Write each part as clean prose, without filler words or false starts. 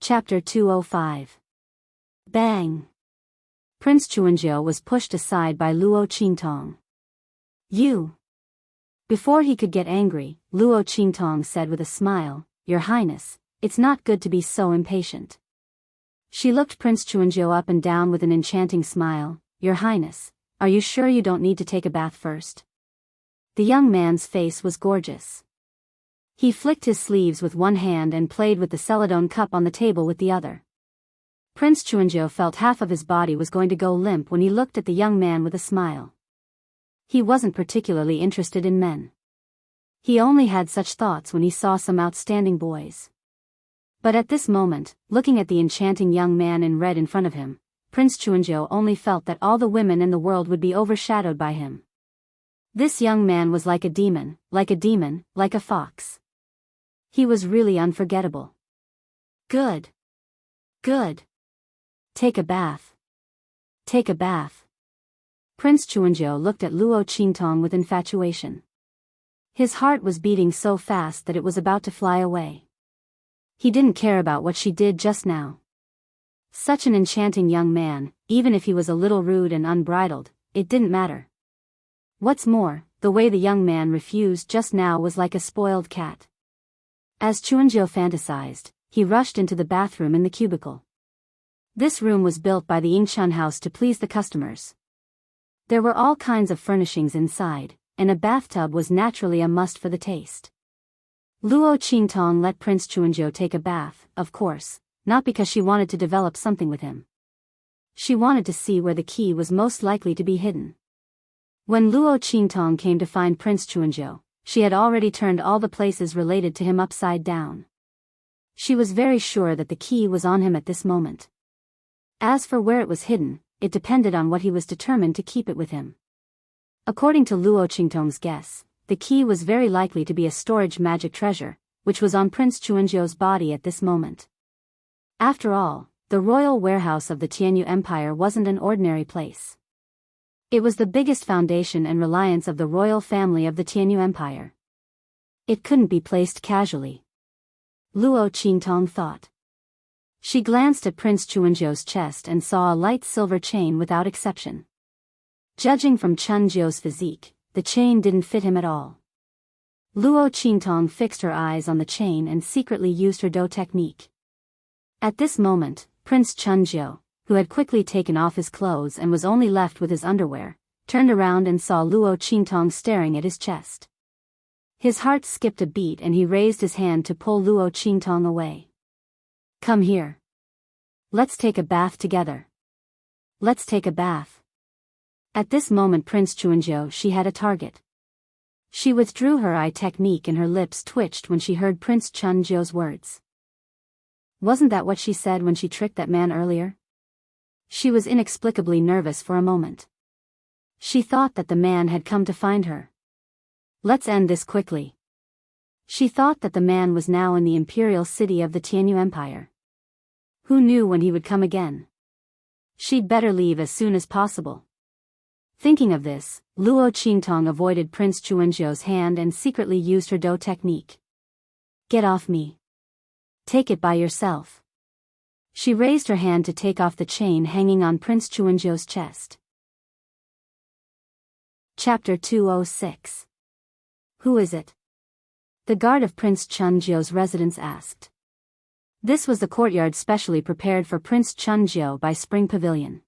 Chapter 205. Bang! Prince Chuanjiu was pushed aside by Luo Qingtong. You! Before he could get angry, Luo Qingtong said with a smile, Your Highness, it's not good to be so impatient. She looked Prince Chuanjiu up and down with an enchanting smile. Your Highness, are you sure you don't need to take a bath first? The young man's face was gorgeous. He flicked his sleeves with one hand and played with the celadone cup on the table with the other. Prince Chuanjiu felt half of his body was going to go limp when he looked at the young man with a smile. He wasn't particularly interested in men. He only had such thoughts when he saw some outstanding boys. But at this moment, looking at the enchanting young man in red in front of him, Prince Chuanjiu only felt that all the women in the world would be overshadowed by him. This young man was like a demon, like a fox. He was really unforgettable. Good. Good. Take a bath. Take a bath. Prince Chuanjiu looked at Luo Qingtong with infatuation. His heart was beating so fast that it was about to fly away. He didn't care about what she did just now. Such an enchanting young man, even if he was a little rude and unbridled, it didn't matter. What's more, the way the young man refused just now was like a spoiled cat. As Chuanjiu fantasized, he rushed into the bathroom in the cubicle. This room was built by the Yingchun house to please the customers. There were all kinds of furnishings inside, and a bathtub was naturally a must for the taste. Luo Qingtong let Prince Chuanjiu take a bath, of course, not because she wanted to develop something with him. She wanted to see where the key was most likely to be hidden. When Luo Qingtong came to find Prince Chuanjiu, she had already turned all the places related to him upside down. She was very sure that the key was on him at this moment. As for where it was hidden, it depended on what he was determined to keep it with him. According to Luo Qingtong's guess, the key was very likely to be a storage magic treasure, which was on Prince Chuanjiu's body at this moment. After all, the royal warehouse of the Tianyu Empire wasn't an ordinary place. It was the biggest foundation and reliance of the royal family of the Tianyu Empire. It couldn't be placed casually. Luo Qingtong thought. She glanced at Prince Chuanjiu's chest and saw a light silver chain without exception. Judging from Chuanjiu's physique, the chain didn't fit him at all. Luo Qingtong fixed her eyes on the chain and secretly used her Do technique. At this moment, Prince Chuanjiu, who had quickly taken off his clothes and was only left with his underwear, turned around and saw Luo Qingtong staring at his chest. His heart skipped a beat and he raised his hand to pull Luo Qingtong away. Come here. Let's take a bath together. Let's take a bath. At this moment Prince Chuanjiu she had a target. She withdrew her eye technique and her lips twitched when she heard Prince Chuanjiu's words. Wasn't that what she said when she tricked that man earlier? She was inexplicably nervous for a moment. She thought that the man had come to find her. Let's end this quickly. She thought that the man was now in the imperial city of the Tianyu Empire. Who knew when he would come again? She'd better leave as soon as possible. Thinking of this, Luo Qingtong avoided Prince Chuanjiu's hand and secretly used her Do technique. Get off me. Take it by yourself. She raised her hand to take off the chain hanging on Prince Chuanjiu's chest. Chapter 206. Who is it? The guard of Prince Chuanjiu's residence asked. This was the courtyard specially prepared for Prince Chuanjiu by Spring Pavilion.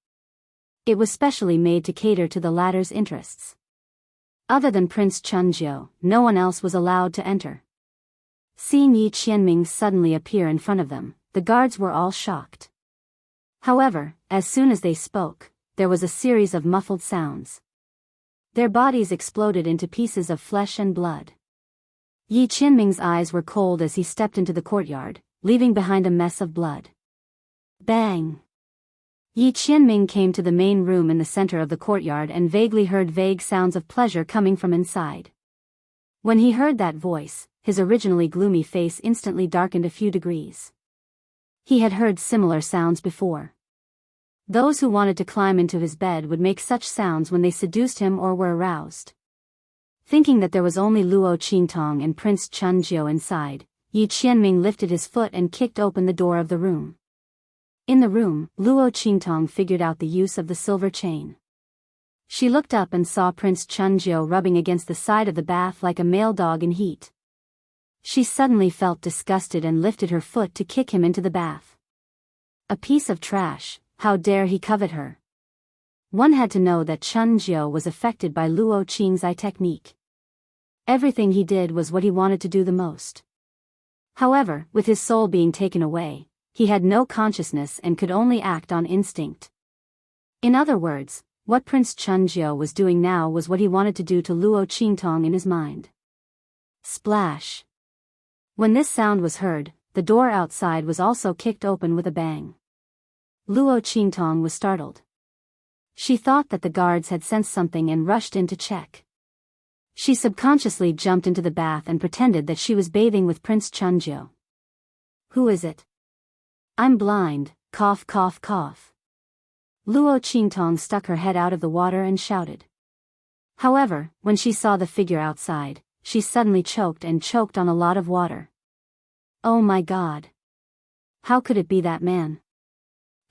It was specially made to cater to the latter's interests. Other than Prince Chuanjiu, no one else was allowed to enter. Seeing Yi Qianming suddenly appear in front of them, the guards were all shocked. However, as soon as they spoke, there was a series of muffled sounds. Their bodies exploded into pieces of flesh and blood. Yi Qianming's eyes were cold as he stepped into the courtyard, leaving behind a mess of blood. Bang! Yi Qianming came to the main room in the center of the courtyard and vaguely heard vague sounds of pleasure coming from inside. When he heard that voice, his originally gloomy face instantly darkened a few degrees. He had heard similar sounds before. Those who wanted to climb into his bed would make such sounds when they seduced him or were aroused. Thinking that there was only Luo Qingtong and Prince Chuanjiu inside, Yi Qianming lifted his foot and kicked open the door of the room. In the room, Luo Qingtong figured out the use of the silver chain. She looked up and saw Prince Chunjiu rubbing against the side of the bath like a male dog in heat. She suddenly felt disgusted and lifted her foot to kick him into the bath. A piece of trash, how dare he covet her? One had to know that Chunjiu was affected by Luo Qing's eye technique. Everything he did was what he wanted to do the most. However, with his soul being taken away, he had no consciousness and could only act on instinct. In other words, what Prince Chunjiu was doing now was what he wanted to do to Luo Qingtong in his mind. Splash. When this sound was heard, the door outside was also kicked open with a bang. Luo Qingtong was startled. She thought that the guards had sensed something and rushed in to check. She subconsciously jumped into the bath and pretended that she was bathing with Prince Chunjiu. Who is it? I'm blind, cough cough cough. Luo Qingtong stuck her head out of the water and shouted. However, when she saw the figure outside, she suddenly choked on a lot of water. Oh my God! How could it be that man?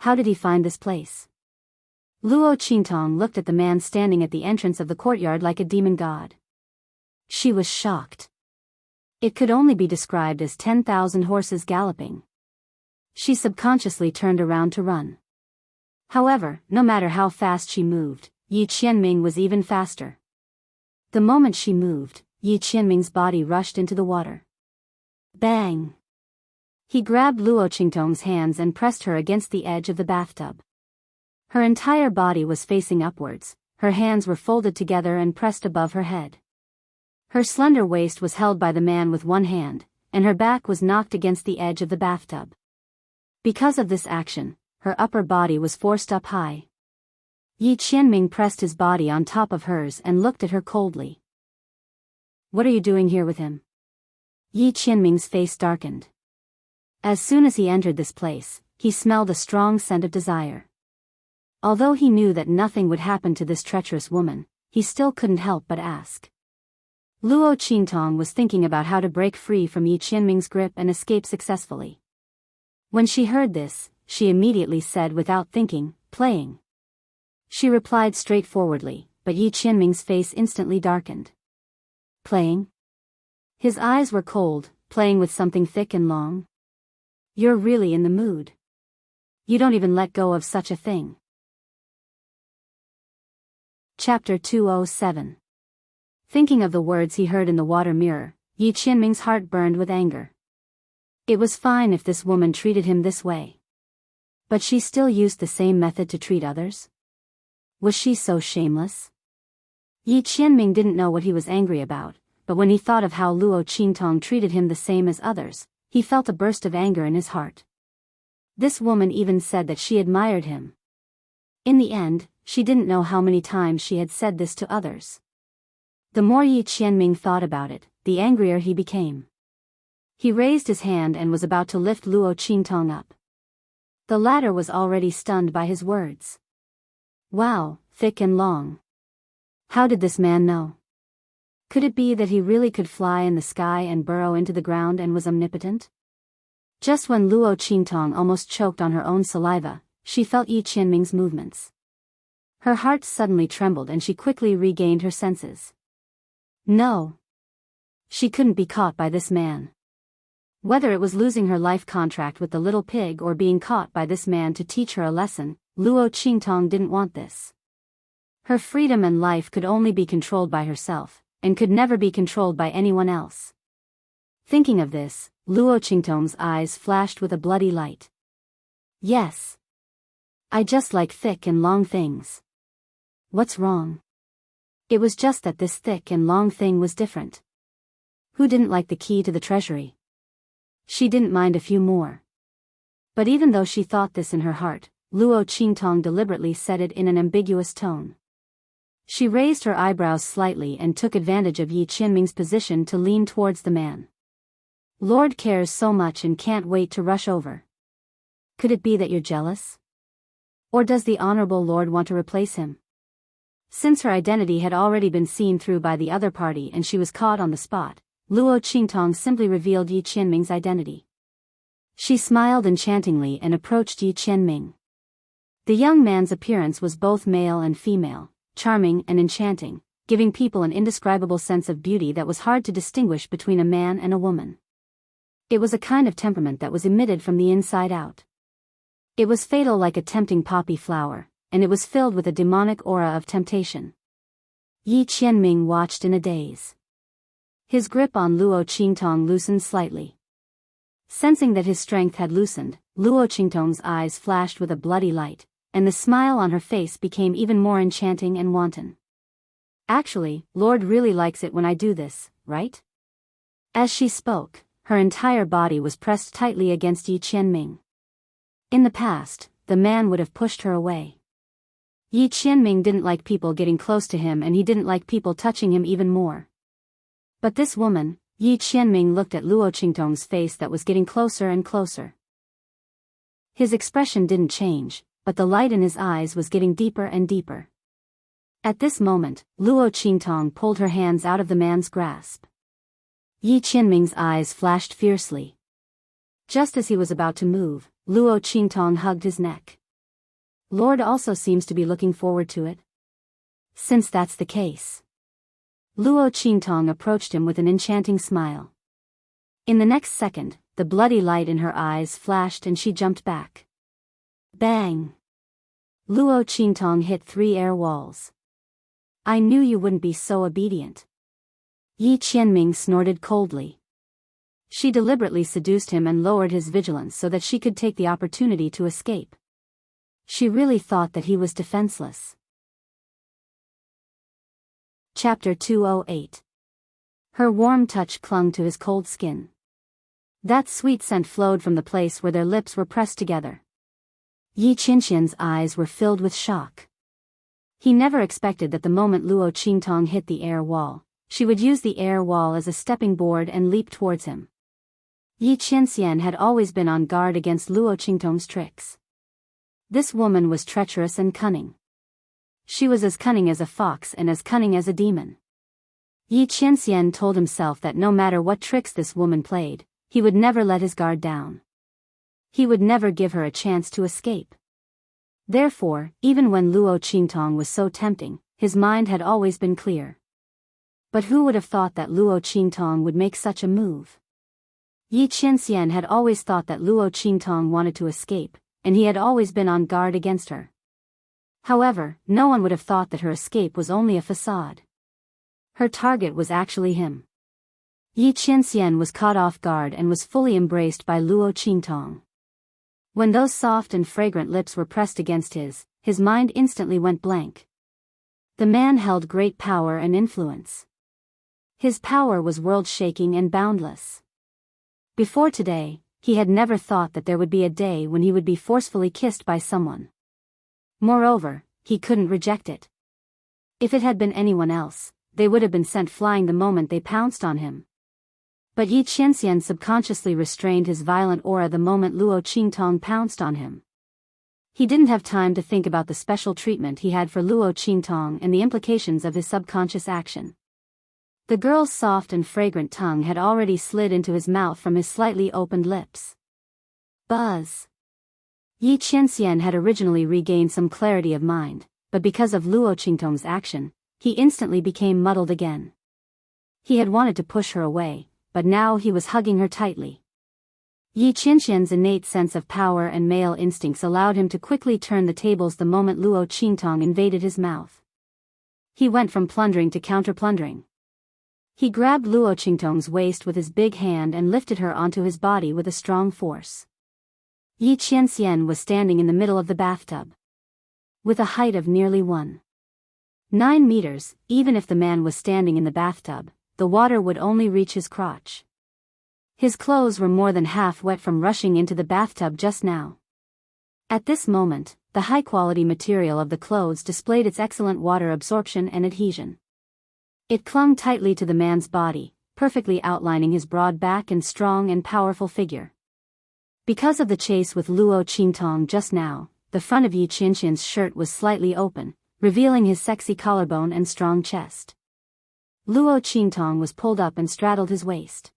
How did he find this place? Luo Qingtong looked at the man standing at the entrance of the courtyard like a demon god. She was shocked. It could only be described as 10,000 horses galloping. She subconsciously turned around to run. However, no matter how fast she moved, Yi Qianming was even faster. The moment she moved, Yi Qianming's body rushed into the water. Bang! He grabbed Luo Qingtong's hands and pressed her against the edge of the bathtub. Her entire body was facing upwards, her hands were folded together and pressed above her head. Her slender waist was held by the man with one hand, and her back was knocked against the edge of the bathtub. Because of this action, her upper body was forced up high. Yi Qianming pressed his body on top of hers and looked at her coldly. What are you doing here with him? Yi Qianming's face darkened. As soon as he entered this place, he smelled a strong scent of desire. Although he knew that nothing would happen to this treacherous woman, he still couldn't help but ask. Luo Qingtong was thinking about how to break free from Yi Qianming's grip and escape successfully. When she heard this, she immediately said without thinking, playing. She replied straightforwardly, but Yi Qianming's face instantly darkened. Playing? His eyes were cold, playing with something thick and long. You're really in the mood. You don't even let go of such a thing. Chapter 207. Thinking of the words he heard in the water mirror, Yi Qianming's heart burned with anger. It was fine if this woman treated him this way. But she still used the same method to treat others? Was she so shameless? Yi Qianming didn't know what he was angry about, but when he thought of how Luo Qingtong treated him the same as others, he felt a burst of anger in his heart. This woman even said that she admired him. In the end, she didn't know how many times she had said this to others. The more Yi Qianming thought about it, the angrier he became. He raised his hand and was about to lift Luo Qingtong up. The latter was already stunned by his words. Wow, thick and long. How did this man know? Could it be that he really could fly in the sky and burrow into the ground and was omnipotent? Just when Luo Qingtong almost choked on her own saliva, she felt Yi Qianming's movements. Her heart suddenly trembled and she quickly regained her senses. No. She couldn't be caught by this man. Whether it was losing her life contract with the little pig or being caught by this man to teach her a lesson, Luo Qingtong didn't want this. Her freedom and life could only be controlled by herself, and could never be controlled by anyone else. Thinking of this, Luo Qingtong's eyes flashed with a bloody light. Yes. I just like thick and long things. What's wrong? It was just that this thick and long thing was different. Who didn't like the key to the treasury? She didn't mind a few more. But even though she thought this in her heart, Luo Qingtong deliberately said it in an ambiguous tone. She raised her eyebrows slightly and took advantage of Yi Qianming's position to lean towards the man. Lord cares so much and can't wait to rush over. Could it be that you're jealous? Or does the honorable Lord want to replace him? Since her identity had already been seen through by the other party and she was caught on the spot, Luo Qingtong simply revealed Yi Qianming's identity. She smiled enchantingly and approached Yi Qianming. The young man's appearance was both male and female, charming and enchanting, giving people an indescribable sense of beauty that was hard to distinguish between a man and a woman. It was a kind of temperament that was emitted from the inside out. It was fatal like a tempting poppy flower, and it was filled with a demonic aura of temptation. Yi Qianming watched in a daze. His grip on Luo Qingtong loosened slightly. Sensing that his strength had loosened, Luo Qingtong's eyes flashed with a bloody light, and the smile on her face became even more enchanting and wanton. Actually, Lord really likes it when I do this, right? As she spoke, her entire body was pressed tightly against Yi Qianming. In the past, the man would have pushed her away. Yi Qianming didn't like people getting close to him, and he didn't like people touching him even more. But this woman, Yi Qianming looked at Luo Qingtong's face that was getting closer and closer. His expression didn't change, but the light in his eyes was getting deeper and deeper. At this moment, Luo Qingtong pulled her hands out of the man's grasp. Yi Qianming's eyes flashed fiercely. Just as he was about to move, Luo Qingtong hugged his neck. Lord also seems to be looking forward to it. Since that's the case. Luo Qingtong approached him with an enchanting smile. In the next second, the bloody light in her eyes flashed and she jumped back. Bang! Luo Qingtong hit 3 air walls. I knew you wouldn't be so obedient. Yi Qianming snorted coldly. She deliberately seduced him and lowered his vigilance so that she could take the opportunity to escape. She really thought that he was defenseless. Chapter 208. Her warm touch clung to his cold skin. That sweet scent flowed from the place where their lips were pressed together. Yi Qianxian's eyes were filled with shock. He never expected that the moment Luo Qingtong hit the air wall, she would use the air wall as a stepping board and leap towards him. Yi Qianxian had always been on guard against Luo Qingtong's tricks. This woman was treacherous and cunning. She was as cunning as a fox and as cunning as a demon. Yi Qianxian told himself that no matter what tricks this woman played, he would never let his guard down. He would never give her a chance to escape. Therefore, even when Luo Qingtong was so tempting, his mind had always been clear. But who would have thought that Luo Qingtong would make such a move? Yi Qianxian had always thought that Luo Qingtong wanted to escape, and he had always been on guard against her. However, no one would have thought that her escape was only a facade. Her target was actually him. Yi Qianxian was caught off guard and was fully embraced by Luo Qingtong. When those soft and fragrant lips were pressed against his mind instantly went blank. The man held great power and influence. His power was world-shaking and boundless. Before today, he had never thought that there would be a day when he would be forcefully kissed by someone. Moreover, he couldn't reject it. If it had been anyone else, they would have been sent flying the moment they pounced on him. But Yi Qianxian subconsciously restrained his violent aura the moment Luo Qingtong pounced on him. He didn't have time to think about the special treatment he had for Luo Qingtong and the implications of his subconscious action. The girl's soft and fragrant tongue had already slid into his mouth from his slightly opened lips. Buzz! Yi Qianxian had originally regained some clarity of mind, but because of Luo Qingtong's action, he instantly became muddled again. He had wanted to push her away, but now he was hugging her tightly. Yi Qianxian's innate sense of power and male instincts allowed him to quickly turn the tables the moment Luo Qingtong invaded his mouth. He went from plundering to counter-plundering. He grabbed Luo Qingtong's waist with his big hand and lifted her onto his body with a strong force. Yi Qianxian was standing in the middle of the bathtub. With a height of nearly 1.9 meters, even if the man was standing in the bathtub, the water would only reach his crotch. His clothes were more than half wet from rushing into the bathtub just now. At this moment, the high-quality material of the clothes displayed its excellent water absorption and adhesion. It clung tightly to the man's body, perfectly outlining his broad back and strong and powerful figure. Because of the chase with Luo Qingtong just now, the front of Yi Qianxian's shirt was slightly open, revealing his sexy collarbone and strong chest. Luo Qingtong was pulled up and straddled his waist.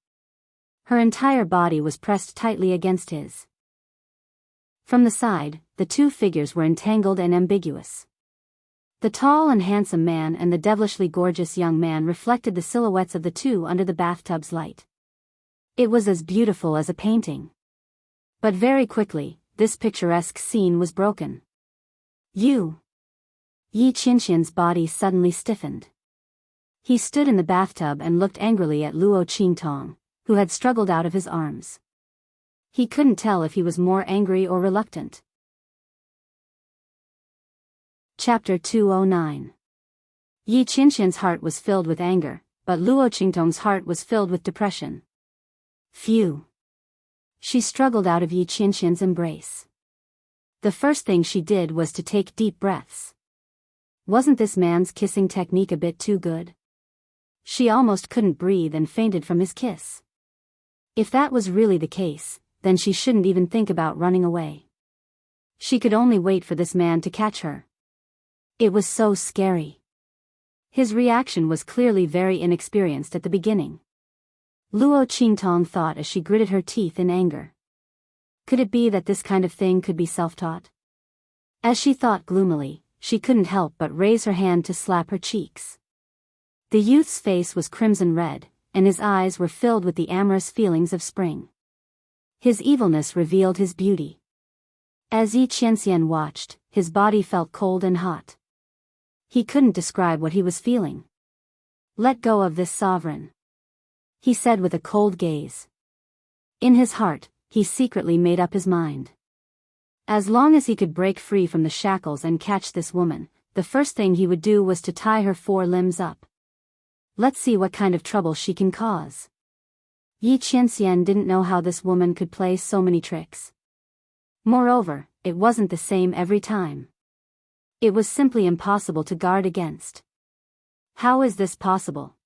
Her entire body was pressed tightly against his. From the side, the two figures were entangled and ambiguous. The tall and handsome man and the devilishly gorgeous young man reflected the silhouettes of the two under the bathtub's light. It was as beautiful as a painting. But very quickly, this picturesque scene was broken. Yi Qianxian's body suddenly stiffened. He stood in the bathtub and looked angrily at Luo Qingtong, who had struggled out of his arms. He couldn't tell if he was more angry or reluctant. Chapter 209. Yi Qianxian's heart was filled with anger, but Luo Qingtong's heart was filled with depression. Phew. She struggled out of Yi Qianxian's embrace. The first thing she did was to take deep breaths. Wasn't this man's kissing technique a bit too good? She almost couldn't breathe and fainted from his kiss. If that was really the case, then she shouldn't even think about running away. She could only wait for this man to catch her. It was so scary. His reaction was clearly very inexperienced at the beginning. Luo Qingtong thought as she gritted her teeth in anger. Could it be that this kind of thing could be self-taught? As she thought gloomily, she couldn't help but raise her hand to slap her cheeks. The youth's face was crimson red, and his eyes were filled with the amorous feelings of spring. His evilness revealed his beauty. As Yi Qianxian watched, his body felt cold and hot. He couldn't describe what he was feeling. "Let go of this sovereign," he said with a cold gaze. In his heart, he secretly made up his mind. As long as he could break free from the shackles and catch this woman, the first thing he would do was to tie her 4 limbs up. Let's see what kind of trouble she can cause. Yi Qianxian didn't know how this woman could play so many tricks. Moreover, it wasn't the same every time. It was simply impossible to guard against. How is this possible?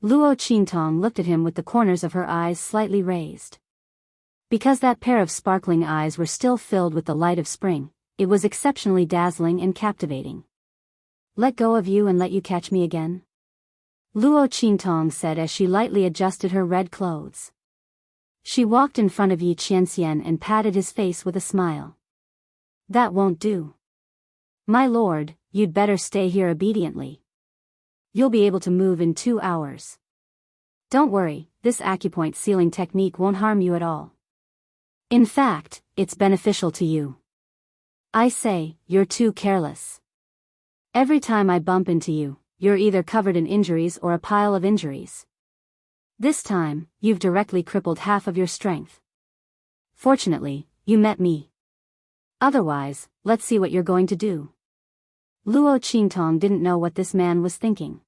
Luo Qingtong looked at him with the corners of her eyes slightly raised. Because that pair of sparkling eyes were still filled with the light of spring, it was exceptionally dazzling and captivating. "Let go of you and let you catch me again?" Luo Qingtong said as she lightly adjusted her red clothes. She walked in front of Yi Qianxian and patted his face with a smile. "That won't do. My lord, you'd better stay here obediently. You'll be able to move in 2 hours. Don't worry, this acupoint sealing technique won't harm you at all. In fact, it's beneficial to you. I say, you're too careless. Every time I bump into you, you're either covered in injuries or a pile of injuries. This time, you've directly crippled half of your strength. Fortunately, you met me. Otherwise, let's see what you're going to do." Luo Qingtong didn't know what this man was thinking.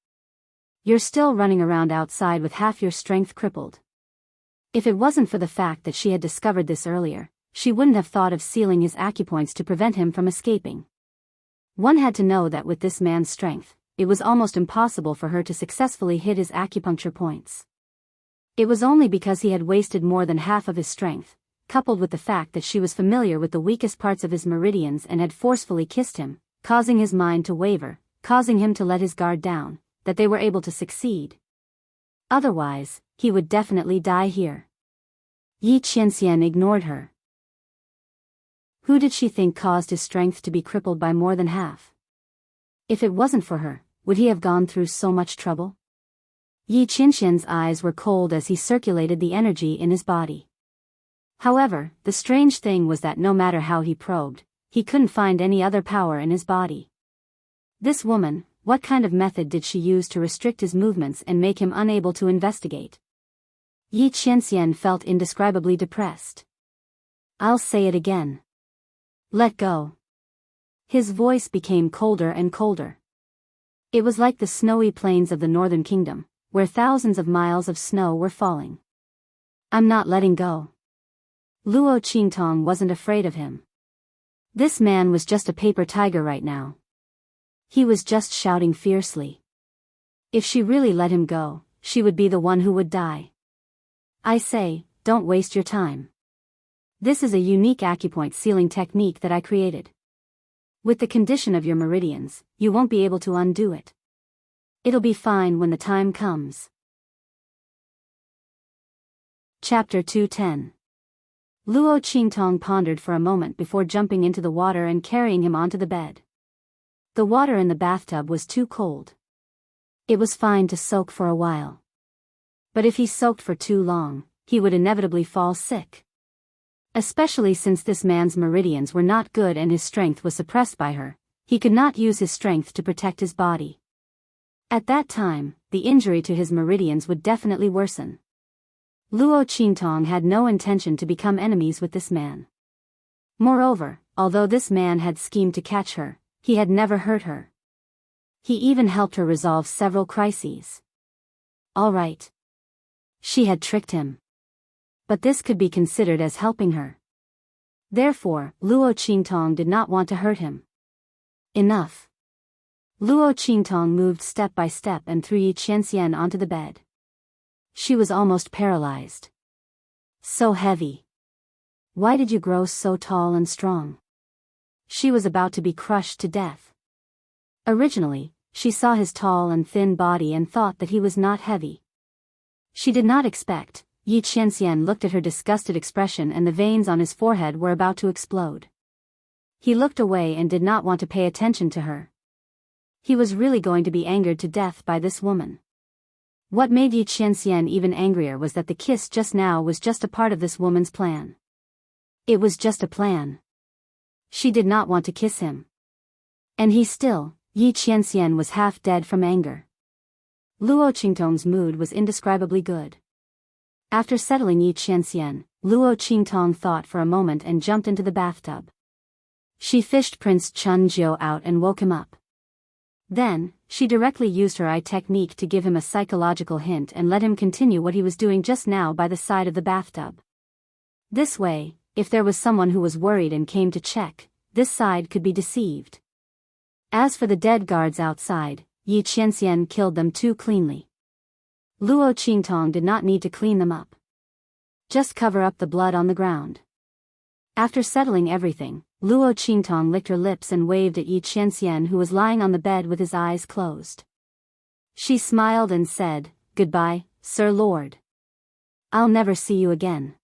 "You're still running around outside with half your strength crippled." If it wasn't for the fact that she had discovered this earlier, she wouldn't have thought of sealing his acupoints to prevent him from escaping. One had to know that with this man's strength, it was almost impossible for her to successfully hit his acupuncture points. It was only because he had wasted more than half of his strength, coupled with the fact that she was familiar with the weakest parts of his meridians and had forcefully kissed him, causing his mind to waver, causing him to let his guard down, that they were able to succeed. Otherwise, he would definitely die here. Yi Qianxian ignored her. Who did she think caused his strength to be crippled by more than half? If it wasn't for her, would he have gone through so much trouble? Yi Qianxian's eyes were cold as he circulated the energy in his body. However, the strange thing was that no matter how he probed, he couldn't find any other power in his body. This woman, what kind of method did she use to restrict his movements and make him unable to investigate? Yi Qianxian felt indescribably depressed. "I'll say it again. Let go." His voice became colder and colder. It was like the snowy plains of the northern kingdom, where thousands of miles of snow were falling. "I'm not letting go." Luo Qingtong wasn't afraid of him. This man was just a paper tiger right now. He was just shouting fiercely. If she really let him go, she would be the one who would die. "I say, don't waste your time. This is a unique acupoint sealing technique that I created. With the condition of your meridians, you won't be able to undo it. It'll be fine when the time comes. Chapter 210. Luo Qingtong pondered for a moment before jumping into the water and carrying him onto the bed. The water in the bathtub was too cold. It was fine to soak for a while. But if he soaked for too long, he would inevitably fall sick. Especially since this man's meridians were not good and his strength was suppressed by her, he could not use his strength to protect his body. At that time, the injury to his meridians would definitely worsen. Luo Qingtong had no intention to become enemies with this man. Moreover, although this man had schemed to catch her, he had never hurt her. He even helped her resolve several crises. All right. She had tricked him. But this could be considered as helping her. Therefore, Luo Qingtong did not want to hurt him. Enough. Luo Qingtong moved step by step and threw Yi Qianxian onto the bed. She was almost paralyzed. So heavy. Why did you grow so tall and strong? She was about to be crushed to death. Originally, she saw his tall and thin body and thought that he was not heavy. She did not expect. Yi Qianxian looked at her disgusted expression and the veins on his forehead were about to explode. He looked away and did not want to pay attention to her. He was really going to be angered to death by this woman. What made Yi Qianxian even angrier was that the kiss just now was just a part of this woman's plan. It was just a plan. She did not want to kiss him. And Yi Qianxian was half dead from anger. Luo Qingtong's mood was indescribably good. After settling Yi Qianxian, Luo Qingtong thought for a moment and jumped into the bathtub. She fished Prince Chunjiu out and woke him up. Then, she directly used her eye technique to give him a psychological hint and let him continue what he was doing just now by the side of the bathtub. This way, if there was someone who was worried and came to check, this side could be deceived. As for the dead guards outside, Yi Qianxian killed them too cleanly. Luo Qingtong did not need to clean them up. Just cover up the blood on the ground. After settling everything, Luo Qingtong licked her lips and waved at Yi Qianxian who was lying on the bed with his eyes closed. She smiled and said, "Goodbye, Sir Lord. I'll never see you again."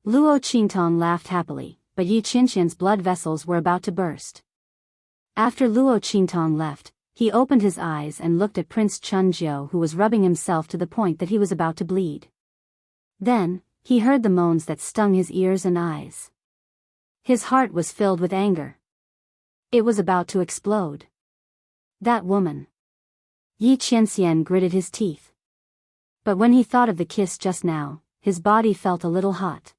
Luo Qingtong laughed happily, but Yi Qianxian's blood vessels were about to burst. After Luo Qingtong left, he opened his eyes and looked at Prince Chunjiu who was rubbing himself to the point that he was about to bleed. Then, he heard the moans that stung his ears and eyes. His heart was filled with anger. It was about to explode. That woman. Yi Qianxian gritted his teeth. But when he thought of the kiss just now, his body felt a little hot.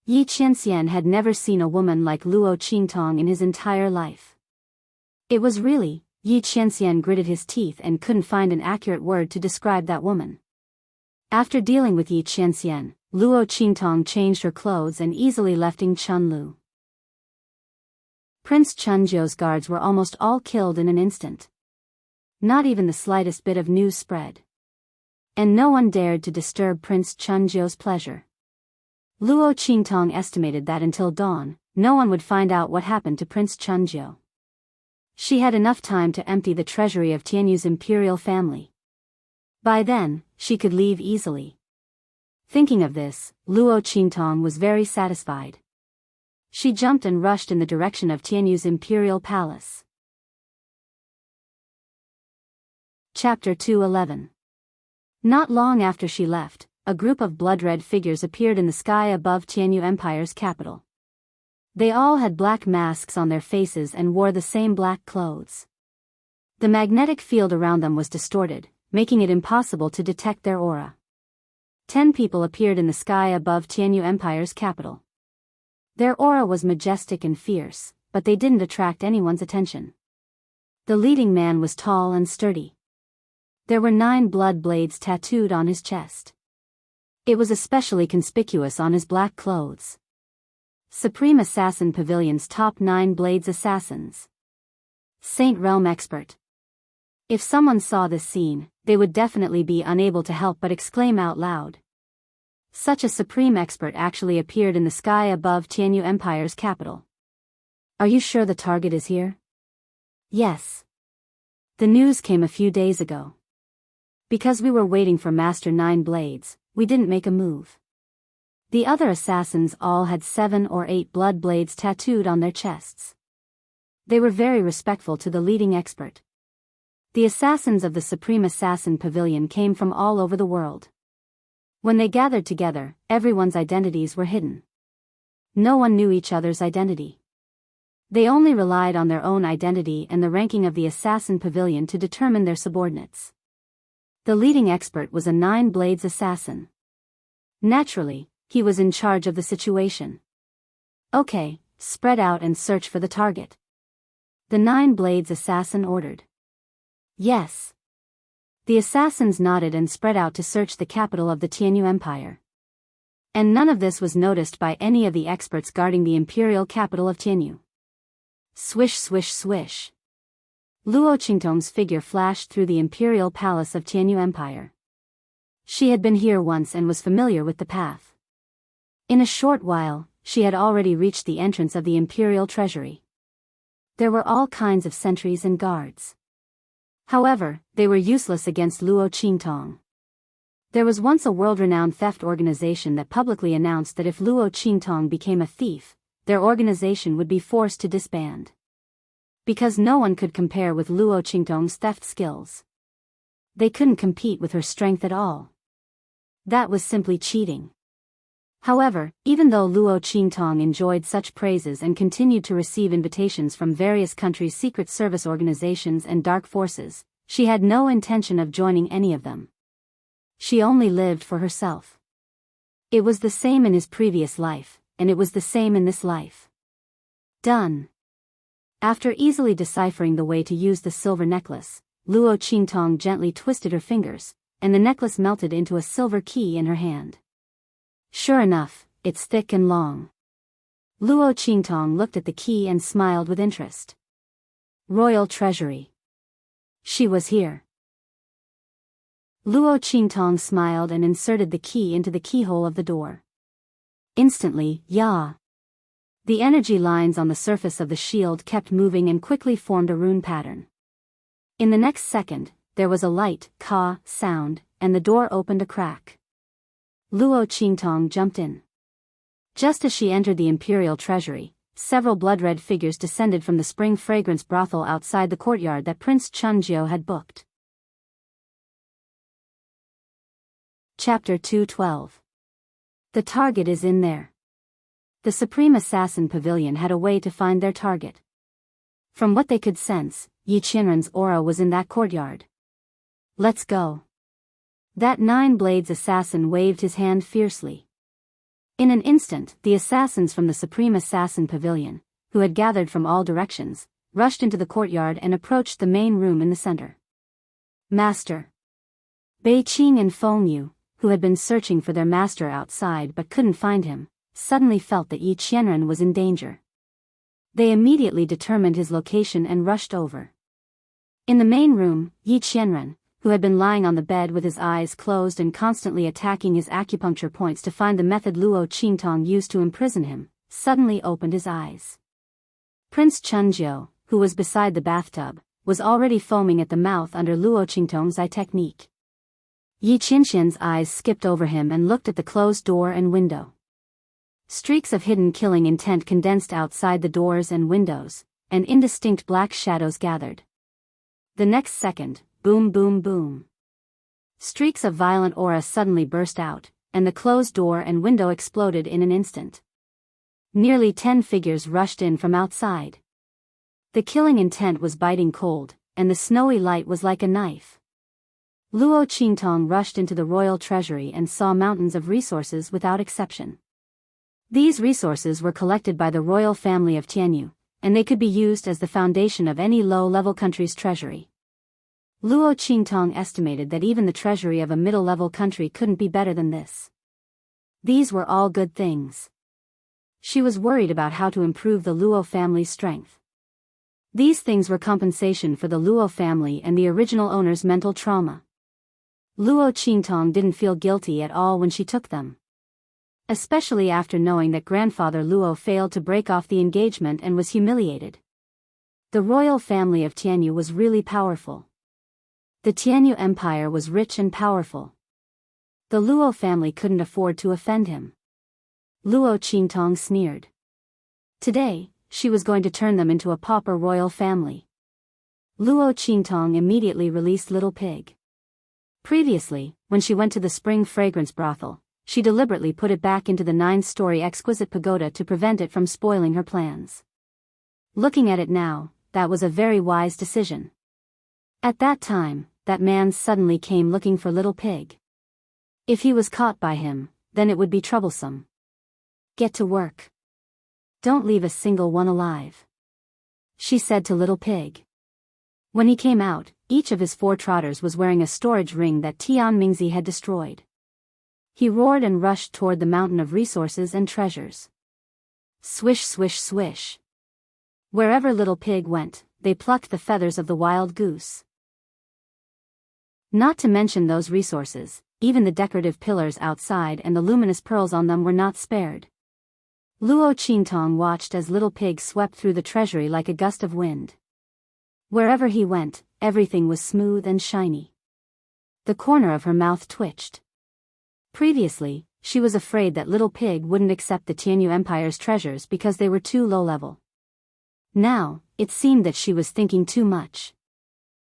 Yi Qianxian had never seen a woman like Luo Qingtong in his entire life. It was really, Yi Qianxian gritted his teeth and couldn't find an accurate word to describe that woman. After dealing with Yi Qianxian, Luo Qingtong changed her clothes and easily left Chunlu. Prince Chunjiu's guards were almost all killed in an instant. Not even the slightest bit of news spread. And no one dared to disturb Prince Chunjiu's pleasure. Luo Qingtong estimated that until dawn, no one would find out what happened to Prince Chunjiu. She had enough time to empty the treasury of Tianyu's imperial family. By then, she could leave easily. Thinking of this, Luo Qingtong was very satisfied. She jumped and rushed in the direction of Tianyu's imperial palace. Chapter 211. Not long after she left, a group of blood-red figures appeared in the sky above Tianyu Empire's capital. They all had black masks on their faces and wore the same black clothes. The magnetic field around them was distorted, making it impossible to detect their aura. 10 people appeared in the sky above Tianyu Empire's capital. Their aura was majestic and fierce, but they didn't attract anyone's attention. The leading man was tall and sturdy. There were 9 blood blades tattooed on his chest. It was especially conspicuous on his black clothes. Supreme Assassin Pavilion's top 9 blades assassins. Saint Realm Expert. If someone saw this scene, they would definitely be unable to help but exclaim out loud. Such a supreme expert actually appeared in the sky above Tianyu Empire's capital. Are you sure the target is here? Yes. The news came a few days ago. Because we were waiting for Master Nine Blades, we didn't make a move. The other assassins all had 7 or 8 blood blades tattooed on their chests. They were very respectful to the leading expert. The assassins of the Supreme Assassin Pavilion came from all over the world. When they gathered together, everyone's identities were hidden. No one knew each other's identity. They only relied on their own identity and the ranking of the Assassin Pavilion to determine their subordinates. The leading expert was a 9 Blades assassin. Naturally, he was in charge of the situation. Okay, spread out and search for the target. The 9 Blades assassin ordered. Yes. The assassins nodded and spread out to search the capital of the Tianyu Empire. And none of this was noticed by any of the experts guarding the imperial capital of Tianyu. Swish swish swish. Luo Qingtong's figure flashed through the imperial palace of Tianyu Empire. She had been here once and was familiar with the path. In a short while, she had already reached the entrance of the imperial treasury. There were all kinds of sentries and guards. However, they were useless against Luo Qingtong. There was once a world-renowned theft organization that publicly announced that if Luo Qingtong became a thief, their organization would be forced to disband. Because no one could compare with Luo Qingtong's theft skills. They couldn't compete with her strength at all. That was simply cheating. However, even though Luo Qingtong enjoyed such praises and continued to receive invitations from various countries' secret service organizations and dark forces, she had no intention of joining any of them. She only lived for herself. It was the same in his previous life, and it was the same in this life. Done. After easily deciphering the way to use the silver necklace, Luo Qingtong gently twisted her fingers, and the necklace melted into a silver key in her hand. Sure enough, it's thick and long. Luo Qingtong looked at the key and smiled with interest. Royal Treasury. She was here. Luo Qingtong smiled and inserted the key into the keyhole of the door. Instantly, ya! The energy lines on the surface of the shield kept moving and quickly formed a rune pattern. In the next second, there was a light, ka, sound, and the door opened a crack. Luo Qingtong jumped in. Just as she entered the imperial treasury, several blood-red figures descended from the spring fragrance brothel outside the courtyard that Prince Chunjiu had booked. Chapter 212. The target is in there. The Supreme Assassin Pavilion had a way to find their target. From what they could sense, Yi Qianren's aura was in that courtyard. Let's go. That 9 Blades assassin waved his hand fiercely. In an instant, the assassins from the Supreme Assassin Pavilion, who had gathered from all directions, rushed into the courtyard and approached the main room in the center. Master. Bei Qing and Feng Yu, who had been searching for their master outside but couldn't find him, suddenly felt that Yi Qianren was in danger. They immediately determined his location and rushed over. In the main room, Yi Qianren, who had been lying on the bed with his eyes closed and constantly attacking his acupuncture points to find the method Luo Qingtong used to imprison him, suddenly opened his eyes. Prince Chunjiu, who was beside the bathtub, was already foaming at the mouth under Luo Qingtong's eye technique. Yi Qianxian's eyes skipped over him and looked at the closed door and window. Streaks of hidden killing intent condensed outside the doors and windows, and indistinct black shadows gathered. The next second, boom boom boom. Streaks of violent aura suddenly burst out, and the closed door and window exploded in an instant. Nearly 10 figures rushed in from outside. The killing intent was biting cold, and the snowy light was like a knife. Luo Qingtong rushed into the royal treasury and saw mountains of resources without exception. These resources were collected by the royal family of Tianyu, and they could be used as the foundation of any low-level country's treasury. Luo Qingtong estimated that even the treasury of a middle-level country couldn't be better than this. These were all good things. She was worried about how to improve the Luo family's strength. These things were compensation for the Luo family and the original owner's mental trauma. Luo Qingtong didn't feel guilty at all when she took them. Especially after knowing that grandfather Luo failed to break off the engagement and was humiliated. The royal family of Tianyu was really powerful. The Tianyu Empire was rich and powerful. The Luo family couldn't afford to offend him. Luo Qingtong sneered. Today, she was going to turn them into a pauper royal family. Luo Qingtong immediately released Little Pig. Previously, when she went to the spring fragrance brothel, she deliberately put it back into the 9-story exquisite pagoda to prevent it from spoiling her plans. Looking at it now, that was a very wise decision. At that time, that man suddenly came looking for Little Pig. If he was caught by him, then it would be troublesome. Get to work. Don't leave a single one alive, she said to Little Pig. When he came out, each of his 4 trotters was wearing a storage ring that Tian Mingzi had destroyed. He roared and rushed toward the mountain of resources and treasures. Swish, swish, swish. Wherever Little Pig went, they plucked the feathers of the wild goose. Not to mention those resources, even the decorative pillars outside and the luminous pearls on them were not spared. Luo Qingtong watched as Little Pig swept through the treasury like a gust of wind. Wherever he went, everything was smooth and shiny. The corner of her mouth twitched. Previously, she was afraid that Little Pig wouldn't accept the Tianyu Empire's treasures because they were too low-level. Now, it seemed that she was thinking too much.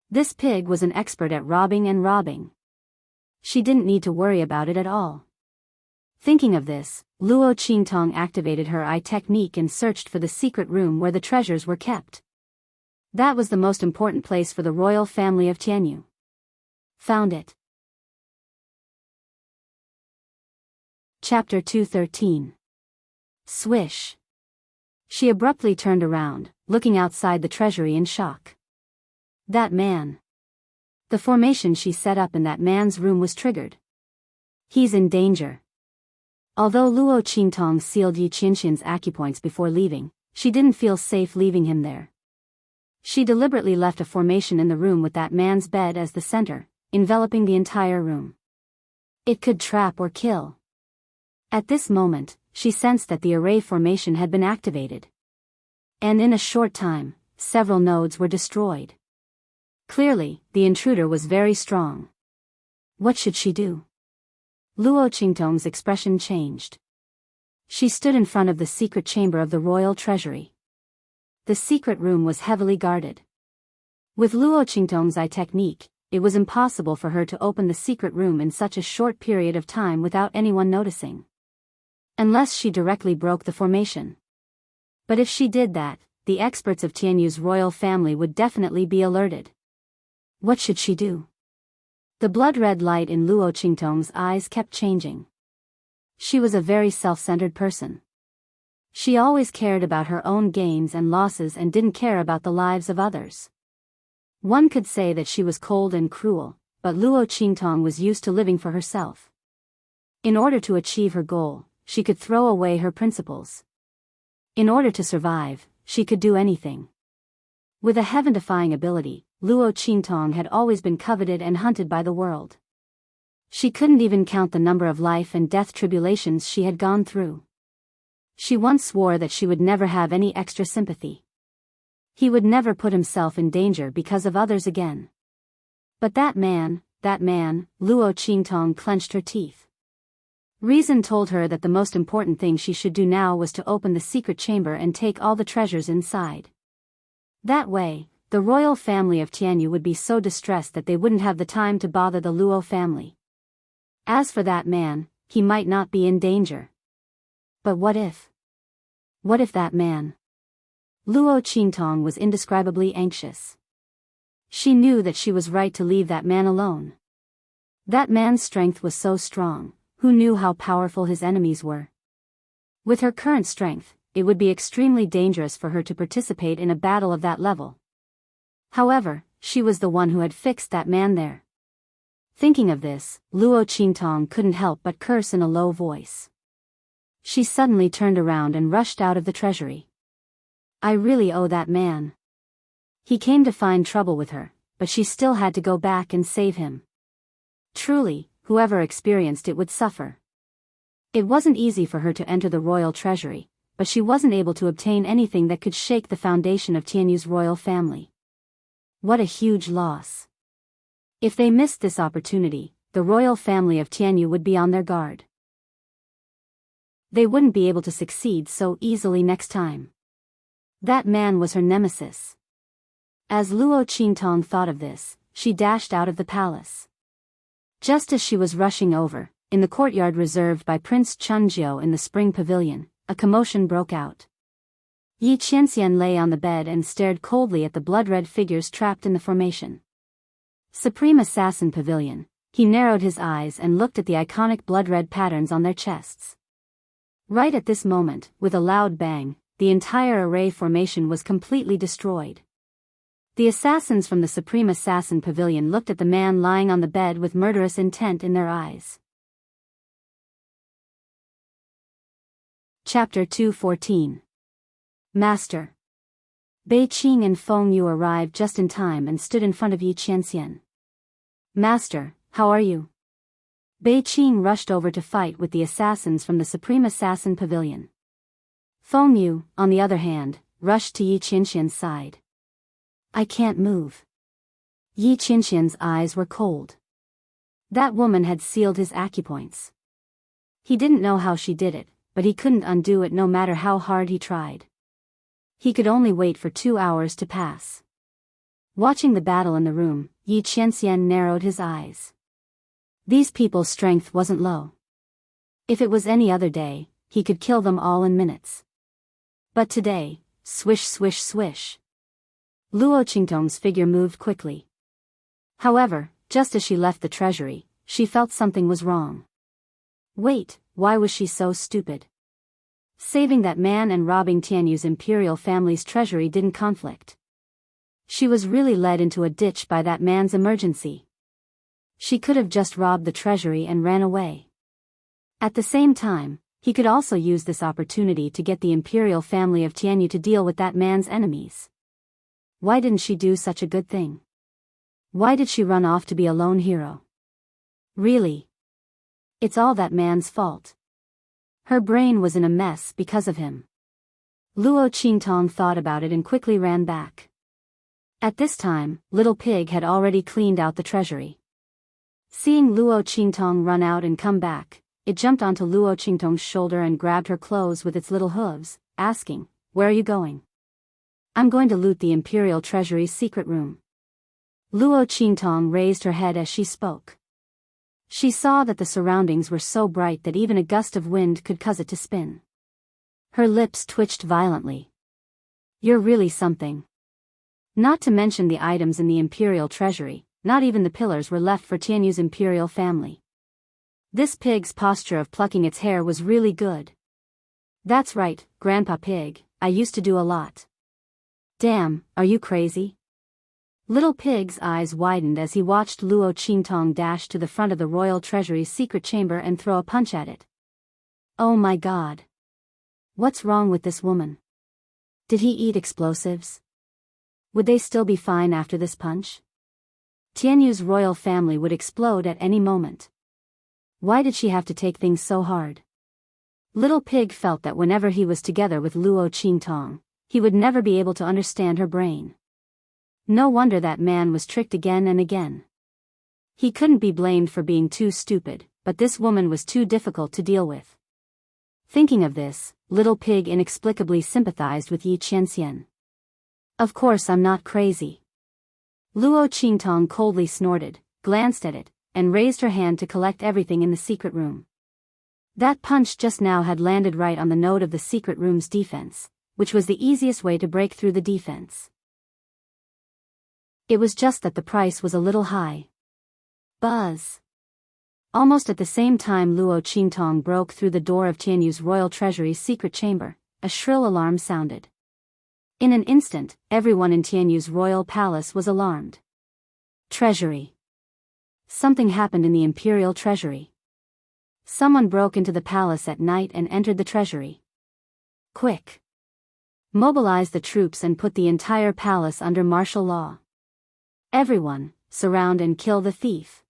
This pig was an expert at robbing and robbing. She didn't need to worry about it at all. Thinking of this, Luo Qingtong activated her eye technique and searched for the secret room where the treasures were kept. That was the most important place for the royal family of Tianyu. Found it. Chapter 213. Swish. She abruptly turned around, looking outside the treasury in shock. That man. The formation she set up in that man's room was triggered. He's in danger. Although Luo Qingtong sealed Yi Qianxin's acupoints before leaving, she didn't feel safe leaving him there. She deliberately left a formation in the room with that man's bed as the center, enveloping the entire room. It could trap or kill. At this moment, she sensed that the array formation had been activated. And in a short time, several nodes were destroyed. Clearly, the intruder was very strong. What should she do? Luo Qingtong's expression changed. She stood in front of the secret chamber of the royal treasury. The secret room was heavily guarded. With Luo Qingtong's eye technique, it was impossible for her to open the secret room in such a short period of time without anyone noticing. Unless she directly broke the formation. But if she did that, the experts of Tianyu's royal family would definitely be alerted. What should she do? The blood-red light in Luo Qingtong's eyes kept changing. She was a very self-centered person. She always cared about her own gains and losses and didn't care about the lives of others. One could say that she was cold and cruel, but Luo Qingtong was used to living for herself. In order to achieve her goal, she could throw away her principles. In order to survive, she could do anything. With a heaven-defying ability, Luo Qingtong had always been coveted and hunted by the world. She couldn't even count the number of life and death tribulations she had gone through. She once swore that she would never have any extra sympathy. He would never put himself in danger because of others again. But that man, Luo Qingtong clenched her teeth. Reason told her that the most important thing she should do now was to open the secret chamber and take all the treasures inside. That way, the royal family of Tianyu would be so distressed that they wouldn't have the time to bother the Luo family. As for that man, he might not be in danger. But what if? What if that man? Luo Qingtong was indescribably anxious. She knew that she was right to leave that man alone. That man's strength was so strong, who knew how powerful his enemies were? With her current strength, it would be extremely dangerous for her to participate in a battle of that level. However, she was the one who had fixed that man there. Thinking of this, Luo Qingtong couldn't help but curse in a low voice. She suddenly turned around and rushed out of the treasury. I really owe that man. He came to find trouble with her, but she still had to go back and save him. Truly, whoever experienced it would suffer. It wasn't easy for her to enter the royal treasury, but she wasn't able to obtain anything that could shake the foundation of Tianyu's royal family. What a huge loss. If they missed this opportunity, the royal family of Tianyu would be on their guard. They wouldn't be able to succeed so easily next time. That man was her nemesis. As Luo Qingtong thought of this, she dashed out of the palace. Just as she was rushing over, in the courtyard reserved by Prince Chunjiu in the spring pavilion, a commotion broke out. Yi Qianxian lay on the bed and stared coldly at the blood-red figures trapped in the formation. Supreme Assassin Pavilion. He narrowed his eyes and looked at the iconic blood-red patterns on their chests. Right at this moment, with a loud bang, the entire array formation was completely destroyed. The assassins from the Supreme Assassin Pavilion looked at the man lying on the bed with murderous intent in their eyes. Chapter 214. Master. Bei Qing and Feng Yu arrived just in time and stood in front of Yi Qianxian. Master, how are you? Bei Qing rushed over to fight with the assassins from the Supreme Assassin Pavilion. Feng Yu, on the other hand, rushed to Yi Qianxian's side. I can't move. Yi Qianxian's eyes were cold. That woman had sealed his acupoints. He didn't know how she did it, but he couldn't undo it no matter how hard he tried. He could only wait for 2 hours to pass. Watching the battle in the room, Yi Qianxian narrowed his eyes. These people's strength wasn't low. If it was any other day, he could kill them all in minutes. But today, swish swish swish. Luo Qingtong's figure moved quickly. However, just as she left the treasury, she felt something was wrong. Wait, why was she so stupid? Saving that man and robbing Tianyu's imperial family's treasury didn't conflict. She was really led into a ditch by that man's emergency. She could have just robbed the treasury and ran away. At the same time, he could also use this opportunity to get the imperial family of Tianyu to deal with that man's enemies. Why didn't she do such a good thing? Why did she run off to be a lone hero? Really? It's all that man's fault. Her brain was in a mess because of him. Luo Qingtong thought about it and quickly ran back. At this time, Little Pig had already cleaned out the treasury. Seeing Luo Qingtong run out and come back, it jumped onto Luo Qingtong's shoulder and grabbed her clothes with its little hooves, asking, "Where are you going?" "I'm going to loot the Imperial Treasury's secret room." Luo Qingtong raised her head as she spoke. She saw that the surroundings were so bright that even a gust of wind could cause it to spin. Her lips twitched violently. "You're really something." Not to mention the items in the Imperial Treasury, not even the pillars were left for Tianyu's imperial family. This pig's posture of plucking its hair was really good. "That's right, Grandpa Pig, I used to do a lot." "Damn, are you crazy?" Little Pig's eyes widened as he watched Luo Qingtong dash to the front of the Royal Treasury's secret chamber and throw a punch at it. Oh my god. What's wrong with this woman? Did he eat explosives? Would they still be fine after this punch? Tianyu's royal family would explode at any moment. Why did she have to take things so hard? Little Pig felt that whenever he was together with Luo Qingtong, he would never be able to understand her brain. No wonder that man was tricked again and again. He couldn't be blamed for being too stupid, but this woman was too difficult to deal with. Thinking of this, Little Pig inexplicably sympathized with Yi Qianxian. "Of course I'm not crazy." Luo Qingtong coldly snorted, glanced at it, and raised her hand to collect everything in the secret room. That punch just now had landed right on the node of the secret room's defense, which was the easiest way to break through the defense. It was just that the price was a little high. Buzz. Almost at the same time Luo Qingtong broke through the door of Tianyu's Royal Treasury's secret chamber, a shrill alarm sounded. In an instant, everyone in Tianyu's royal palace was alarmed. Treasury. Something happened in the Imperial Treasury. Someone broke into the palace at night and entered the treasury. Quick. Mobilize the troops and put the entire palace under martial law. Everyone, surround and kill the thief.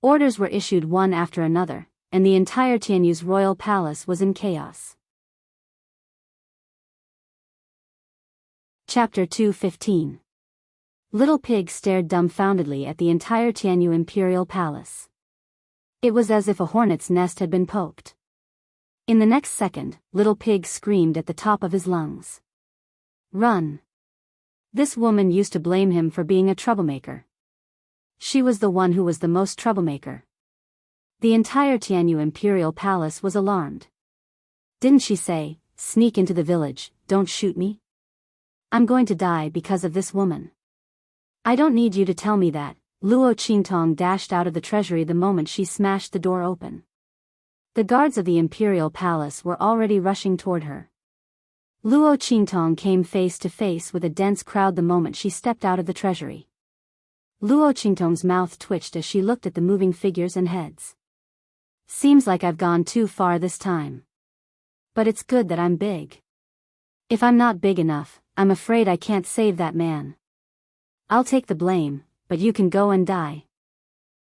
Orders were issued one after another, and the entire Tianyu's royal palace was in chaos. Chapter 215. Little Pig stared dumbfoundedly at the entire Tianyu Imperial Palace. It was as if a hornet's nest had been poked. In the next second, Little Pig screamed at the top of his lungs. Run! This woman used to blame him for being a troublemaker. She was the one who was the most troublemaker. The entire Tianyu Imperial Palace was alarmed. Didn't she say, "Sneak into the village, don't shoot me? I'm going to die because of this woman." I don't need you to tell me that. Luo Qingtong dashed out of the treasury the moment she smashed the door open. The guards of the Imperial Palace were already rushing toward her. Luo Qingtong came face to face with a dense crowd the moment she stepped out of the treasury. Luo Qingtong's mouth twitched as she looked at the moving figures and heads. Seems like I've gone too far this time. But it's good that I'm big. If I'm not big enough, I'm afraid I can't save that man. I'll take the blame, but you can go and die.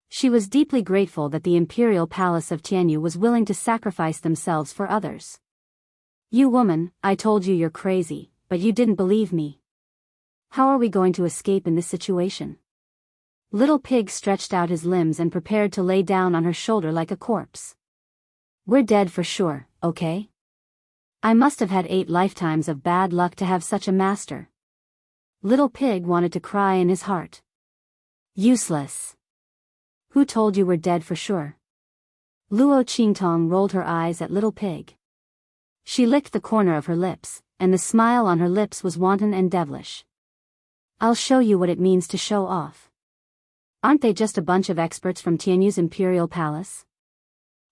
She was deeply grateful that the Imperial Palace of Tianyu was willing to sacrifice themselves for others. You woman, I told you you're crazy, but you didn't believe me. How are we going to escape in this situation? Little Pig stretched out his limbs and prepared to lay down on her shoulder like a corpse. We're dead for sure, okay? I must have had 8 lifetimes of bad luck to have such a master. Little Pig wanted to cry in his heart. Useless. Who told you we're dead for sure? Luo Qingtong rolled her eyes at Little Pig. She licked the corner of her lips, and the smile on her lips was wanton and devilish. I'll show you what it means to show off. Aren't they just a bunch of experts from Tianyu's Imperial Palace?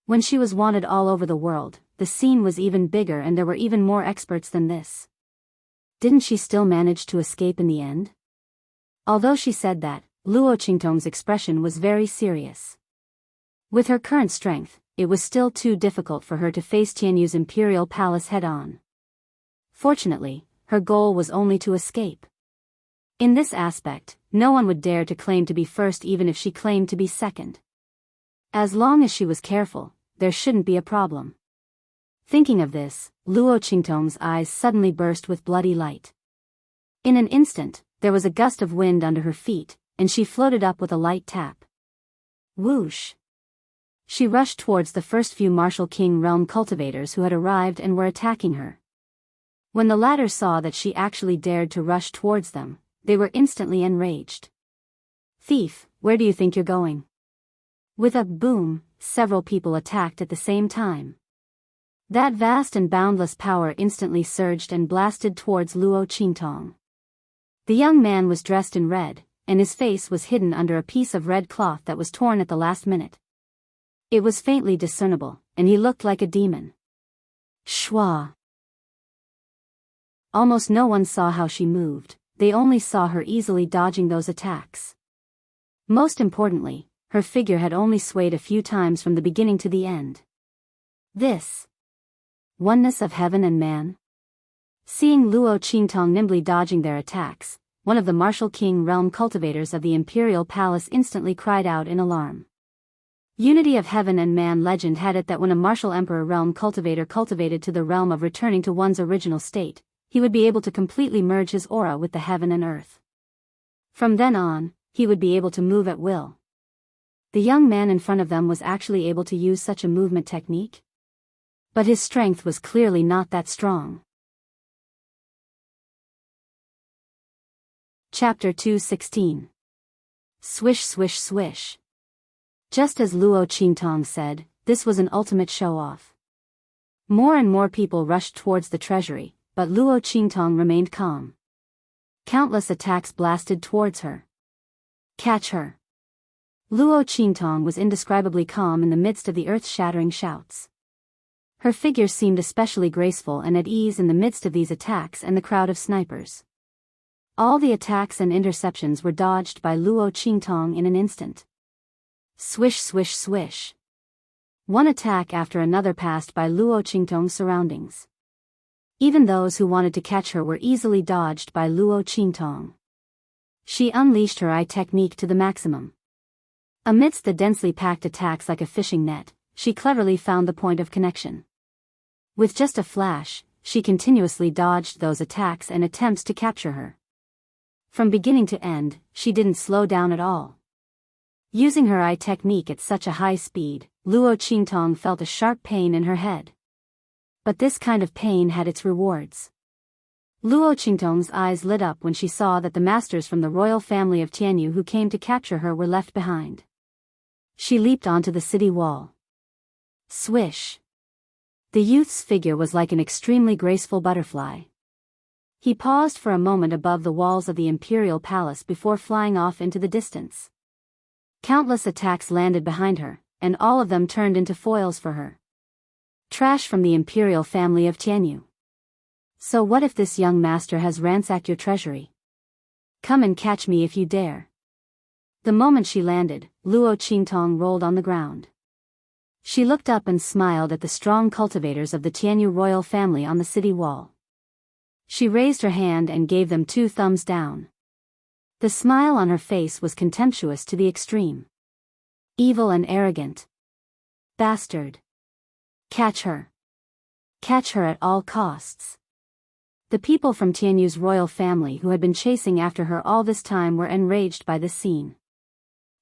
When she was wanted all over the world, the scene was even bigger and there were even more experts than this. Didn't she still manage to escape in the end? Although she said that, Luo Qingtong's expression was very serious. With her current strength, it was still too difficult for her to face Tianyu's Imperial Palace head-on. Fortunately, her goal was only to escape. In this aspect, no one would dare to claim to be first even if she claimed to be second. As long as she was careful, there shouldn't be a problem. Thinking of this, Luo Qingtong's eyes suddenly burst with bloody light. In an instant, there was a gust of wind under her feet, and she floated up with a light tap. Whoosh! She rushed towards the first few Martial King realm cultivators who had arrived and were attacking her. When the latter saw that she actually dared to rush towards them, they were instantly enraged. Thief, where do you think you're going? With a boom, several people attacked at the same time. That vast and boundless power instantly surged and blasted towards Luo Qingtong. The young man was dressed in red, and his face was hidden under a piece of red cloth that was torn at the last minute. It was faintly discernible, and he looked like a demon. Shwa! Almost no one saw how she moved, they only saw her easily dodging those attacks. Most importantly, her figure had only swayed a few times from the beginning to the end. This oneness of heaven and man? Seeing Luo Qingtong nimbly dodging their attacks, one of the Martial King realm cultivators of the Imperial Palace instantly cried out in alarm. Unity of heaven and man legend had it that when a martial emperor realm cultivator cultivated to the realm of returning to one's original state, he would be able to completely merge his aura with the heaven and earth. From then on, he would be able to move at will. The young man in front of them was actually able to use such a movement technique? But his strength was clearly not that strong. Chapter 2:16. Swish swish swish. Just as Luo Qingtong said, this was an ultimate show-off. More and more people rushed towards the treasury, but Luo Qingtong remained calm. Countless attacks blasted towards her. Catch her! Luo Qingtong was indescribably calm in the midst of the earth-shattering shouts. Her figure seemed especially graceful and at ease in the midst of these attacks and the crowd of snipers. All the attacks and interceptions were dodged by Luo Qingtong in an instant. Swish swish swish. One attack after another passed by Luo Qingtong's surroundings. Even those who wanted to catch her were easily dodged by Luo Qingtong. She unleashed her eye technique to the maximum. Amidst the densely packed attacks like a fishing net, she cleverly found the point of connection. With just a flash, she continuously dodged those attacks and attempts to capture her. From beginning to end, she didn't slow down at all. Using her eye technique at such a high speed, Luo Qingtong felt a sharp pain in her head. But this kind of pain had its rewards. Luo Qingtong's eyes lit up when she saw that the masters from the royal family of Tianyu who came to capture her were left behind. She leaped onto the city wall. Swish! The youth's figure was like an extremely graceful butterfly. He paused for a moment above the walls of the imperial palace before flying off into the distance. Countless attacks landed behind her, and all of them turned into foils for her. Trash from the imperial family of Tianyu. So what if this young master has ransacked your treasury? Come and catch me if you dare. The moment she landed, Luo Qingtong rolled on the ground. She looked up and smiled at the strong cultivators of the Tianyu royal family on the city wall. She raised her hand and gave them 2 thumbs down. The smile on her face was contemptuous to the extreme. Evil and arrogant. Bastard. Catch her. Catch her at all costs. The people from Tianyu's royal family who had been chasing after her all this time were enraged by this scene.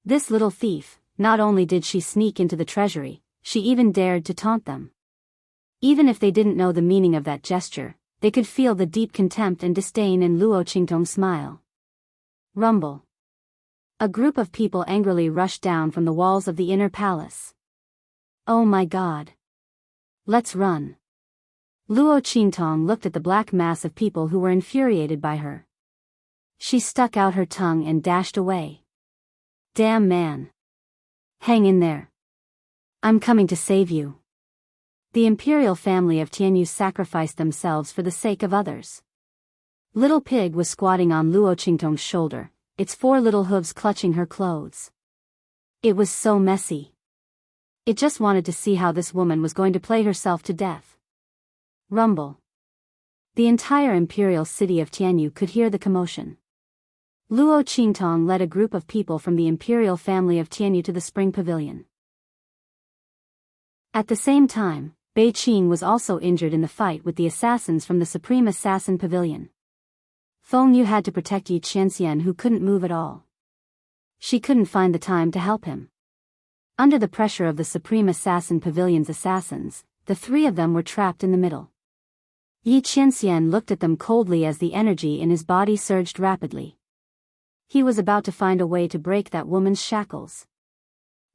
This little thief, not only did she sneak into the treasury, she even dared to taunt them. Even if they didn't know the meaning of that gesture, they could feel the deep contempt and disdain in Luo Qingtong's smile. Rumble. A group of people angrily rushed down from the walls of the inner palace. Oh my God. Let's run. Luo Qingtong looked at the black mass of people who were infuriated by her. She stuck out her tongue and dashed away. Damn man. Hang in there. I'm coming to save you. The imperial family of Tianyu sacrificed themselves for the sake of others. Little Pig was squatting on Luo Qingtong's shoulder, its 4 little hooves clutching her clothes. It was so messy. It just wanted to see how this woman was going to play herself to death. Rumble. The entire imperial city of Tianyu could hear the commotion. Luo Qingtong led a group of people from the imperial family of Tianyu to the spring pavilion. At the same time, Bei Qing was also injured in the fight with the assassins from the Supreme Assassin Pavilion. Feng Yu had to protect Yi Qianxian who couldn't move at all. She couldn't find the time to help him. Under the pressure of the Supreme Assassin Pavilion's assassins, the 3 of them were trapped in the middle. Yi Qianxian looked at them coldly as the energy in his body surged rapidly. He was about to find a way to break that woman's shackles.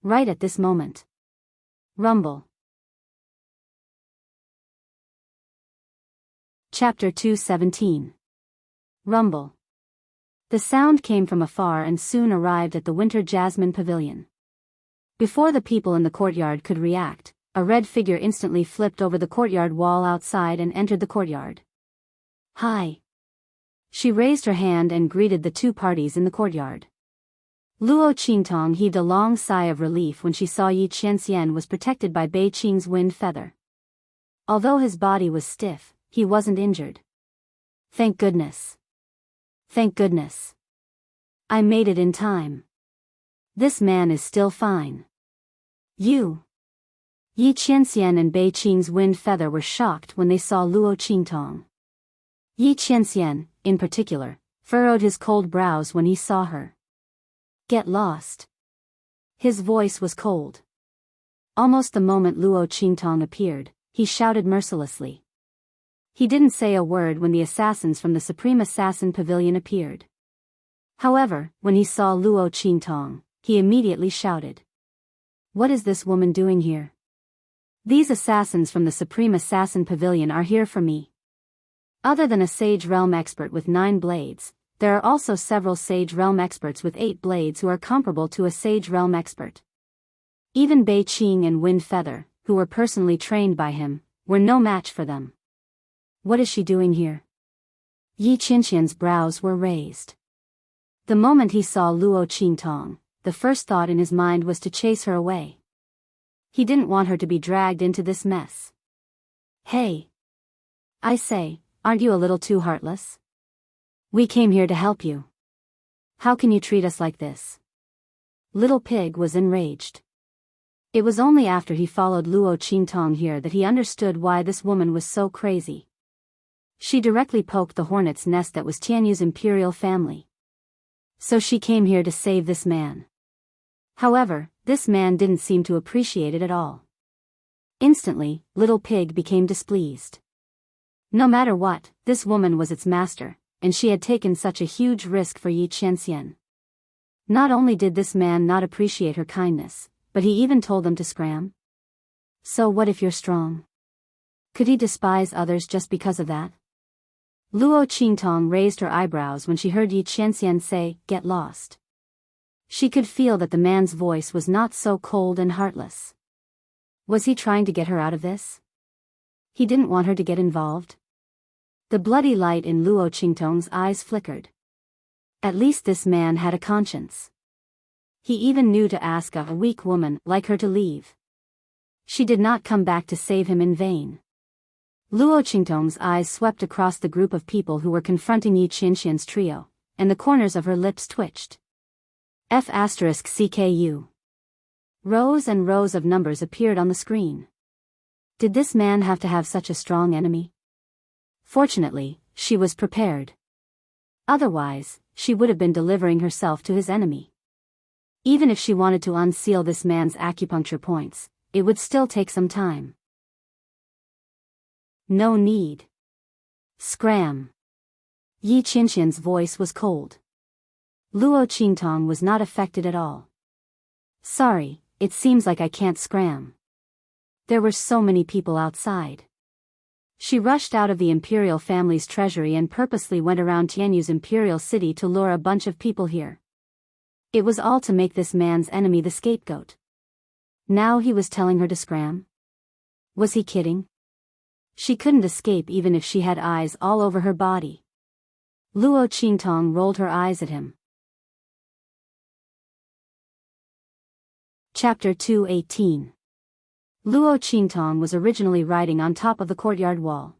Right at this moment. Rumble. Chapter 217. Rumble. The sound came from afar and soon arrived at the Winter Jasmine Pavilion. Before the people in the courtyard could react, a red figure instantly flipped over the courtyard wall outside and entered the courtyard. Hi. She raised her hand and greeted the 2 parties in the courtyard. Luo Qingtong heaved a long sigh of relief when she saw Yi Qianxian was protected by Bei Qing's wind feather. Although his body was stiff, he wasn't injured. Thank goodness. Thank goodness. I made it in time. This man is still fine. You. Yi Qianxian and Bei Qing's wind feather were shocked when they saw Luo Qingtong. Yi Qianxian, in particular, furrowed his cold brows when he saw her. Get lost. His voice was cold. Almost the moment Luo Qingtong appeared, he shouted mercilessly. He didn't say a word when the assassins from the Supreme Assassin Pavilion appeared. However, when he saw Luo Qingtong, he immediately shouted. What is this woman doing here? These assassins from the Supreme Assassin Pavilion are here for me. Other than a Sage Realm expert with 9 blades, there are also several Sage Realm experts with 8 blades who are comparable to a Sage Realm expert. Even Bei Qing and Wind Feather, who were personally trained by him, were no match for them. What is she doing here? Yi Qianxian's brows were raised. The moment he saw Luo Qingtong, the first thought in his mind was to chase her away. He didn't want her to be dragged into this mess. Hey! I say, aren't you a little too heartless? We came here to help you. How can you treat us like this? Little Pig was enraged. It was only after he followed Luo Qingtong here that he understood why this woman was so crazy. She directly poked the hornet's nest that was Tianyu's imperial family. So she came here to save this man. However, this man didn't seem to appreciate it at all. Instantly, Little Pig became displeased. No matter what, this woman was its master, and she had taken such a huge risk for Yi Qianxian. Not only did this man not appreciate her kindness, but he even told them to scram. So what if you're strong? Could he despise others just because of that? Luo Qingtong raised her eyebrows when she heard Yi Qianxian say, "Get lost." She could feel that the man's voice was not so cold and heartless. Was he trying to get her out of this? He didn't want her to get involved. The bloody light in Luo Qingtong's eyes flickered. At least this man had a conscience. He even knew to ask a weak woman like her to leave. She did not come back to save him in vain. Luo Qingtong's eyes swept across the group of people who were confronting Yi Qianxian's trio, and the corners of her lips twitched. F***CKU. Rows and rows of numbers appeared on the screen. Did this man have to have such a strong enemy? Fortunately, she was prepared. Otherwise, she would have been delivering herself to his enemy. Even if she wanted to unseal this man's acupuncture points, it would still take some time. No need. Scram. Yi Qianxian's voice was cold. Luo Qingtong was not affected at all. Sorry, it seems like I can't scram. There were so many people outside. She rushed out of the imperial family's treasury and purposely went around Tianyu's imperial city to lure a bunch of people here. It was all to make this man's enemy the scapegoat. Now he was telling her to scram? Was he kidding? She couldn't escape even if she had eyes all over her body. Luo Qingtong rolled her eyes at him. Chapter 218. Luo Qingtong was originally riding on top of the courtyard wall.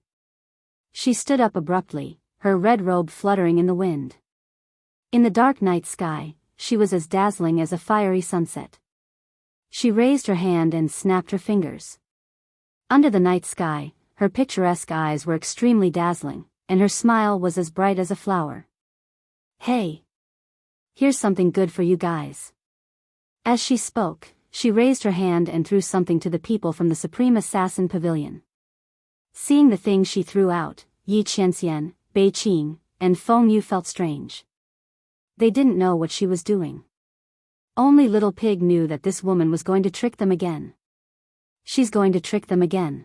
She stood up abruptly, her red robe fluttering in the wind. In the dark night sky, she was as dazzling as a fiery sunset. She raised her hand and snapped her fingers. Under the night sky, her picturesque eyes were extremely dazzling, and her smile was as bright as a flower. Hey! Here's something good for you guys. As she spoke, she raised her hand and threw something to the people from the Supreme Assassin Pavilion. Seeing the thing she threw out, Yi Qianxian, Bei Qing, and Feng Yu felt strange. They didn't know what she was doing. Only Little Pig knew that this woman was going to trick them again. She's going to trick them again.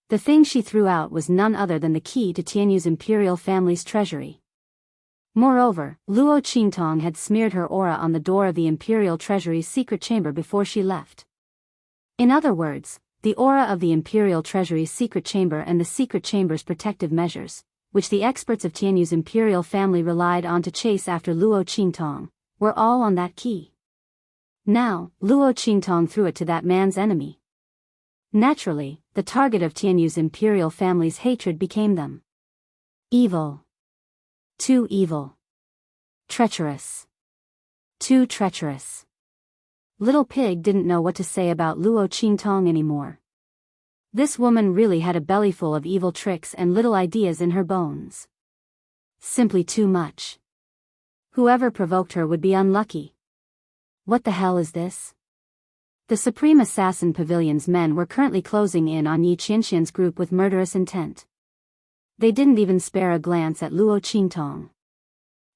The thing she threw out was none other than the key to Tianyu's imperial family's treasury. Moreover, Luo Qingtong had smeared her aura on the door of the imperial treasury's secret chamber before she left. In other words, the aura of the imperial treasury's secret chamber and the secret chamber's protective measures, which the experts of Tianyu's imperial family relied on to chase after Luo Qingtong, were all on that key. Now, Luo Qingtong threw it to that man's enemy. Naturally, the target of Tianyu's imperial family's hatred became them. Evil. Too evil. Treacherous. Too treacherous. Little Pig didn't know what to say about Luo Qingtong anymore. This woman really had a bellyful of evil tricks and little ideas in her bones. Simply too much. Whoever provoked her would be unlucky. What the hell is this? The Supreme Assassin Pavilion's men were currently closing in on Yi Qianxian's group with murderous intent. They didn't even spare a glance at Luo Qingtong.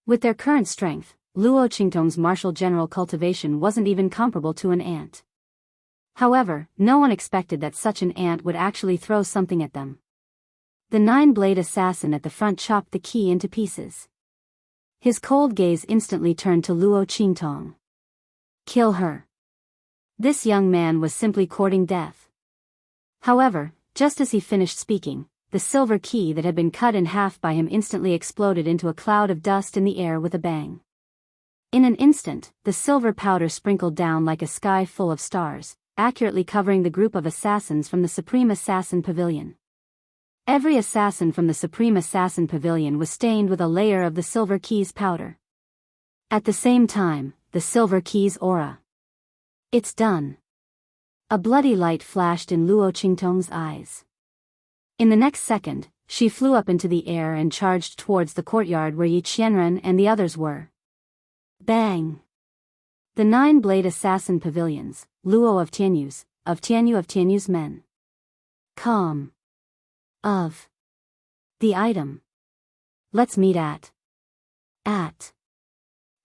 With their current strength, Luo Qingtong's martial general cultivation wasn't even comparable to an ant. However, no one expected that such an ant would actually throw something at them. The nine-blade assassin at the front chopped the key into pieces. His cold gaze instantly turned to Luo Qingtong. Kill her. This young man was simply courting death. However, just as he finished speaking, the silver key that had been cut in half by him instantly exploded into a cloud of dust in the air with a bang. In an instant, the silver powder sprinkled down like a sky full of stars, accurately covering the group of assassins from the Supreme Assassin Pavilion. Every assassin from the Supreme Assassin Pavilion was stained with a layer of the silver key's powder. At the same time, the silver key's aura. It's done. A bloody light flashed in Luo Qingtong's eyes. In the next second, she flew up into the air and charged towards the courtyard where Yi Qianren and the others were. Bang! The 9-blade assassin pavilions, Luo of Tianyu of Tianyu's men. Calm. Of. The item. Let's meet at.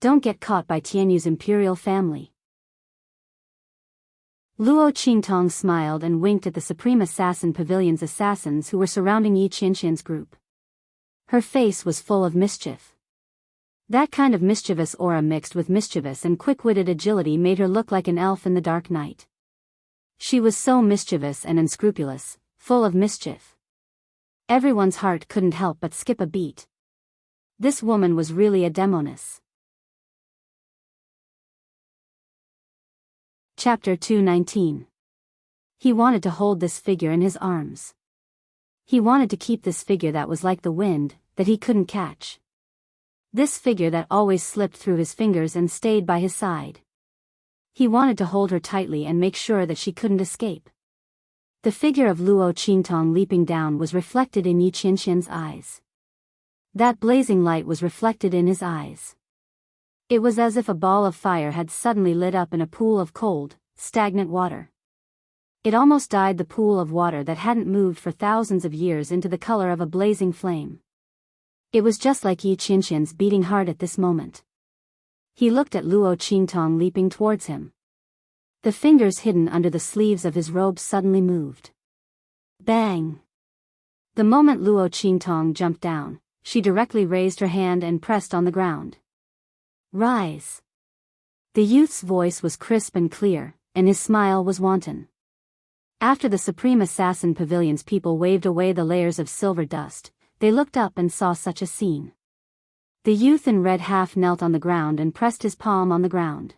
Don't get caught by Tianyu's imperial family. Luo Qingtong smiled and winked at the Supreme Assassin Pavilion's assassins who were surrounding Yi Qianxian's group. Her face was full of mischief. That kind of mischievous aura mixed with mischievous and quick-witted agility made her look like an elf in the dark night. She was so mischievous and unscrupulous, full of mischief. Everyone's heart couldn't help but skip a beat. This woman was really a demoness. Chapter 219. He wanted to hold this figure in his arms. He wanted to keep this figure that was like the wind, that he couldn't catch. This figure that always slipped through his fingers and stayed by his side. He wanted to hold her tightly and make sure that she couldn't escape. The figure of Luo Qingtong leaping down was reflected in Yi Qianxian's eyes. That blazing light was reflected in his eyes. It was as if a ball of fire had suddenly lit up in a pool of cold, stagnant water. It almost dyed the pool of water that hadn't moved for thousands of years into the color of a blazing flame. It was just like Yi Qianxian's beating heart at this moment. He looked at Luo Qingtong leaping towards him. The fingers hidden under the sleeves of his robe suddenly moved. Bang! The moment Luo Qingtong jumped down, she directly raised her hand and pressed on the ground. Rise! The youth's voice was crisp and clear, and his smile was wanton. After the Supreme Assassin Pavilion's people waved away the layers of silver dust, they looked up and saw such a scene. The youth in red half knelt on the ground and pressed his palm on the ground.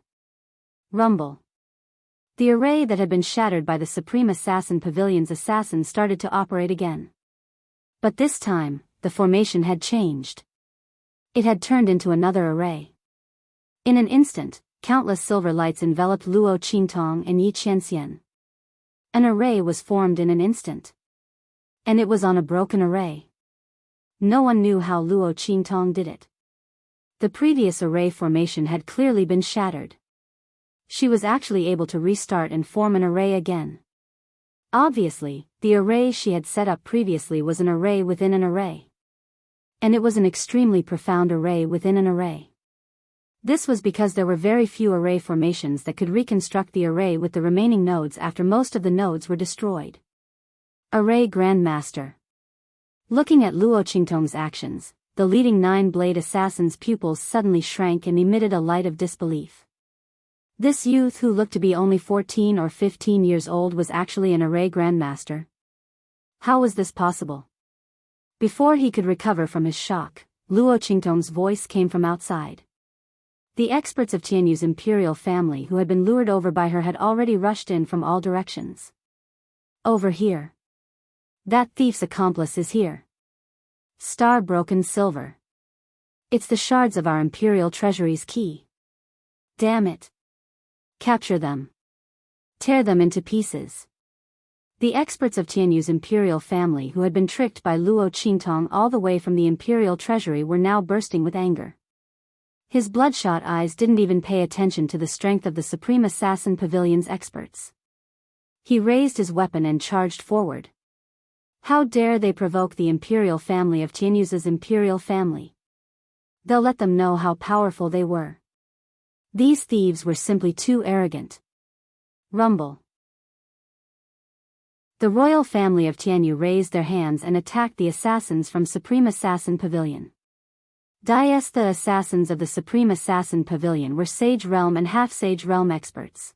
Rumble. The array that had been shattered by the Supreme Assassin Pavilion's assassins started to operate again. But this time, the formation had changed. It had turned into another array. In an instant, countless silver lights enveloped Luo Qingtong and Yi Qianxian. An array was formed in an instant. And it was on a broken array. No one knew how Luo Qingtong did it. The previous array formation had clearly been shattered. She was actually able to restart and form an array again. Obviously, the array she had set up previously was an array within an array. And it was an extremely profound array within an array. This was because there were very few array formations that could reconstruct the array with the remaining nodes after most of the nodes were destroyed. Array Grandmaster. Looking at Luo Qingtong's actions, the leading 9-blade assassin's pupils suddenly shrank and emitted a light of disbelief. This youth who looked to be only 14 or 15 years old was actually an array grandmaster. How was this possible? Before he could recover from his shock, Luo Qingtong's voice came from outside. The experts of Tianyu's imperial family who had been lured over by her had already rushed in from all directions. Over here. That thief's accomplice is here. Star-broken silver. It's the shards of our imperial treasury's key. Damn it. Capture them. Tear them into pieces. The experts of Tianyu's imperial family who had been tricked by Luo Qingtong all the way from the imperial treasury were now bursting with anger. His bloodshot eyes didn't even pay attention to the strength of the Supreme Assassin Pavilion's experts. He raised his weapon and charged forward. How dare they provoke the imperial family of Tianyu's imperial family? They'll let them know how powerful they were. These thieves were simply too arrogant. Rumble. The royal family of Tianyu raised their hands and attacked the assassins from Supreme Assassin Pavilion. The assassins of the Supreme Assassin Pavilion were Sage Realm and Half-Sage Realm experts.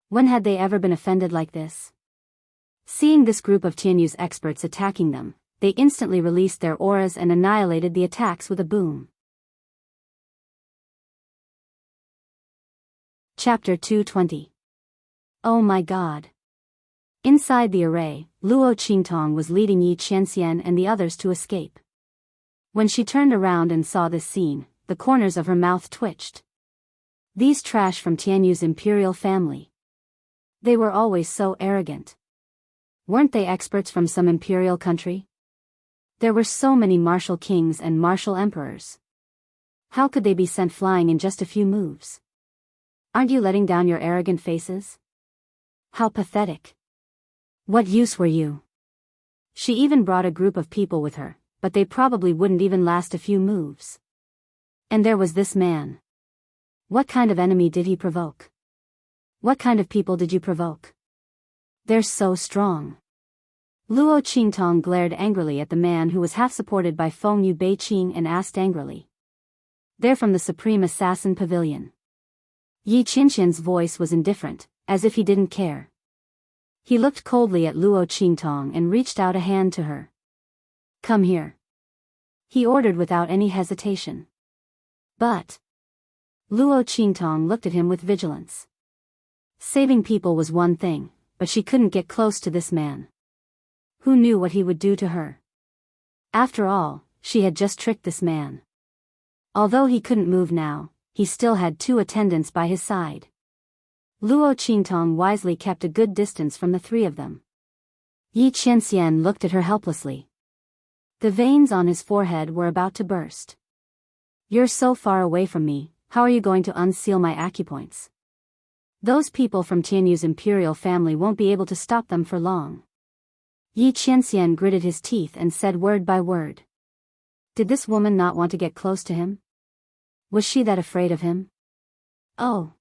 When had they ever been offended like this? Seeing this group of Tianyu's experts attacking them, they instantly released their auras and annihilated the attacks with a boom. Chapter 220. Oh my God. Inside the array, Luo Qingtong was leading Yi Qianxian and the others to escape. When she turned around and saw this scene, the corners of her mouth twitched. These trash from Tianyu's imperial family. They were always so arrogant. Weren't they experts from some imperial country? There were so many martial kings and martial emperors. How could they be sent flying in just a few moves? Aren't you letting down your arrogant faces? How pathetic. What use were you? She even brought a group of people with her, but they probably wouldn't even last a few moves. And there was this man. What kind of enemy did he provoke? What kind of people did you provoke? They're so strong. Luo Qingtong glared angrily at the man who was half supported by Feng Yu Beiqing and asked angrily. They're from the Supreme Assassin Pavilion. Yi Qinqian's voice was indifferent, as if he didn't care. He looked coldly at Luo Qingtong and reached out a hand to her. Come here. He ordered without any hesitation. But Luo Qingtong looked at him with vigilance. Saving people was one thing, but she couldn't get close to this man. Who knew what he would do to her? After all, she had just tricked this man. Although he couldn't move now, he still had 2 attendants by his side. Luo Qingtong wisely kept a good distance from the 3 of them. Yi Qianxian looked at her helplessly. The veins on his forehead were about to burst. You're so far away from me, how are you going to unseal my acupoints? Those people from Tianyu's imperial family won't be able to stop them for long. Yi Qianxian gritted his teeth and said word by word. Did this woman not want to get close to him? Was she that afraid of him? Oh.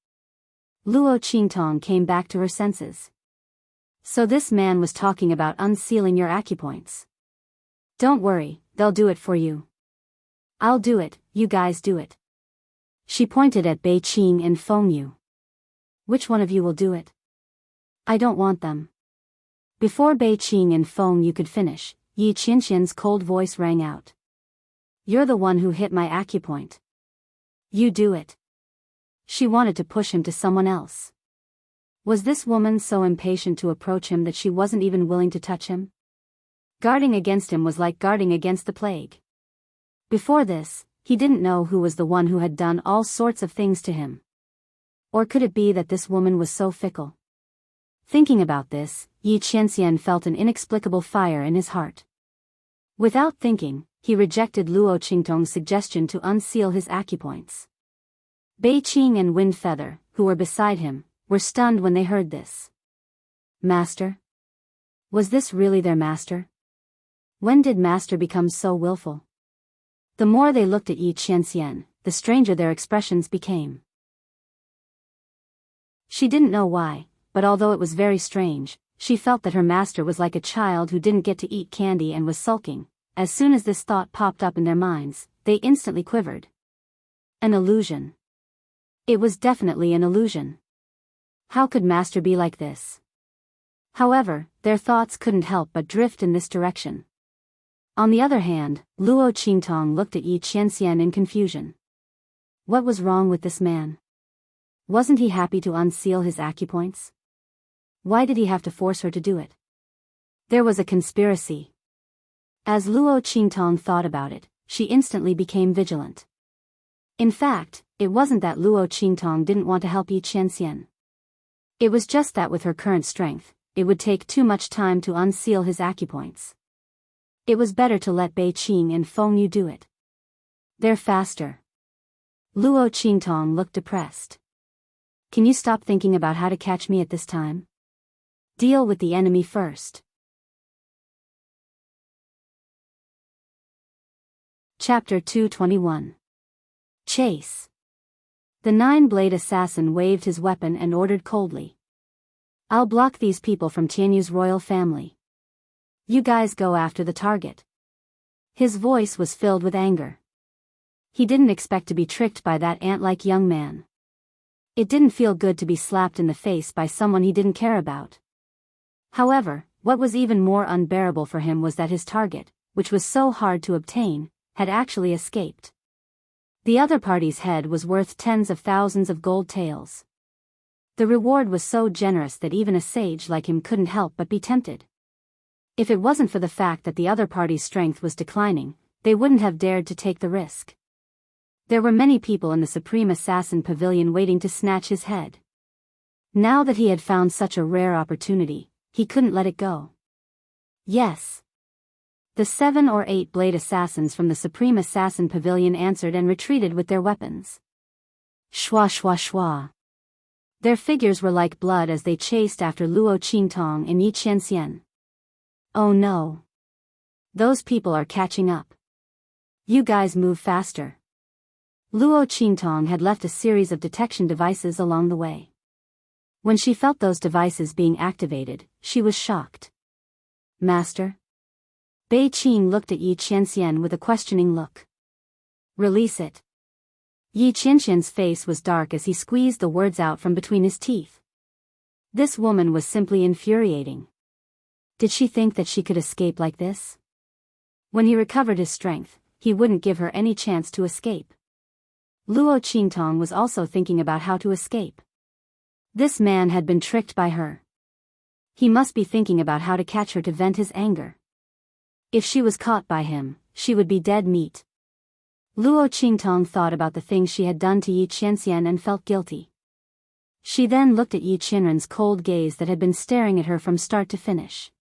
Luo Qingtong came back to her senses. So this man was talking about unsealing your acupoints. Don't worry, they'll do it for you. I'll do it, you guys do it. She pointed at Beiqing and Feng Yu. Which one of you will do it? I don't want them. Before Beiqing and Feng Yu could finish, Yi Qianxian's cold voice rang out. You're the one who hit my acupoint. You do it. She wanted to push him to someone else. Was this woman so impatient to approach him that she wasn't even willing to touch him? Guarding against him was like guarding against the plague. Before this, he didn't know who was the one who had done all sorts of things to him. Or could it be that this woman was so fickle? Thinking about this, Yi Qianxian felt an inexplicable fire in his heart. Without thinking, he rejected Luo Qingtong's suggestion to unseal his acupoints. Beiqing and Wind Feather, who were beside him, were stunned when they heard this. Master? Was this really their master? When did master become so willful? The more they looked at Yi Qianxian, the stranger their expressions became. She didn't know why, but although it was very strange, she felt that her master was like a child who didn't get to eat candy and was sulking. As soon as this thought popped up in their minds, they instantly quivered. An illusion. It was definitely an illusion. How could master be like this? However, their thoughts couldn't help but drift in this direction. On the other hand, Luo Qingtong looked at Yi Qianxian in confusion. What was wrong with this man? Wasn't he happy to unseal his acupoints? Why did he have to force her to do it? There was a conspiracy. As Luo Qingtong thought about it, she instantly became vigilant. In fact, it wasn't that Luo Qingtong didn't want to help Yi Qianxian. It was just that with her current strength, it would take too much time to unseal his acupoints. It was better to let Beiqing and Feng Yu do it. They're faster. Luo Qingtong looked depressed. Can you stop thinking about how to catch me at this time? Deal with the enemy first. Chapter 221. Chase. The 9-blade assassin waved his weapon and ordered coldly. I'll block these people from Tianyu's royal family. You guys go after the target. His voice was filled with anger. He didn't expect to be tricked by that ant-like young man. It didn't feel good to be slapped in the face by someone he didn't care about. However, what was even more unbearable for him was that his target, which was so hard to obtain, had actually escaped. The other party's head was worth tens of thousands of gold taels. The reward was so generous that even a sage like him couldn't help but be tempted. If it wasn't for the fact that the other party's strength was declining, they wouldn't have dared to take the risk. There were many people in the Supreme Assassin Pavilion waiting to snatch his head. Now that he had found such a rare opportunity, he couldn't let it go. Yes. The 7 or 8 blade assassins from the Supreme Assassin Pavilion answered and retreated with their weapons. Shwa shwa shwa. Their figures were like blood as they chased after Luo Qingtong and Yi Qianxian. Oh no. Those people are catching up. You guys move faster. Luo Qingtong had left a series of detection devices along the way. When she felt those devices being activated, she was shocked. Master? Bei Qing looked at Yi Qianxian with a questioning look. Release it. Yi Qianxian's face was dark as he squeezed the words out from between his teeth. This woman was simply infuriating. Did she think that she could escape like this? When he recovered his strength, he wouldn't give her any chance to escape. Luo Qingtong was also thinking about how to escape. This man had been tricked by her. He must be thinking about how to catch her to vent his anger. If she was caught by him, she would be dead meat. Luo Qingtong thought about the things she had done to Yi Qianxian and felt guilty. She then looked at Yi Qinren's cold gaze that had been staring at her from start to finish.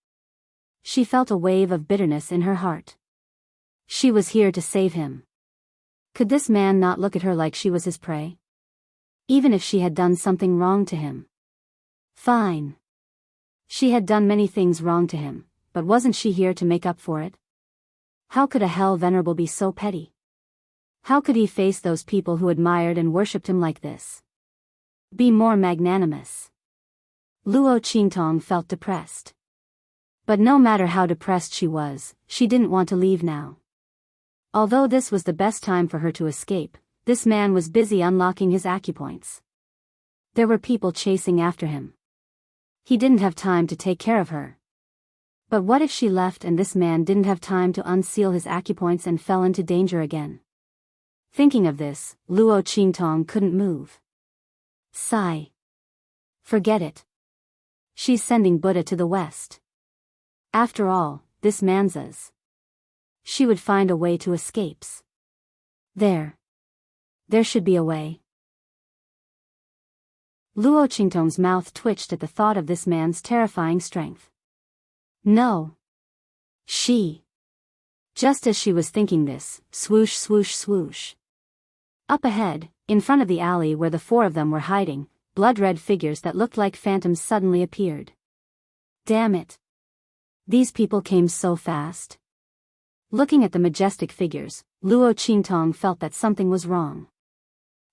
She felt a wave of bitterness in her heart. She was here to save him. Could this man not look at her like she was his prey? Even if she had done something wrong to him. Fine. She had done many things wrong to him, but wasn't she here to make up for it? How could a hell venerable be so petty? How could he face those people who admired and worshipped him like this? Be more magnanimous. Luo Qingtong felt depressed. But no matter how depressed she was, she didn't want to leave now. Although this was the best time for her to escape, this man was busy unlocking his acupoints. There were people chasing after him. He didn't have time to take care of her. But what if she left and this man didn't have time to unseal his acupoints and fell into danger again? Thinking of this, Luo Qingtong couldn't move. Sigh. Forget it. She's sending Buddha to the west. After all, this man's us. She would find a way to escape. There should be a way. Luo Qingtong's mouth twitched at the thought of this man's terrifying strength. No. She. Just as she was thinking this, swoosh swoosh swoosh. Up ahead, in front of the alley where the 4 of them were hiding, blood-red figures that looked like phantoms suddenly appeared. Damn it. These people came so fast. Looking at the majestic figures, Luo Qingtong felt that something was wrong.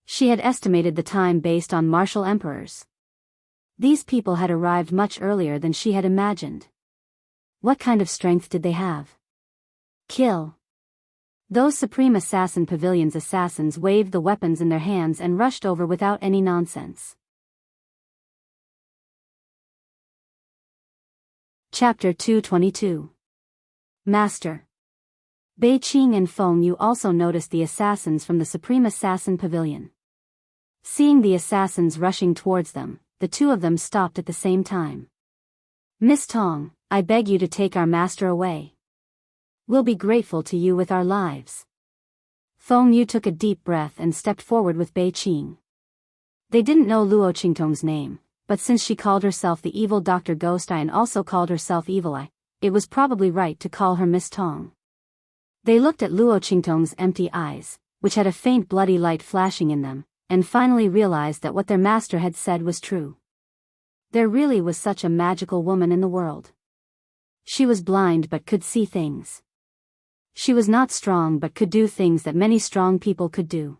She had estimated the time based on martial emperors. These people had arrived much earlier than she had imagined. What kind of strength did they have? Kill. Those Supreme Assassin Pavilion's assassins waved the weapons in their hands and rushed over without any nonsense. Chapter 222. Master. Bei Qing and Feng Yu also noticed the assassins from the Supreme Assassin Pavilion. Seeing the assassins rushing towards them, the 2 of them stopped at the same time. Miss Tong, I beg you to take our master away. We'll be grateful to you with our lives. Feng Yu took a deep breath and stepped forward with Bei Qing. They didn't know Luo Qingtong's name, but since she called herself the evil Dr. Ghost Eye and also called herself Evil Eye, it was probably right to call her Miss Tong. They looked at Luo Qingtong's empty eyes, which had a faint bloody light flashing in them, and finally realized that what their master had said was true. There really was such a magical woman in the world. She was blind but could see things. She was not strong but could do things that many strong people could do.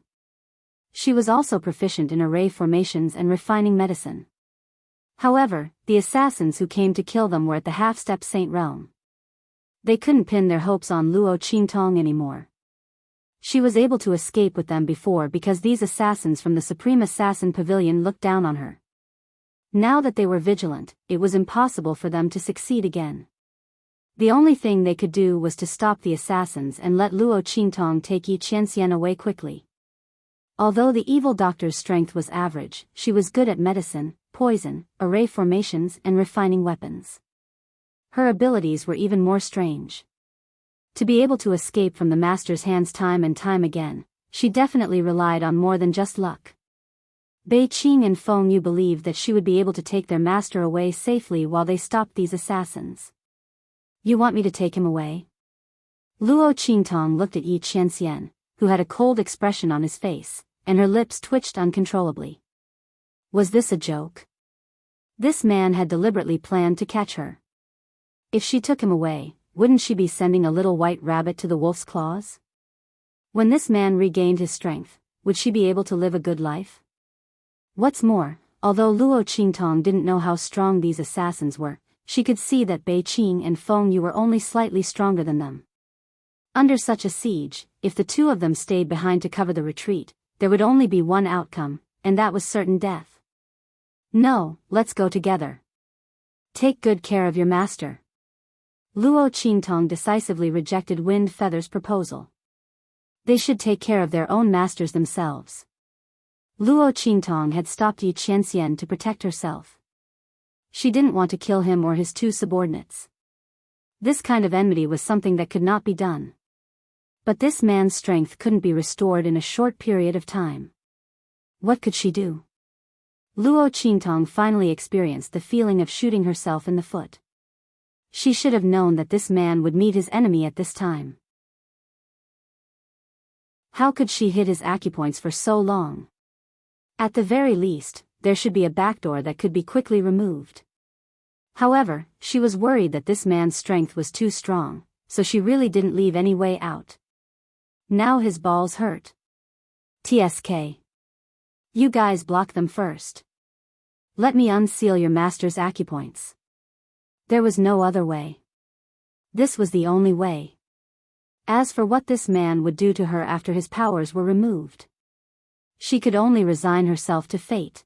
She was also proficient in array formations and refining medicine. However, the assassins who came to kill them were at the half-step Saint realm. They couldn't pin their hopes on Luo Qingtong anymore. She was able to escape with them before because these assassins from the Supreme Assassin Pavilion looked down on her. Now that they were vigilant, it was impossible for them to succeed again. The only thing they could do was to stop the assassins and let Luo Qingtong take Yi Qianxian away quickly. Although the evil doctor's strength was average, she was good at medicine, poison, array formations and refining weapons. Her abilities were even more strange. To be able to escape from the master's hands time and time again, she definitely relied on more than just luck. Bei Qing and Feng Yu believed that she would be able to take their master away safely while they stopped these assassins. You want me to take him away? Luo Qingtong looked at Yi Qianxian, who had a cold expression on his face, and her lips twitched uncontrollably. Was this a joke? This man had deliberately planned to catch her. If she took him away, wouldn't she be sending a little white rabbit to the wolf's claws? When this man regained his strength, would she be able to live a good life? What's more, although Luo Qingtong didn't know how strong these assassins were, she could see that Bei Qing and Feng Yu were only slightly stronger than them. Under such a siege, if the two of them stayed behind to cover the retreat, there would only be one outcome, and that was certain death. No, let's go together. Take good care of your master. Luo Qingtong decisively rejected Wind Feather's proposal. They should take care of their own masters themselves. Luo Qingtong had stopped Yi Qianxian to protect herself. She didn't want to kill him or his two subordinates. This kind of enmity was something that could not be done. But this man's strength couldn't be restored in a short period of time. What could she do? Luo Qingtong finally experienced the feeling of shooting herself in the foot. She should have known that this man would meet his enemy at this time. How could she hit his acupoints for so long? At the very least, there should be a backdoor that could be quickly removed. However, she was worried that this man's strength was too strong, so she really didn't leave any way out. Now his balls hurt. TSK. You guys block them first. Let me unseal your master's acupoints. There was no other way. This was the only way. As for what this man would do to her after his powers were removed, she could only resign herself to fate.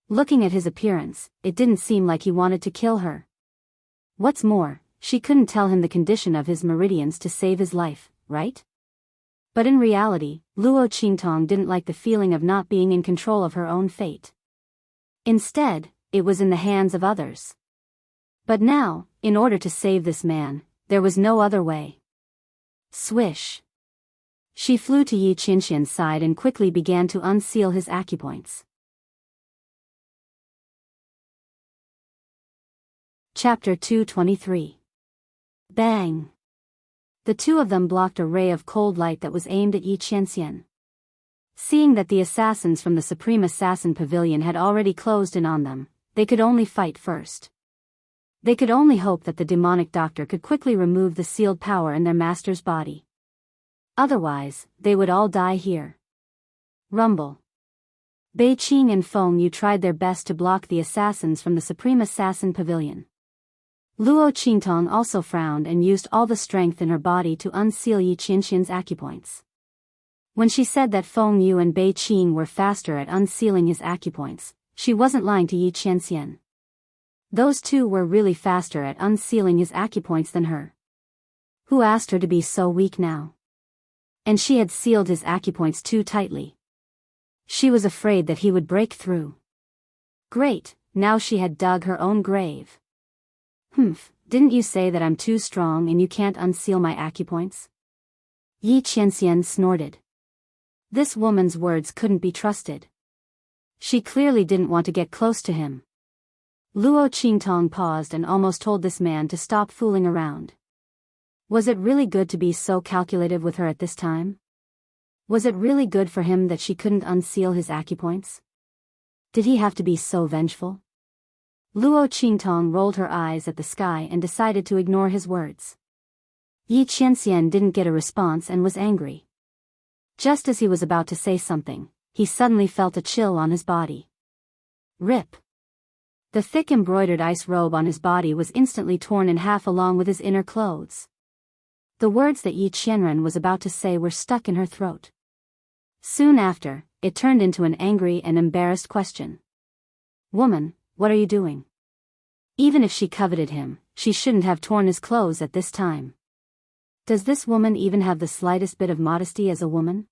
Looking at his appearance, it didn't seem like he wanted to kill her. What's more, she couldn't tell him the condition of his meridians to save his life, right? But in reality, Luo Qingtong didn't like the feeling of not being in control of her own fate. Instead, it was in the hands of others. But now, in order to save this man, there was no other way. Swish. She flew to Yi Qianxian's side and quickly began to unseal his acupoints. Chapter 223. Bang! The two of them blocked a ray of cold light that was aimed at Yi Qianxian. Seeing that the assassins from the Supreme Assassin Pavilion had already closed in on them, they could only fight first. They could only hope that the demonic doctor could quickly remove the sealed power in their master's body. Otherwise, they would all die here. Rumble. Bei Qing and Feng Yu tried their best to block the assassins from the Supreme Assassin Pavilion. Luo Qingtong also frowned and used all the strength in her body to unseal Yi Qianxian's acupoints. When she said that Feng Yu and Bei Qing were faster at unsealing his acupoints, she wasn't lying to Yi Qianxian. Those two were really faster at unsealing his acupoints than her. Who asked her to be so weak now? And she had sealed his acupoints too tightly. She was afraid that he would break through. Great, now she had dug her own grave. Didn't you say that I'm too strong and you can't unseal my acupoints? Yi Qianxian snorted. This woman's words couldn't be trusted. She clearly didn't want to get close to him. Luo Qingtong paused and almost told this man to stop fooling around. Was it really good to be so calculative with her at this time? Was it really good for him that she couldn't unseal his acupoints? Did he have to be so vengeful? Luo Qingtong rolled her eyes at the sky and decided to ignore his words. Yi Qianxian didn't get a response and was angry. Just as he was about to say something, he suddenly felt a chill on his body. Rip. The thick embroidered ice robe on his body was instantly torn in half along with his inner clothes. The words that Yi Qianren was about to say were stuck in her throat. Soon after, it turned into an angry and embarrassed question. Woman, what are you doing? Even if she coveted him, she shouldn't have torn his clothes at this time. Does this woman even have the slightest bit of modesty as a woman?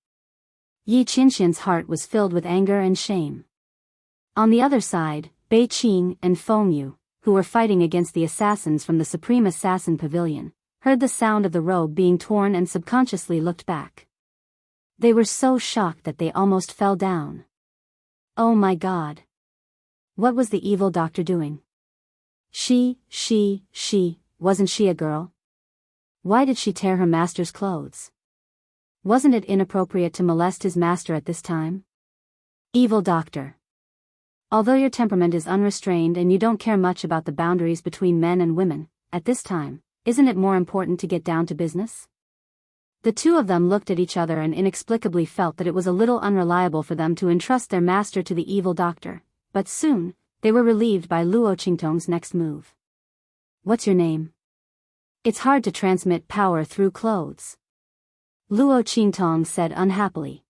Yi Qianxian's heart was filled with anger and shame. On the other side, Bei Qing and Feng Yu, who were fighting against the assassins from the Supreme Assassin Pavilion, heard the sound of the robe being torn and subconsciously looked back. They were so shocked that they almost fell down. Oh my God! What was the evil doctor doing? Wasn't she a girl? Why did she tear her master's clothes? Wasn't it inappropriate to molest his master at this time? Evil doctor. Although your temperament is unrestrained and you don't care much about the boundaries between men and women, at this time, isn't it more important to get down to business? The two of them looked at each other and inexplicably felt that it was a little unreliable for them to entrust their master to the evil doctor, but soon, they were relieved by Luo Qingtong's next move. What's your name? It's hard to transmit power through clothes. Luo Qingtong said unhappily.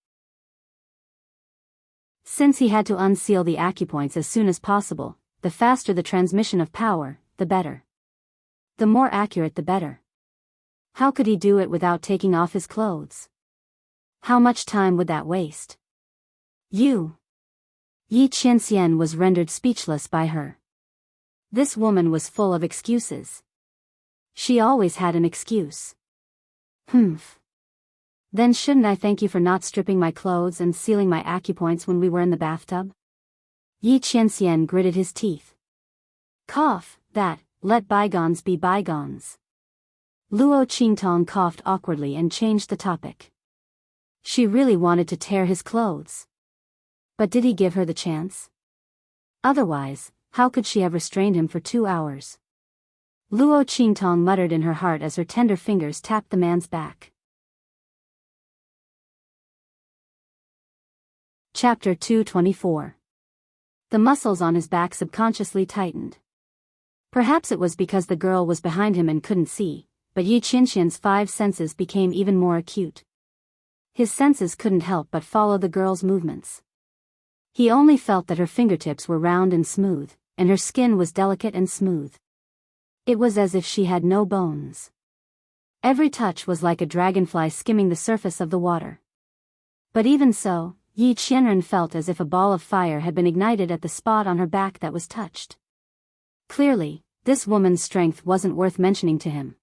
Since he had to unseal the acupoints as soon as possible, the faster the transmission of power, the better. The more accurate the better. How could he do it without taking off his clothes? How much time would that waste? Yi Qianxian was rendered speechless by her. This woman was full of excuses. She always had an excuse. Then shouldn't I thank you for not stripping my clothes and sealing my acupoints when we were in the bathtub? Yi Qianxian gritted his teeth. Cough, let bygones be bygones. Luo Qingtong coughed awkwardly and changed the topic. She really wanted to tear his clothes. But did he give her the chance? Otherwise, how could she have restrained him for 2 hours? Luo Qingtong muttered in her heart as her tender fingers tapped the man's back. Chapter 224. The muscles on his back subconsciously tightened. Perhaps it was because the girl was behind him and couldn't see, but Yi Qianxian's 5 senses became even more acute. His senses couldn't help but follow the girl's movements. He only felt that her fingertips were round and smooth, and her skin was delicate and smooth. It was as if she had no bones. Every touch was like a dragonfly skimming the surface of the water. But even so, Yi Qianren felt as if a ball of fire had been ignited at the spot on her back that was touched. Clearly, this woman's strength wasn't worth mentioning to him.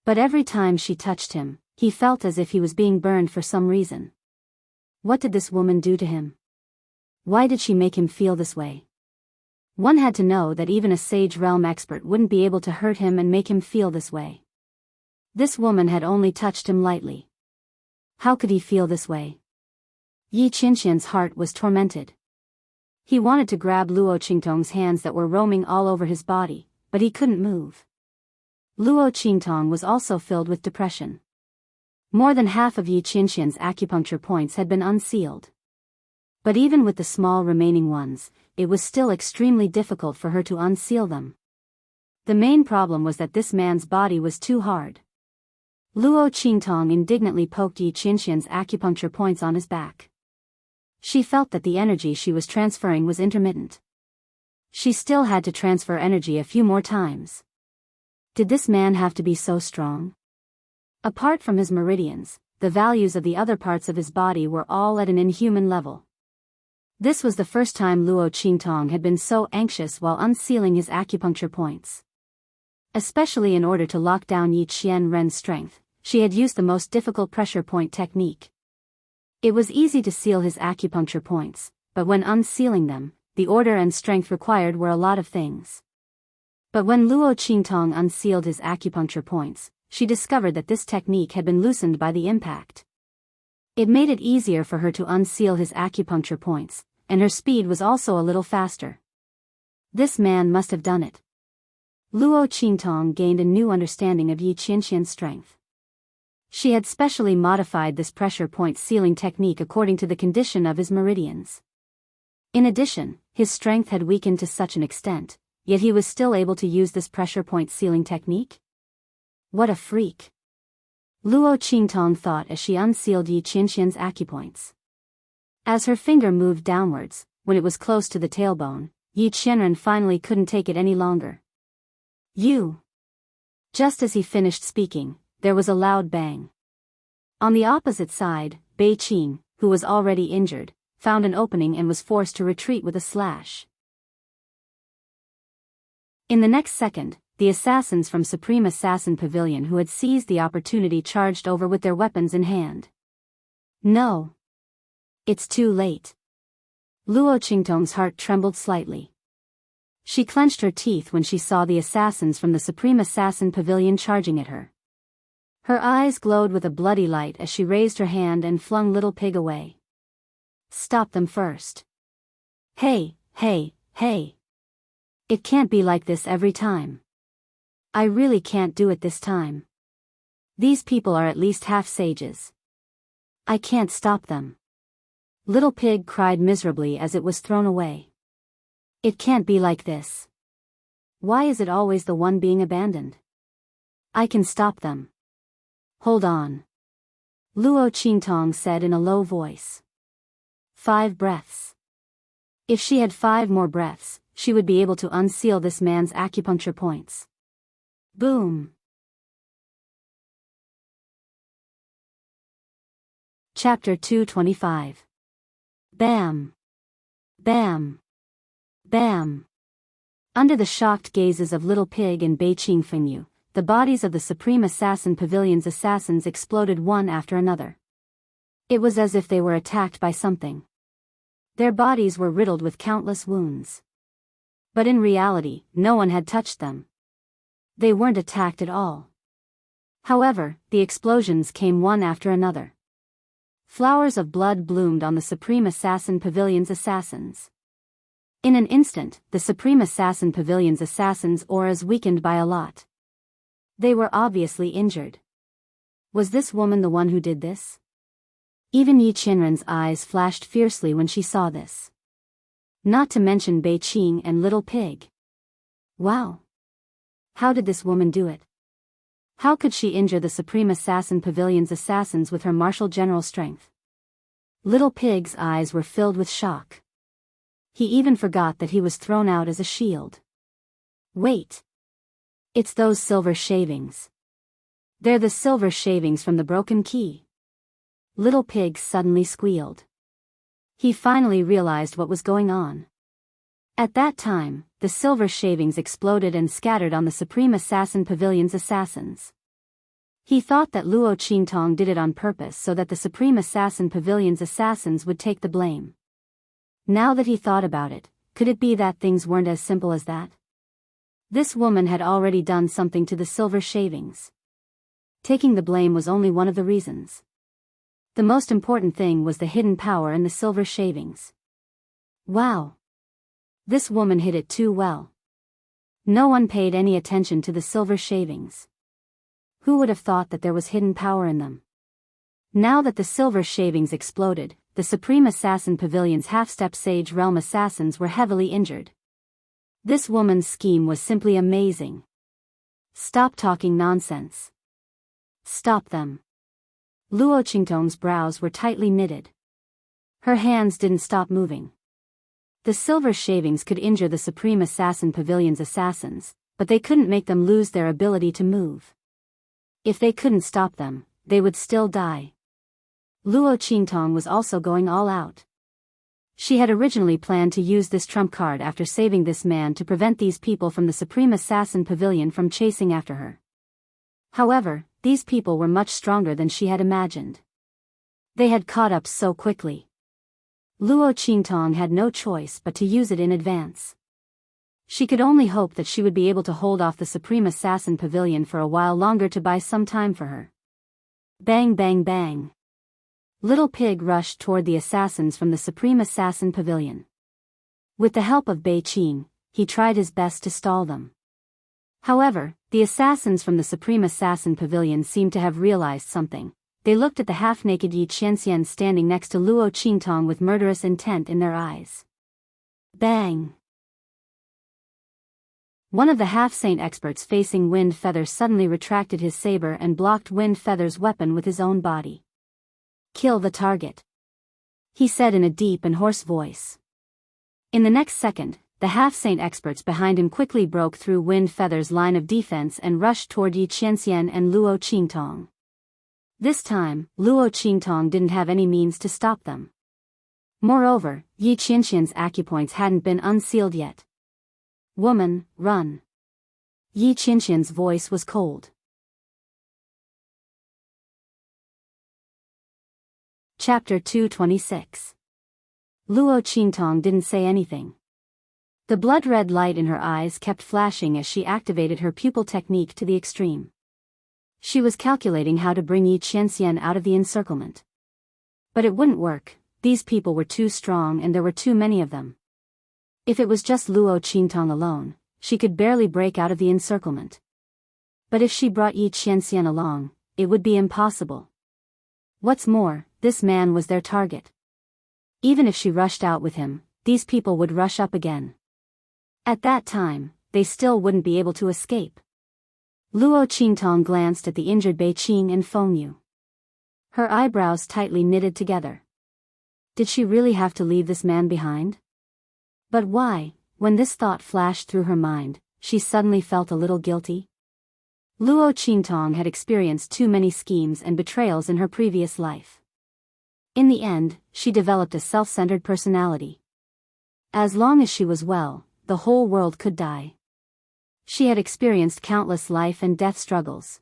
But every time she touched him, he felt as if he was being burned for some reason. What did this woman do to him? Why did she make him feel this way? One had to know that even a Sage Realm expert wouldn't be able to hurt him and make him feel this way. This woman had only touched him lightly. How could he feel this way? Yi Qianxian's heart was tormented. He wanted to grab Luo Qingtong's hands that were roaming all over his body, but he couldn't move. Luo Qingtong was also filled with depression. More than half of Yi Qianxian's acupuncture points had been unsealed. But even with the small remaining ones, it was still extremely difficult for her to unseal them. The main problem was that this man's body was too hard. Luo Qingtong indignantly poked Yi Qianxian's acupuncture points on his back. She felt that the energy she was transferring was intermittent. She still had to transfer energy a few more times. Did this man have to be so strong? Apart from his meridians, the values of the other parts of his body were all at an inhuman level. This was the first time Luo Qingtong had been so anxious while unsealing his acupuncture points. Especially in order to lock down Yi Qianren's strength, she had used the most difficult pressure point technique. It was easy to seal his acupuncture points, but when unsealing them, the order and strength required were a lot of things. But when Luo Qingtong unsealed his acupuncture points, she discovered that this technique had been loosened by the impact. It made it easier for her to unseal his acupuncture points, and her speed was also a little faster. This man must have done it. Luo Qingtong gained a new understanding of Yi Qianxian's strength. She had specially modified this pressure point sealing technique according to the condition of his meridians. In addition, his strength had weakened to such an extent, yet he was still able to use this pressure point sealing technique? What a freak! Luo Qingtong thought as she unsealed Yi Qianxian's acupoints. As her finger moved downwards, when it was close to the tailbone, Yi Qianren finally couldn't take it any longer. You! Just as he finished speaking, there was a loud bang. On the opposite side, Bei Qing, who was already injured, found an opening and was forced to retreat with a slash. In the next second, the assassins from Supreme Assassin Pavilion who had seized the opportunity charged over with their weapons in hand. No. It's too late. Luo Qingtong's heart trembled slightly. She clenched her teeth when she saw the assassins from the Supreme Assassin Pavilion charging at her. Her eyes glowed with a bloody light as she raised her hand and flung Little Pig away. Stop them first. Hey, hey, hey. It can't be like this every time. I really can't do it this time. These people are at least half sages. I can't stop them. Little Pig cried miserably as it was thrown away. It can't be like this. Why is it always the one being abandoned? I can stop them. Hold on. Luo Qingtong said in a low voice. 5 breaths. If she had 5 more breaths, she would be able to unseal this man's acupuncture points. Boom. Chapter 225. Bam. Bam. Bam. Under the shocked gazes of Little Pig and Bei Qingfengyu, the bodies of the Supreme Assassin Pavilion's assassins exploded one after another. It was as if they were attacked by something. Their bodies were riddled with countless wounds. But in reality, no one had touched them. They weren't attacked at all. However, the explosions came one after another. Flowers of blood bloomed on the Supreme Assassin Pavilion's assassins. In an instant, the Supreme Assassin Pavilion's assassins' auras weakened by a lot. They were obviously injured. Was this woman the one who did this? Even Yi Qianren's eyes flashed fiercely when she saw this. Not to mention Bei Qing and Little Pig. Wow! How did this woman do it? How could she injure the Supreme Assassin Pavilion's assassins with her martial general strength? Little Pig's eyes were filled with shock. He even forgot that he was thrown out as a shield. Wait! It's those silver shavings. They're the silver shavings from the broken key. Little Pig suddenly squealed. He finally realized what was going on. At that time, the silver shavings exploded and scattered on the Supreme Assassin Pavilion's assassins. He thought that Luo Qingtong did it on purpose so that the Supreme Assassin Pavilion's assassins would take the blame. Now that he thought about it, could it be that things weren't as simple as that? This woman had already done something to the silver shavings. Taking the blame was only one of the reasons. The most important thing was the hidden power in the silver shavings. Wow! This woman hid it too well. No one paid any attention to the silver shavings. Who would have thought that there was hidden power in them? Now that the silver shavings exploded, the Supreme Assassin Pavilion's half-step Sage Realm assassins were heavily injured. This woman's scheme was simply amazing. Stop talking nonsense. Stop them. Luo Qingtong's brows were tightly knitted. Her hands didn't stop moving. The silver shavings could injure the Supreme Assassin Pavilion's assassins, but they couldn't make them lose their ability to move. If they couldn't stop them, they would still die. Luo Qingtong was also going all out. She had originally planned to use this trump card after saving this man to prevent these people from the Supreme Assassin Pavilion from chasing after her. However, these people were much stronger than she had imagined. They had caught up so quickly. Luo Qingtong had no choice but to use it in advance. She could only hope that she would be able to hold off the Supreme Assassin Pavilion for a while longer to buy some time for her. Bang bang bang. Little Pig rushed toward the assassins from the Supreme Assassin Pavilion. With the help of Bei Qing, he tried his best to stall them. However, the assassins from the Supreme Assassin Pavilion seemed to have realized something. They looked at the half-naked Yi Qianxian standing next to Luo Qingtong with murderous intent in their eyes. Bang! One of the half-saint experts facing Wind Feather suddenly retracted his saber and blocked Wind Feather's weapon with his own body. Kill the target, he said in a deep and hoarse voice. In the next second, the half-saint experts behind him quickly broke through Wind Feather's line of defense and rushed toward Yi Qianxian and Luo Qingtong. This time, Luo Qingtong didn't have any means to stop them. Moreover, Yi Qianxian's acupoints hadn't been unsealed yet. Woman, run. Yi Qianxian's voice was cold. Chapter 226. Luo Qingtong didn't say anything. The blood-red light in her eyes kept flashing as she activated her pupil technique to the extreme. She was calculating how to bring Yi Qianxian out of the encirclement. But it wouldn't work, these people were too strong and there were too many of them. If it was just Luo Qingtong alone, she could barely break out of the encirclement. But if she brought Yi Qianxian along, it would be impossible. What's more, this man was their target. Even if she rushed out with him, these people would rush up again. At that time, they still wouldn't be able to escape. Luo Qingtong glanced at the injured Bei Qing and Feng Yu. Her eyebrows tightly knitted together. Did she really have to leave this man behind? But why? When this thought flashed through her mind, she suddenly felt a little guilty. Luo Qingtong had experienced too many schemes and betrayals in her previous life. In the end, she developed a self-centered personality. As long as she was well, the whole world could die. She had experienced countless life and death struggles.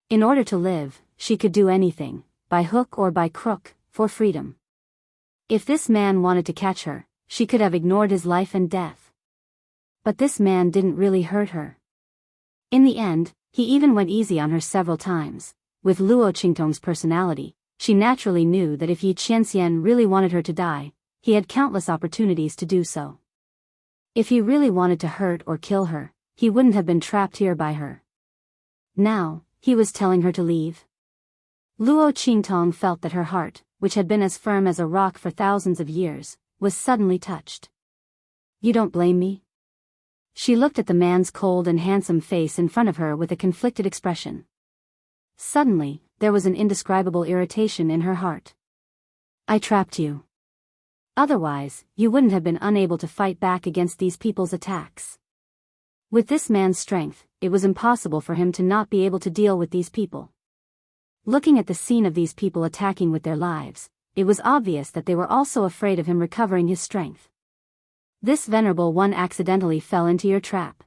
In order to live, she could do anything, by hook or by crook, for freedom. If this man wanted to catch her, she could have ignored his life and death. But this man didn't really hurt her. In the end, he even went easy on her several times. With Luo Qingtong's personality, she naturally knew that if Yi Qianxian really wanted her to die, he had countless opportunities to do so. If he really wanted to hurt or kill her, he wouldn't have been trapped here by her. Now, he was telling her to leave. Luo Qingtong felt that her heart, which had been as firm as a rock for thousands of years, was suddenly touched. You don't blame me? She looked at the man's cold and handsome face in front of her with a conflicted expression. Suddenly, there was an indescribable irritation in her heart. I trapped you. Otherwise, you wouldn't have been unable to fight back against these people's attacks. With this man's strength, it was impossible for him to not be able to deal with these people. Looking at the scene of these people attacking with their lives, it was obvious that they were also afraid of him recovering his strength. This venerable one accidentally fell into your trap.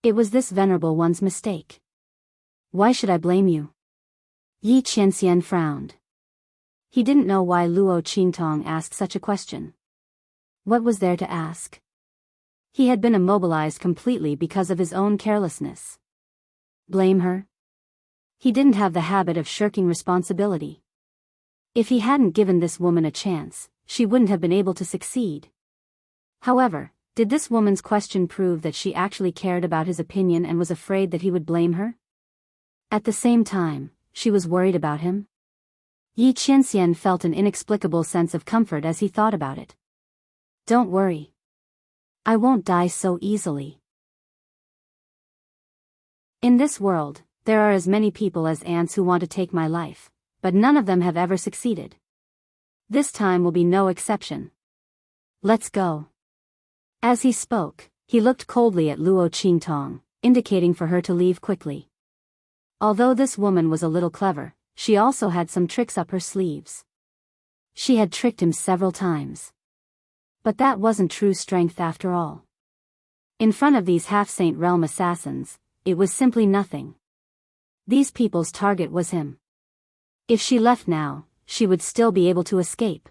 It was this venerable one's mistake. Why should I blame you? Yi Qianxian frowned. He didn't know why Luo Qingtong asked such a question. What was there to ask? He had been immobilized completely because of his own carelessness. Blame her? He didn't have the habit of shirking responsibility. If he hadn't given this woman a chance, she wouldn't have been able to succeed. However, did this woman's question prove that she actually cared about his opinion and was afraid that he would blame her? At the same time, she was worried about him. Yi Qianxian felt an inexplicable sense of comfort as he thought about it. Don't worry. I won't die so easily. In this world, there are as many people as ants who want to take my life, but none of them have ever succeeded. This time will be no exception. Let's go. As he spoke, he looked coldly at Luo Qingtong, indicating for her to leave quickly. Although this woman was a little clever, she also had some tricks up her sleeves. She had tricked him several times. But that wasn't true strength after all. In front of these half-Saint Realm assassins, it was simply nothing. These people's target was him. If she left now, she would still be able to escape.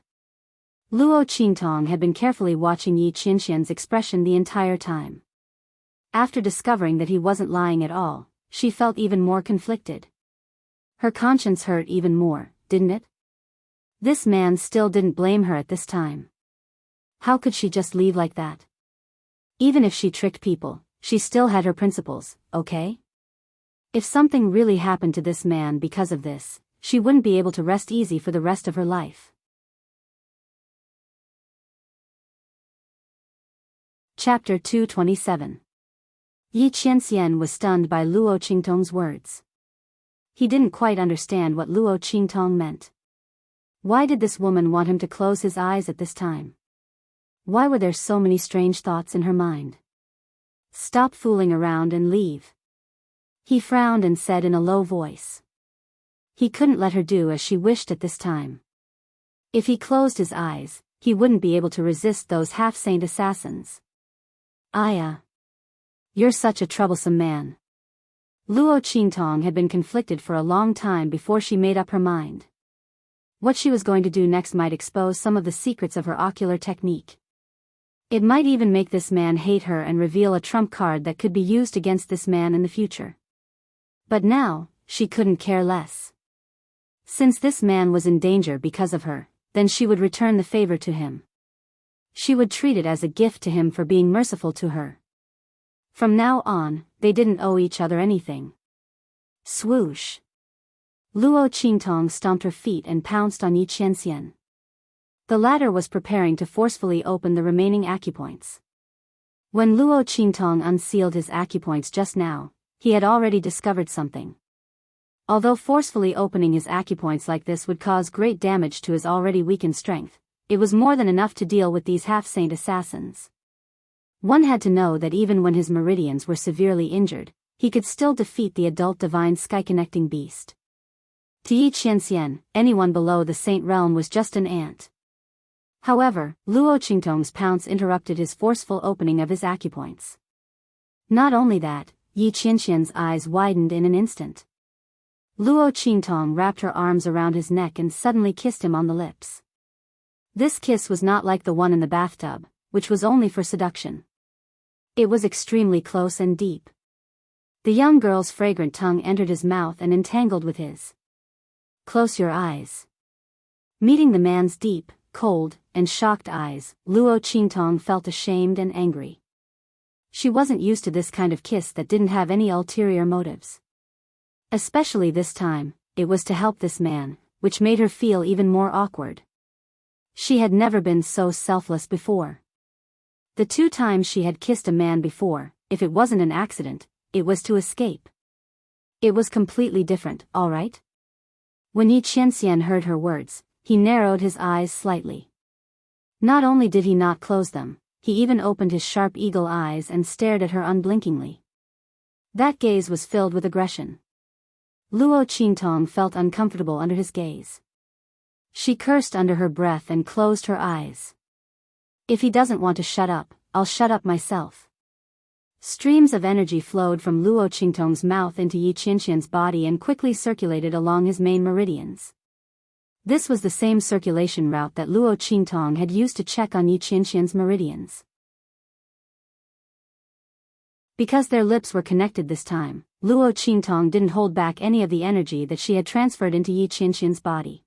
Luo Qingtong had been carefully watching Yi Qianxian's expression the entire time. After discovering that he wasn't lying at all, she felt even more conflicted. Her conscience hurt even more, didn't it? This man still didn't blame her at this time. How could she just leave like that? Even if she tricked people, she still had her principles, okay? If something really happened to this man because of this, she wouldn't be able to rest easy for the rest of her life. Chapter 227. Yi Qianxian was stunned by Luo Qingtong's words. He didn't quite understand what Luo Qingtong meant. Why did this woman want him to close his eyes at this time? Why were there so many strange thoughts in her mind? Stop fooling around and leave. He frowned and said in a low voice. He couldn't let her do as she wished at this time. If he closed his eyes, he wouldn't be able to resist those half-saint assassins. You're such a troublesome man. Luo Qingtong had been conflicted for a long time before she made up her mind. What she was going to do next might expose some of the secrets of her ocular technique. It might even make this man hate her and reveal a trump card that could be used against this man in the future. But now, she couldn't care less. Since this man was in danger because of her, then she would return the favor to him. She would treat it as a gift to him for being merciful to her. From now on, they didn't owe each other anything. Swoosh! Luo Qingtong stomped her feet and pounced on Yi Qianxian. The latter was preparing to forcefully open the remaining acupoints. When Luo Qingtong unsealed his acupoints just now, he had already discovered something. Although forcefully opening his acupoints like this would cause great damage to his already weakened strength, it was more than enough to deal with these half-saint assassins. One had to know that even when his meridians were severely injured, he could still defeat the adult divine sky-connecting beast. To Yi Qianxian, anyone below the saint realm was just an ant. However, Luo Qingtong's pounce interrupted his forceful opening of his acupoints. Not only that, Yi Qianxian's eyes widened in an instant. Luo Qingtong wrapped her arms around his neck and suddenly kissed him on the lips. This kiss was not like the one in the bathtub, which was only for seduction. It was extremely close and deep. The young girl's fragrant tongue entered his mouth and entangled with his. Close your eyes. Meeting the man's deep, cold, and shocked eyes, Luo Qingtong felt ashamed and angry. She wasn't used to this kind of kiss that didn't have any ulterior motives. Especially this time, it was to help this man, which made her feel even more awkward. She had never been so selfless before. The 2 times she had kissed a man before, if it wasn't an accident, it was to escape. It was completely different, all right? When Yi Qianxian heard her words, he narrowed his eyes slightly. Not only did he not close them, he even opened his sharp eagle eyes and stared at her unblinkingly. That gaze was filled with aggression. Luo Qingtong felt uncomfortable under his gaze. She cursed under her breath and closed her eyes. If he doesn't want to shut up, I'll shut up myself. Streams of energy flowed from Luo Qingtong's mouth into Yi Qianxian's body and quickly circulated along his main meridians. This was the same circulation route that Luo Qingtong had used to check on Yi Qianxian's meridians. Because their lips were connected this time, Luo Qingtong didn't hold back any of the energy that she had transferred into Yi Qianxian's body.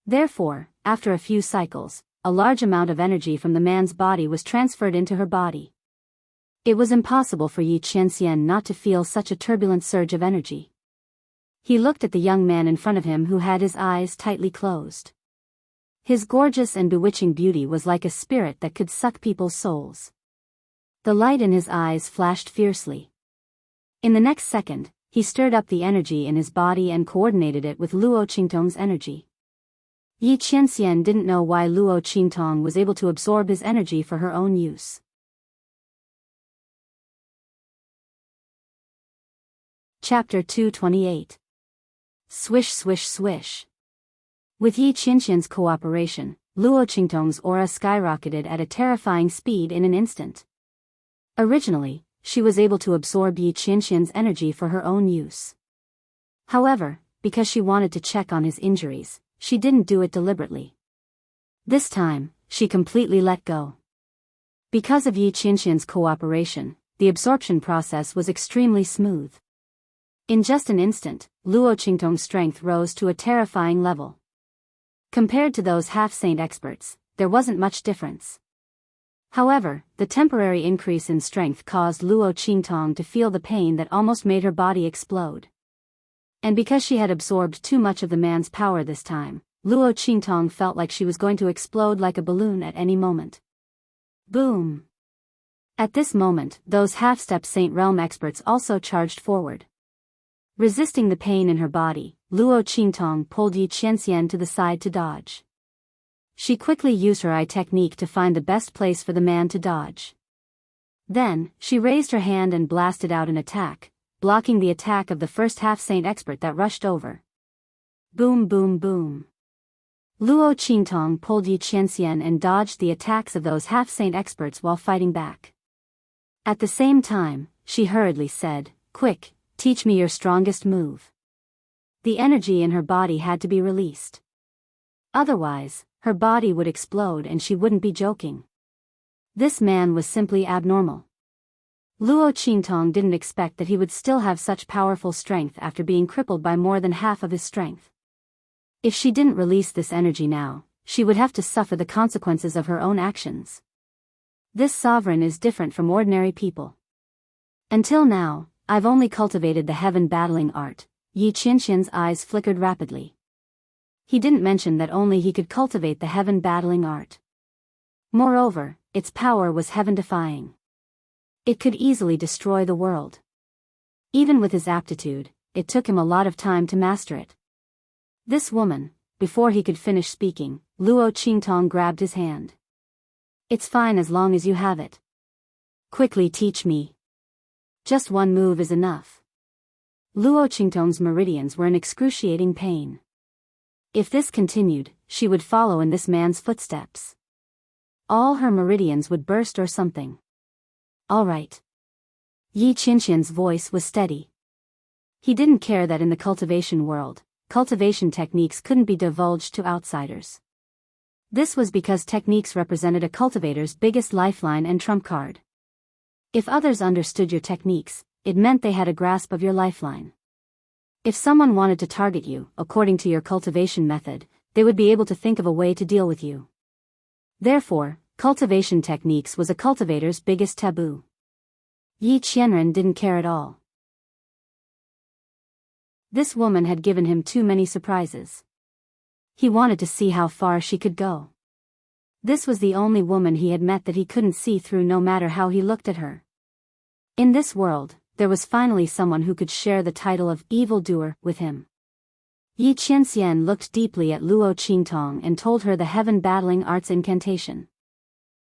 Therefore, after a few cycles, a large amount of energy from the man's body was transferred into her body. It was impossible for Yi Qianxian not to feel such a turbulent surge of energy. He looked at the young man in front of him who had his eyes tightly closed. His gorgeous and bewitching beauty was like a spirit that could suck people's souls. The light in his eyes flashed fiercely. In the next second, he stirred up the energy in his body and coordinated it with Luo Qingtong's energy. Yi Qianxian didn't know why Luo Qingtong was able to absorb his energy for her own use. Chapter 228. Swish swish swish. With Yi Qianxian's cooperation, Luo Qingtong's aura skyrocketed at a terrifying speed in an instant. Originally, she was able to absorb Yi Qianxian's energy for her own use. However, because she wanted to check on his injuries, she didn't do it deliberately. This time, she completely let go. Because of Yi Qianxian's cooperation, the absorption process was extremely smooth. In just an instant, Luo Qingtong's strength rose to a terrifying level. Compared to those half-saint experts, there wasn't much difference. However, the temporary increase in strength caused Luo Qingtong to feel the pain that almost made her body explode. And because she had absorbed too much of the man's power this time, Luo Qingtong felt like she was going to explode like a balloon at any moment. Boom! At this moment, those half-step Saint Realm experts also charged forward. Resisting the pain in her body, Luo Qingtong pulled Yi Qianxian to the side to dodge. She quickly used her eye technique to find the best place for the man to dodge. Then, she raised her hand and blasted out an attack, blocking the attack of the first half-saint expert that rushed over. Boom boom boom. Luo Qingtong pulled Yi Qianxian and dodged the attacks of those half-saint experts while fighting back. At the same time, she hurriedly said, "Quick, teach me your strongest move." The energy in her body had to be released. Otherwise, her body would explode and she wouldn't be joking. This man was simply abnormal. Luo Qingtong didn't expect that he would still have such powerful strength after being crippled by more than half of his strength. If she didn't release this energy now, she would have to suffer the consequences of her own actions. This sovereign is different from ordinary people. Until now, I've only cultivated the heaven battling art. Yi Qianxian's eyes flickered rapidly. He didn't mention that only he could cultivate the heaven battling art. Moreover, its power was heaven-defying. It could easily destroy the world. Even with his aptitude, it took him a lot of time to master it. This woman, before he could finish speaking, Luo Qingtong grabbed his hand. It's fine as long as you have it. Quickly teach me. Just one move is enough. Luo Qingtong's meridians were in excruciating pain. If this continued, she would follow in this man's footsteps. All her meridians would burst or something. All right. Yi Qianxian's voice was steady. He didn't care that in the cultivation world, cultivation techniques couldn't be divulged to outsiders. This was because techniques represented a cultivator's biggest lifeline and trump card. If others understood your techniques, it meant they had a grasp of your lifeline. If someone wanted to target you, according to your cultivation method, they would be able to think of a way to deal with you. Therefore, cultivation techniques was a cultivator's biggest taboo. Yi Qianren didn't care at all. This woman had given him too many surprises. He wanted to see how far she could go. This was the only woman he had met that he couldn't see through no matter how he looked at her. In this world, there was finally someone who could share the title of evildoer with him. Yi Qianxian looked deeply at Luo Qingtong and told her the heaven battling art's incantation.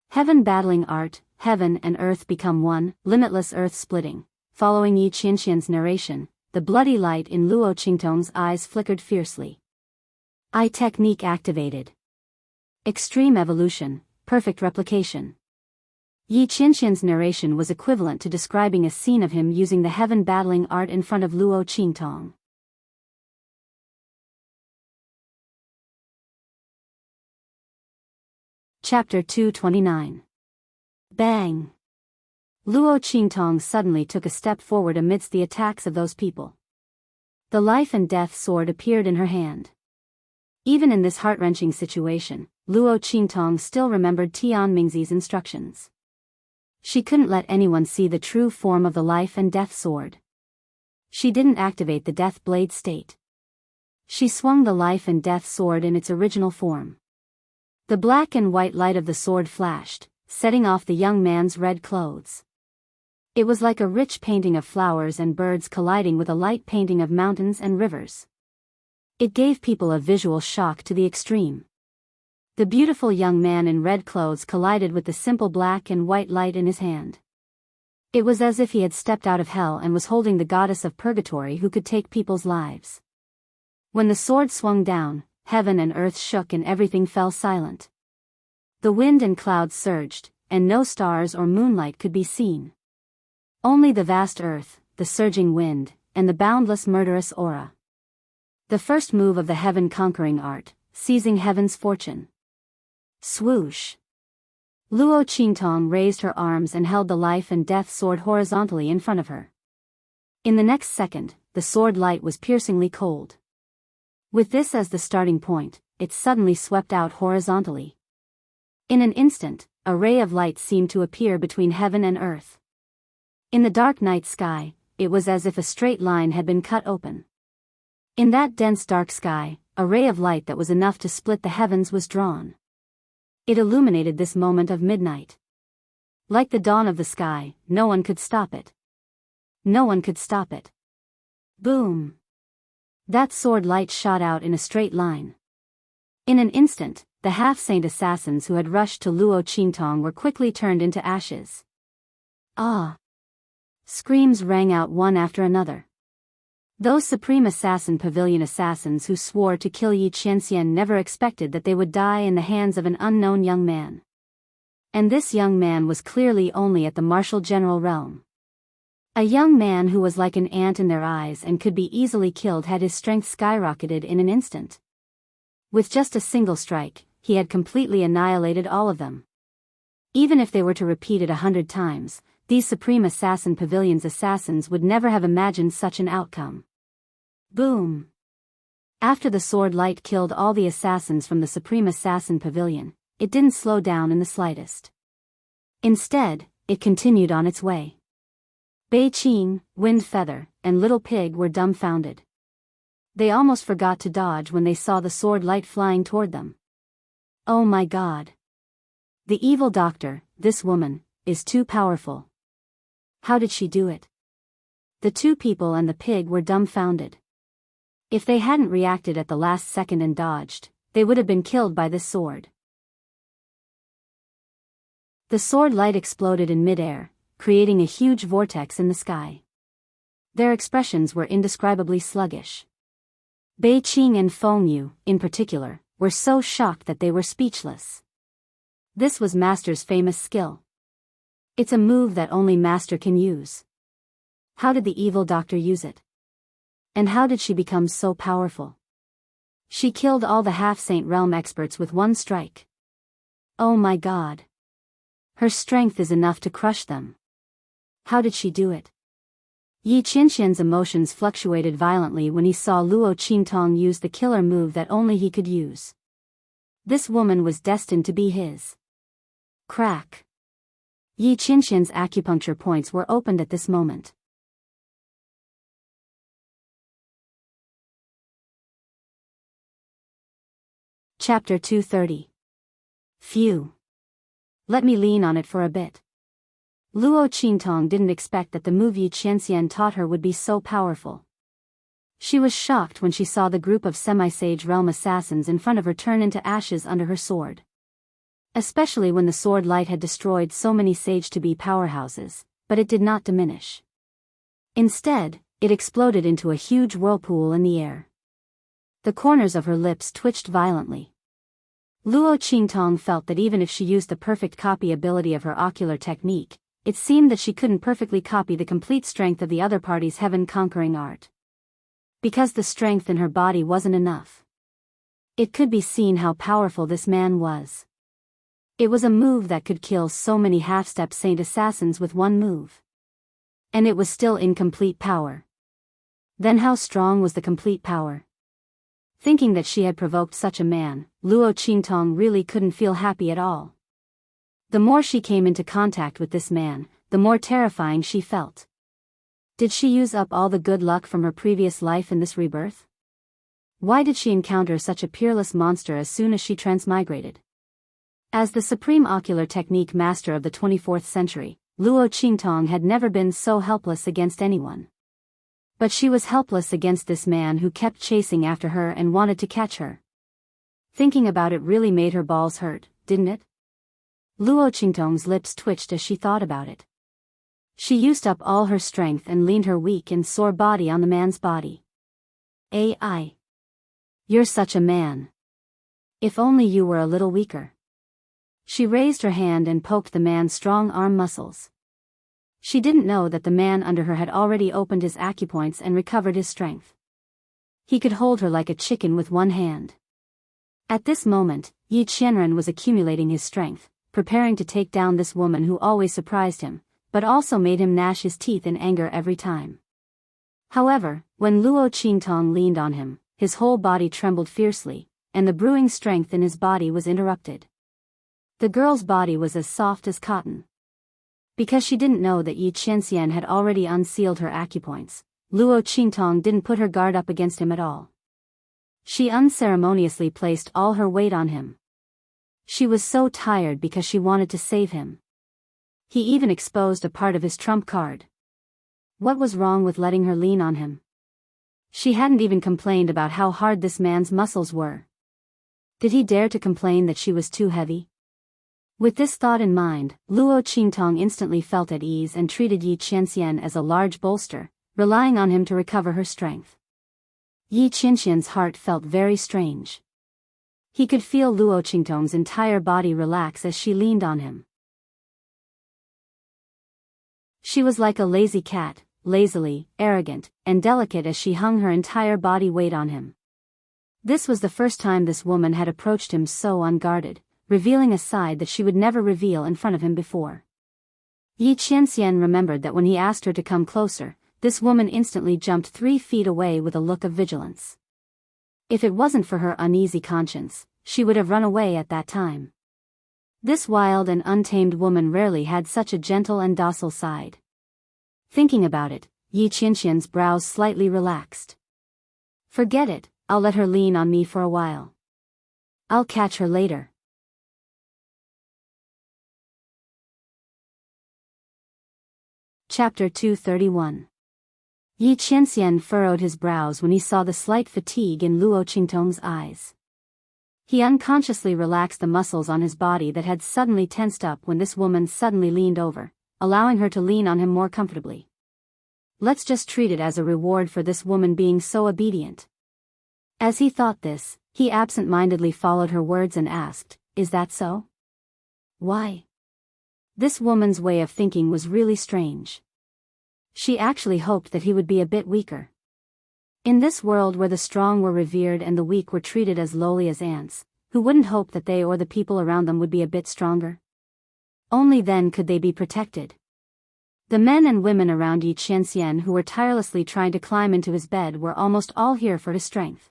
Heaven battling art, heaven and earth become one, limitless earth splitting. Following Yi Qianxian's narration, the bloody light in Luo Qingtong's eyes flickered fiercely. Eye technique activated. Extreme evolution, perfect replication. Yi Qianxian's narration was equivalent to describing a scene of him using the heaven battling art in front of Luo Qingtong. Chapter 229. Bang! Luo Qingtong suddenly took a step forward amidst the attacks of those people. The life and death sword appeared in her hand. Even in this heart-wrenching situation, Luo Qingtong still remembered Tian Mingzi's instructions. She couldn't let anyone see the true form of the life and death sword. She didn't activate the death blade state. She swung the life and death sword in its original form. The black and white light of the sword flashed, setting off the young man's red clothes. It was like a rich painting of flowers and birds colliding with a light painting of mountains and rivers. It gave people a visual shock to the extreme. The beautiful young man in red clothes collided with the simple black and white light in his hand. It was as if he had stepped out of hell and was holding the goddess of purgatory who could take people's lives. When the sword swung down, heaven and earth shook and everything fell silent. The wind and clouds surged, and no stars or moonlight could be seen. Only the vast earth, the surging wind, and the boundless murderous aura. The first move of the heaven-conquering art, seizing heaven's fortune. Swoosh! Luo Qingtong raised her arms and held the life and death sword horizontally in front of her. In the next second, the sword light was piercingly cold. With this as the starting point, it suddenly swept out horizontally. In an instant, a ray of light seemed to appear between heaven and earth. In the dark night sky, it was as if a straight line had been cut open. In that dense dark sky, a ray of light that was enough to split the heavens was drawn. It illuminated this moment of midnight. Like the dawn of the sky, no one could stop it. No one could stop it. Boom! That sword light shot out in a straight line. In an instant, the half-saint assassins who had rushed to Luo Qingtong were quickly turned into ashes. Ah! Screams rang out one after another. Those Supreme Assassin Pavilion assassins who swore to kill Yi Qianxian never expected that they would die in the hands of an unknown young man. And this young man was clearly only at the martial general realm. A young man who was like an ant in their eyes and could be easily killed had his strength skyrocketed in an instant. With just a single strike, he had completely annihilated all of them. Even if they were to repeat it 100 times, These Supreme Assassin Pavilion's assassins would never have imagined such an outcome. Boom! After the sword light killed all the assassins from the Supreme Assassin Pavilion, it didn't slow down in the slightest. Instead, it continued on its way. Bei Qing, Wind Feather, and Little Pig were dumbfounded. They almost forgot to dodge when they saw the sword light flying toward them. Oh my God! The evil doctor, this woman, is too powerful. How did she do it? The two people and the pig were dumbfounded. If they hadn't reacted at the last second and dodged, they would have been killed by this sword. The sword light exploded in midair, creating a huge vortex in the sky. Their expressions were indescribably sluggish. Bei Qing and Feng Yu, in particular, were so shocked that they were speechless. This was Master's famous skill. It's a move that only Master can use. How did the evil doctor use it? And how did she become so powerful? She killed all the Half-Saint Realm experts with one strike. Oh my God! Her strength is enough to crush them. How did she do it? Yi Qianxian's emotions fluctuated violently when he saw Luo Qingtong use the killer move that only he could use. This woman was destined to be his. Crack! Yi Qianxian's acupuncture points were opened at this moment. Chapter 230. Phew. Let me lean on it for a bit. Luo Qingtong didn't expect that the move Yi Qianxian taught her would be so powerful. She was shocked when she saw the group of semi-sage realm assassins in front of her turn into ashes under her sword. Especially when the sword light had destroyed so many sage-to-be powerhouses, but it did not diminish. Instead, it exploded into a huge whirlpool in the air. The corners of her lips twitched violently. Luo Qingtong felt that even if she used the perfect copy ability of her ocular technique, it seemed that she couldn't perfectly copy the complete strength of the other party's heaven-conquering art. Because the strength in her body wasn't enough. It could be seen how powerful this man was. It was a move that could kill so many half-step saint assassins with one move. And it was still incomplete power. Then how strong was the complete power? Thinking that she had provoked such a man, Luo Qingtong really couldn't feel happy at all. The more she came into contact with this man, the more terrifying she felt. Did she use up all the good luck from her previous life in this rebirth? Why did she encounter such a peerless monster as soon as she transmigrated? As the supreme ocular technique master of the 24th century, Luo Qingtong had never been so helpless against anyone. But she was helpless against this man who kept chasing after her and wanted to catch her. Thinking about it really made her balls hurt, didn't it? Luo Qingtong's lips twitched as she thought about it. She used up all her strength and leaned her weak and sore body on the man's body. AI. You're such a man. If only you were a little weaker. She raised her hand and poked the man's strong arm muscles. She didn't know that the man under her had already opened his acupoints and recovered his strength. He could hold her like a chicken with one hand. At this moment, Yi Qianren was accumulating his strength, preparing to take down this woman who always surprised him, but also made him gnash his teeth in anger every time. However, when Luo Qingtong leaned on him, his whole body trembled fiercely, and the brewing strength in his body was interrupted. The girl's body was as soft as cotton. Because she didn't know that Yi Qianxian had already unsealed her acupoints, Luo Qingtong didn't put her guard up against him at all. She unceremoniously placed all her weight on him. She was so tired because she wanted to save him. He even exposed a part of his trump card. What was wrong with letting her lean on him? She hadn't even complained about how hard this man's muscles were. Did he dare to complain that she was too heavy? With this thought in mind, Luo Qingtong instantly felt at ease and treated Yi Qianxian as a large bolster, relying on him to recover her strength. Yi Qianxian's heart felt very strange. He could feel Luo Qingtong's entire body relax as she leaned on him. She was like a lazy cat, lazily, arrogant, and delicate as she hung her entire body weight on him. This was the first time this woman had approached him so unguarded, revealing a side that she would never reveal in front of him before. Yi Qianxian remembered that when he asked her to come closer, this woman instantly jumped 3 feet away with a look of vigilance. If it wasn't for her uneasy conscience, she would have run away at that time. This wild and untamed woman rarely had such a gentle and docile side. Thinking about it, Yi Qianxian's brows slightly relaxed. Forget it, I'll let her lean on me for a while. I'll catch her later. Chapter 231. Yi Qianxian furrowed his brows when he saw the slight fatigue in Luo Qingtong's eyes. He unconsciously relaxed the muscles on his body that had suddenly tensed up when this woman suddenly leaned over, allowing her to lean on him more comfortably. Let's just treat it as a reward for this woman being so obedient. As he thought this, he absent-mindedly followed her words and asked, "Is that so?" Why? This woman's way of thinking was really strange. She actually hoped that he would be a bit weaker. In this world where the strong were revered and the weak were treated as lowly as ants, who wouldn't hope that they or the people around them would be a bit stronger? Only then could they be protected. The men and women around Yi Qianxian who were tirelessly trying to climb into his bed were almost all here for his strength.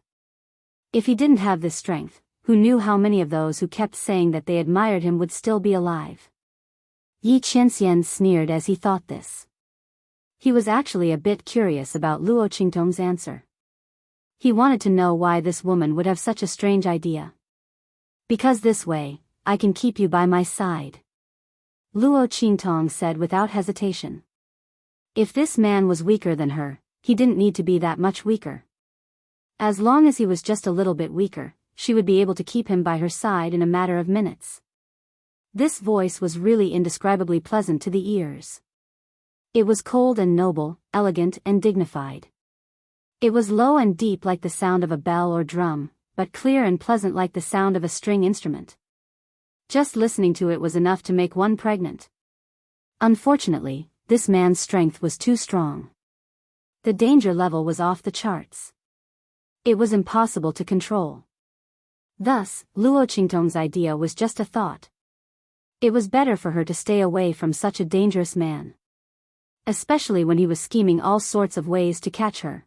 If he didn't have this strength, who knew how many of those who kept saying that they admired him would still be alive? Yi Qianxian sneered as he thought this. He was actually a bit curious about Luo Qingtong's answer. He wanted to know why this woman would have such a strange idea. Because this way, I can keep you by my side, Luo Qingtong said without hesitation. If this man was weaker than her, he didn't need to be that much weaker. As long as he was just a little bit weaker, she would be able to keep him by her side in a matter of minutes. This voice was really indescribably pleasant to the ears. It was cold and noble, elegant and dignified. It was low and deep like the sound of a bell or drum, but clear and pleasant like the sound of a string instrument. Just listening to it was enough to make one pregnant. Unfortunately, this man's strength was too strong. The danger level was off the charts. It was impossible to control. Thus, Luo Qingtong's idea was just a thought. It was better for her to stay away from such a dangerous man. Especially when he was scheming all sorts of ways to catch her.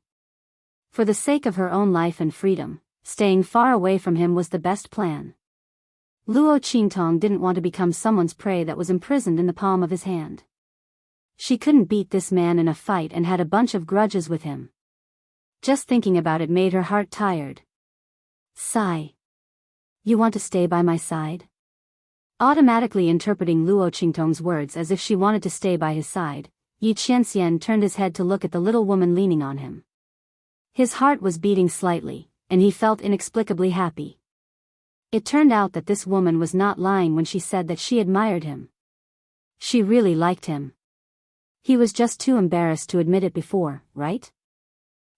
For the sake of her own life and freedom, staying far away from him was the best plan. Luo Qingtong didn't want to become someone's prey that was imprisoned in the palm of his hand. She couldn't beat this man in a fight and had a bunch of grudges with him. Just thinking about it made her heart tired. Sigh. You want to stay by my side? Automatically interpreting Luo Qingtong's words as if she wanted to stay by his side, Yi Qianxian turned his head to look at the little woman leaning on him. His heart was beating slightly, and he felt inexplicably happy. It turned out that this woman was not lying when she said that she admired him. She really liked him. He was just too embarrassed to admit it before, right?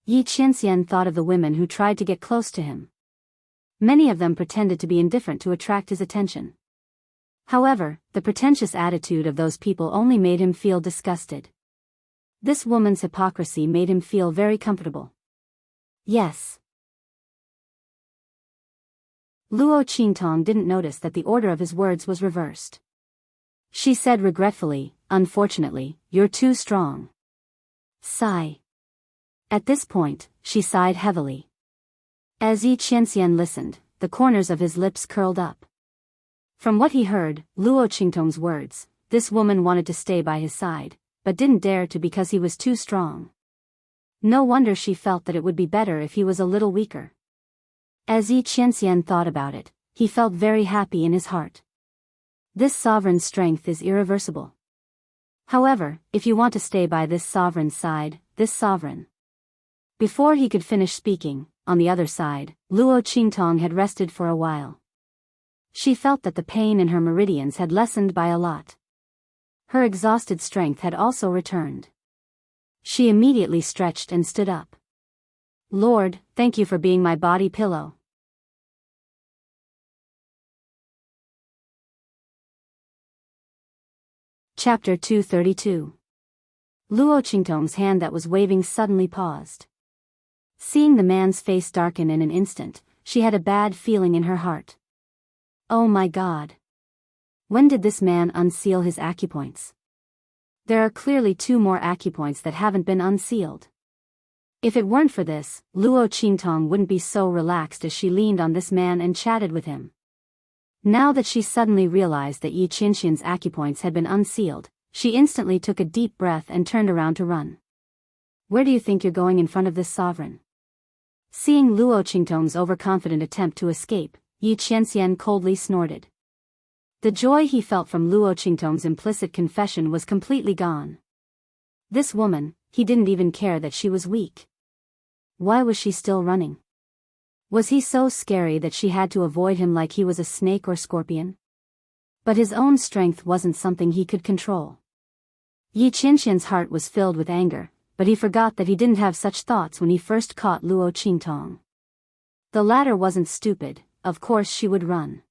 Yi Qianxian thought of the women who tried to get close to him. Many of them pretended to be indifferent to attract his attention. However, the pretentious attitude of those people only made him feel disgusted. This woman's hypocrisy made him feel very comfortable. Yes. Luo Qingtong didn't notice that the order of his words was reversed. She said regretfully, "Unfortunately, you're too strong." Sigh. At this point, she sighed heavily. As Yi Qianxian listened, the corners of his lips curled up. From what he heard, Luo Qingtong's words, this woman wanted to stay by his side, but didn't dare to because he was too strong. No wonder she felt that it would be better if he was a little weaker. As Yi Qianxian thought about it, he felt very happy in his heart. This sovereign's strength is irreversible. However, if you want to stay by this sovereign's side, this sovereign. Before he could finish speaking, on the other side, Luo Qingtong had rested for a while. She felt that the pain in her meridians had lessened by a lot. Her exhausted strength had also returned. She immediately stretched and stood up. Lord, thank you for being my body pillow. Chapter 232. Luo Qingtong's hand that was waving suddenly paused. Seeing the man's face darken in an instant, she had a bad feeling in her heart. Oh my God! When did this man unseal his acupoints? There are clearly 2 more acupoints that haven't been unsealed. If it weren't for this, Luo Qingtong wouldn't be so relaxed as she leaned on this man and chatted with him. Now that she suddenly realized that Yi Qianxian's acupoints had been unsealed, she instantly took a deep breath and turned around to run. Where do you think you're going in front of this sovereign? Seeing Luo Qingtong's overconfident attempt to escape, Yi Qianxian coldly snorted. The joy he felt from Luo Qingtong's implicit confession was completely gone. This woman, he didn't even care that she was weak. Why was she still running? Was he so scary that she had to avoid him like he was a snake or scorpion? But his own strength wasn't something he could control. Yi Qianxian's heart was filled with anger, but he forgot that he didn't have such thoughts when he first caught Luo Qingtong. The latter wasn't stupid, of course she would run.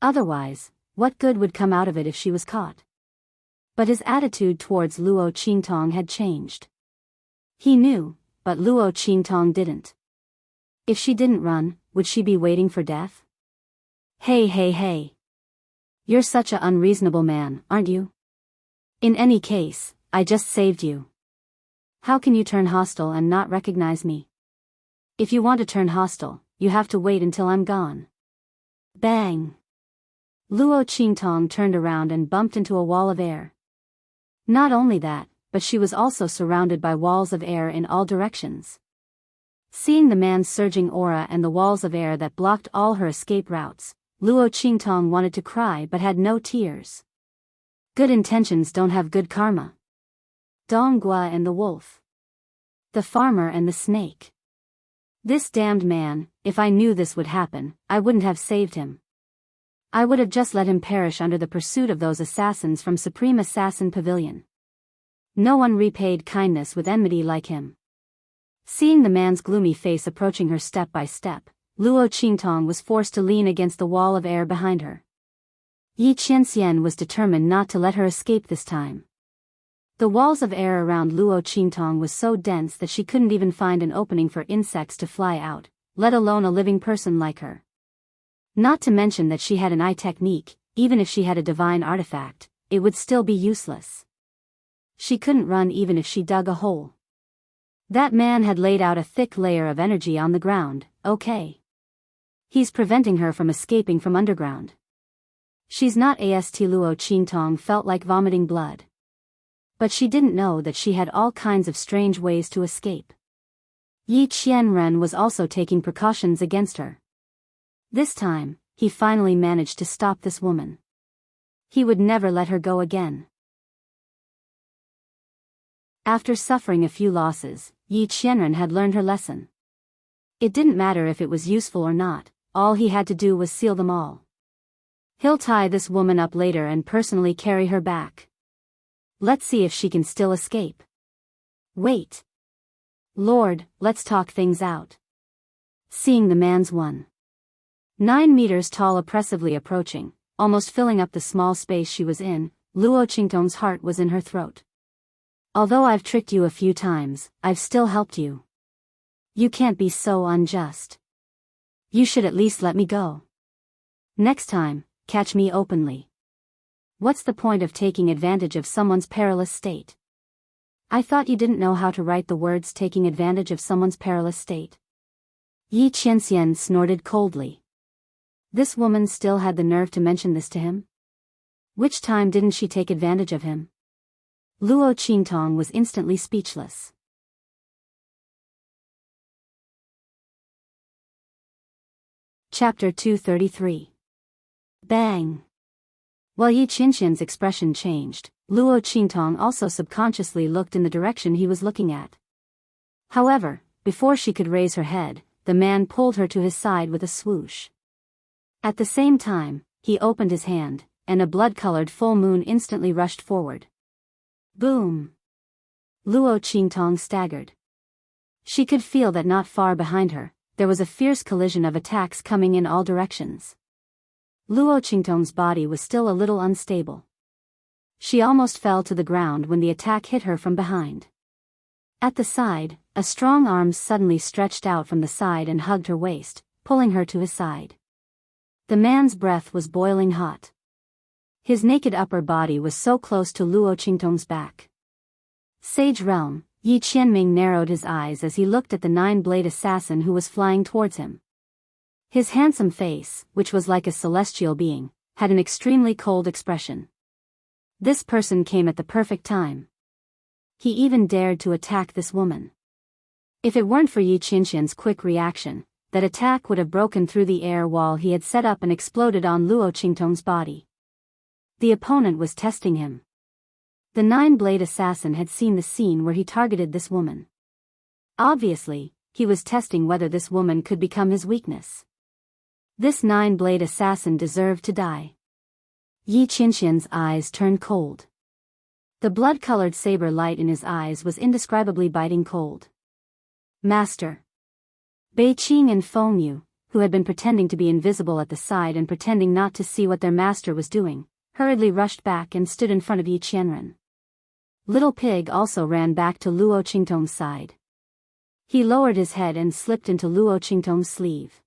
Otherwise, what good would come out of it if she was caught? But his attitude towards Luo Qingtong had changed. He knew, but Luo Qingtong didn't. If she didn't run, would she be waiting for death? Hey. You're such a unreasonable man, aren't you? In any case, I just saved you. How can you turn hostile and not recognize me? If you want to turn hostile, you have to wait until I'm gone. Bang! Luo Qingtong turned around and bumped into a wall of air. Not only that, but she was also surrounded by walls of air in all directions. Seeing the man's surging aura and the walls of air that blocked all her escape routes, Luo Qingtong wanted to cry but had no tears. Good intentions don't have good karma. Donghua and the wolf. The farmer and the snake. This damned man, if I knew this would happen, I wouldn't have saved him. I would have just let him perish under the pursuit of those assassins from Supreme Assassin Pavilion. No one repaid kindness with enmity like him. Seeing the man's gloomy face approaching her step by step, Luo Qingtong was forced to lean against the wall of air behind her. Yi Qianxian was determined not to let her escape this time. The walls of air around Luo Qingtong was so dense that she couldn't even find an opening for insects to fly out, let alone a living person like her. Not to mention that she had an eye technique, even if she had a divine artifact, it would still be useless. She couldn't run even if she dug a hole. That man had laid out a thick layer of energy on the ground, okay. He's preventing her from escaping from underground. She's not Ast. Luo Qingtong felt like vomiting blood. But she didn't know that she had all kinds of strange ways to escape. Yi Qianren was also taking precautions against her. This time, he finally managed to stop this woman. He would never let her go again. After suffering a few losses, Yi Qianren had learned her lesson. It didn't matter if it was useful or not, all he had to do was seal them all. He'll tie this woman up later and personally carry her back. Let's see if she can still escape. Wait. Lord, let's talk things out. Seeing the man's 1.9 meters tall oppressively approaching, almost filling up the small space she was in, Luo Qingtong's heart was in her throat. Although I've tricked you a few times, I've still helped you. You can't be so unjust. You should at least let me go. Next time, catch me openly. What's the point of taking advantage of someone's perilous state? I thought you didn't know how to write the words taking advantage of someone's perilous state. Yi Qianxian snorted coldly. This woman still had the nerve to mention this to him? Which time didn't she take advantage of him? Luo Qingtong was instantly speechless. Chapter 233. Bang! While Yi Qianxian's expression changed, Luo Qingtong also subconsciously looked in the direction he was looking at. However, before she could raise her head, the man pulled her to his side with a swoosh. At the same time, he opened his hand, and a blood-colored full moon instantly rushed forward. Boom! Luo Qingtong staggered. She could feel that not far behind her, there was a fierce collision of attacks coming in all directions. Luo Qingtong's body was still a little unstable. She almost fell to the ground when the attack hit her from behind. At the side, a strong arm suddenly stretched out from the side and hugged her waist, pulling her to his side. The man's breath was boiling hot. His naked upper body was so close to Luo Qingtong's back. Sage Realm, Yi Qianming narrowed his eyes as he looked at the nine-blade assassin who was flying towards him. His handsome face, which was like a celestial being, had an extremely cold expression. This person came at the perfect time. He even dared to attack this woman. If it weren't for Yi Qianxian's quick reaction, that attack would have broken through the air wall he had set up and exploded on Luo Qingtong's body. The opponent was testing him. The nine-blade assassin had seen the scene where he targeted this woman. Obviously, he was testing whether this woman could become his weakness. This nine-blade assassin deserved to die. Yi Qianxian's eyes turned cold. The blood-colored saber light in his eyes was indescribably biting cold. Master. Bei Qing and Feng Yu, who had been pretending to be invisible at the side and pretending not to see what their master was doing, hurriedly rushed back and stood in front of Yi Qianren. Little Pig also ran back to Luo Qingtong's side. He lowered his head and slipped into Luo Qingtong's sleeve.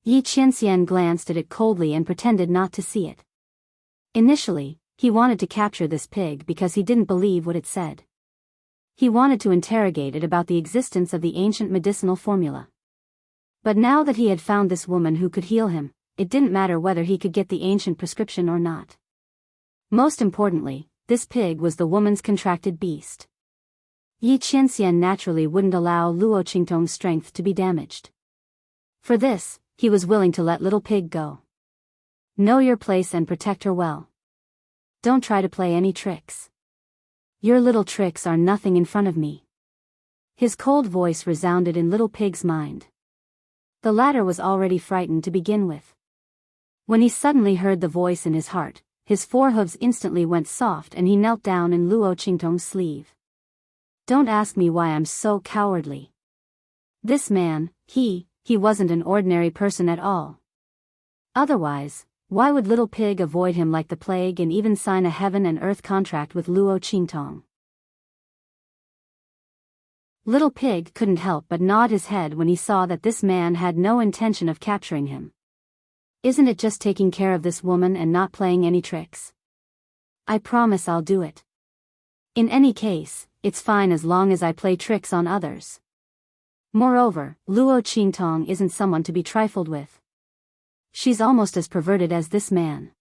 Yi Qianxian glanced at it coldly and pretended not to see it. Initially, he wanted to capture this pig because he didn't believe what it said. He wanted to interrogate it about the existence of the ancient medicinal formula. But now that he had found this woman who could heal him, it didn't matter whether he could get the ancient prescription or not. Most importantly, this pig was the woman's contracted beast. Yi Qianxian naturally wouldn't allow Luo Qingtong's strength to be damaged. For this, he was willing to let Little Pig go. Know your place and protect her well. Don't try to play any tricks. Your little tricks are nothing in front of me. His cold voice resounded in Little Pig's mind. The latter was already frightened to begin with. When he suddenly heard the voice in his heart, his forehooves instantly went soft and he knelt down in Luo Qingtong's sleeve. Don't ask me why I'm so cowardly. This man, he wasn't an ordinary person at all. Otherwise, why would Little Pig avoid him like the plague and even sign a heaven and earth contract with Luo Qingtong? Little Pig couldn't help but nod his head when he saw that this man had no intention of capturing him. Isn't it just taking care of this woman and not playing any tricks? I promise I'll do it. In any case, it's fine as long as I play tricks on others. Moreover, Luo Qingtong isn't someone to be trifled with. She's almost as perverted as this man.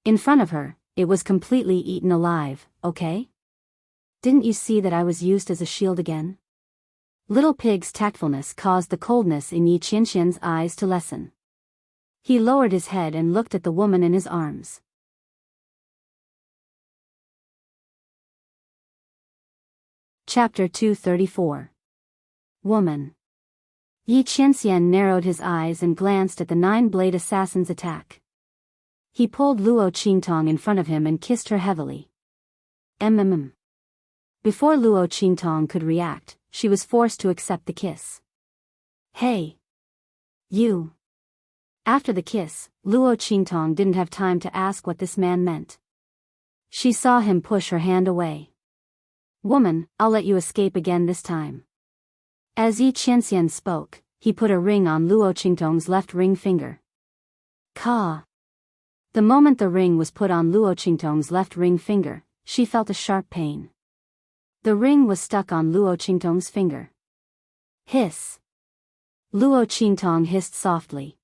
In front of her, it was completely eaten alive, okay? Didn't you see that I was used as a shield again? Little Pig's tactfulness caused the coldness in Yi Qianxian's eyes to lessen. He lowered his head and looked at the woman in his arms. Chapter 234. Woman. Yi Qianxian narrowed his eyes and glanced at the nine-blade assassin's attack. He pulled Luo Qingtong in front of him and kissed her heavily. Before Luo Qingtong could react, she was forced to accept the kiss. Hey! You! After the kiss, Luo Qingtong didn't have time to ask what this man meant. She saw him push her hand away. Woman, I'll let you escape again this time. As Yi Qianxian spoke, he put a ring on Luo Qingtong's left ring finger. Ka! The moment the ring was put on Luo Qingtong's left ring finger, she felt a sharp pain. The ring was stuck on Luo Qingtong's finger. Hiss! Luo Qingtong hissed softly.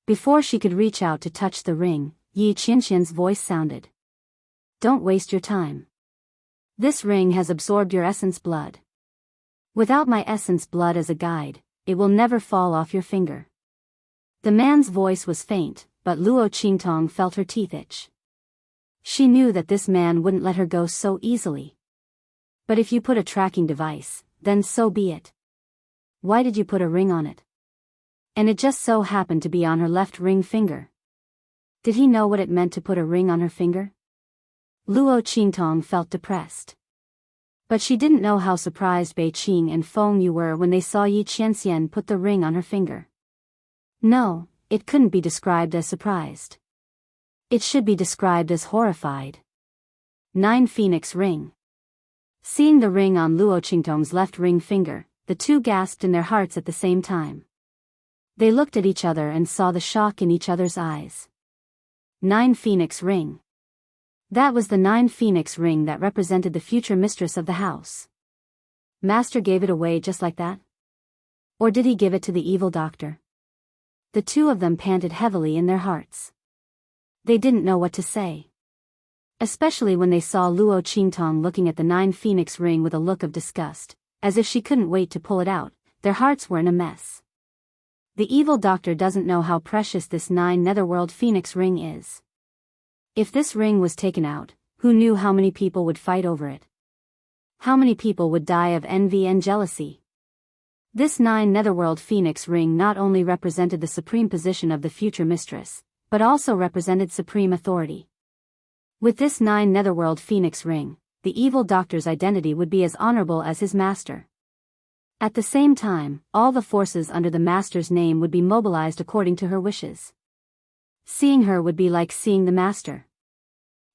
Before she could reach out to touch the ring, Yi Qianxian's voice sounded. Don't waste your time. This ring has absorbed your essence blood. Without my essence blood as a guide, it will never fall off your finger. The man's voice was faint, but Luo Qingtong felt her teeth itch. She knew that this man wouldn't let her go so easily. But if you put a tracking device, then so be it. Why did you put a ring on it? And it just so happened to be on her left ring finger. Did he know what it meant to put a ring on her finger? Luo Qingtong felt depressed. But she didn't know how surprised Bei Qing and Feng Yu were when they saw Yi Qianxian put the ring on her finger. No, it couldn't be described as surprised. It should be described as horrified. 9 Phoenix Ring. Seeing the ring on Luo Qingtong's left ring finger, the two gasped in their hearts at the same time. They looked at each other and saw the shock in each other's eyes. 9 Phoenix Ring. That was the 9 Phoenix Ring that represented the future mistress of the house. Master gave it away just like that? Or did he give it to the evil doctor? The two of them panted heavily in their hearts. They didn't know what to say. Especially when they saw Luo Qingtong looking at the 9 Phoenix Ring with a look of disgust, as if she couldn't wait to pull it out. Their hearts were in a mess. The evil doctor doesn't know how precious this 9 Netherworld Phoenix Ring is. If this ring was taken out, who knew how many people would fight over it? How many people would die of envy and jealousy? This 9 Netherworld Phoenix Ring not only represented the supreme position of the future mistress, but also represented supreme authority. With this 9 Netherworld Phoenix Ring, the evil doctor's identity would be as honorable as his master. At the same time, all the forces under the master's name would be mobilized according to her wishes. Seeing her would be like seeing the master.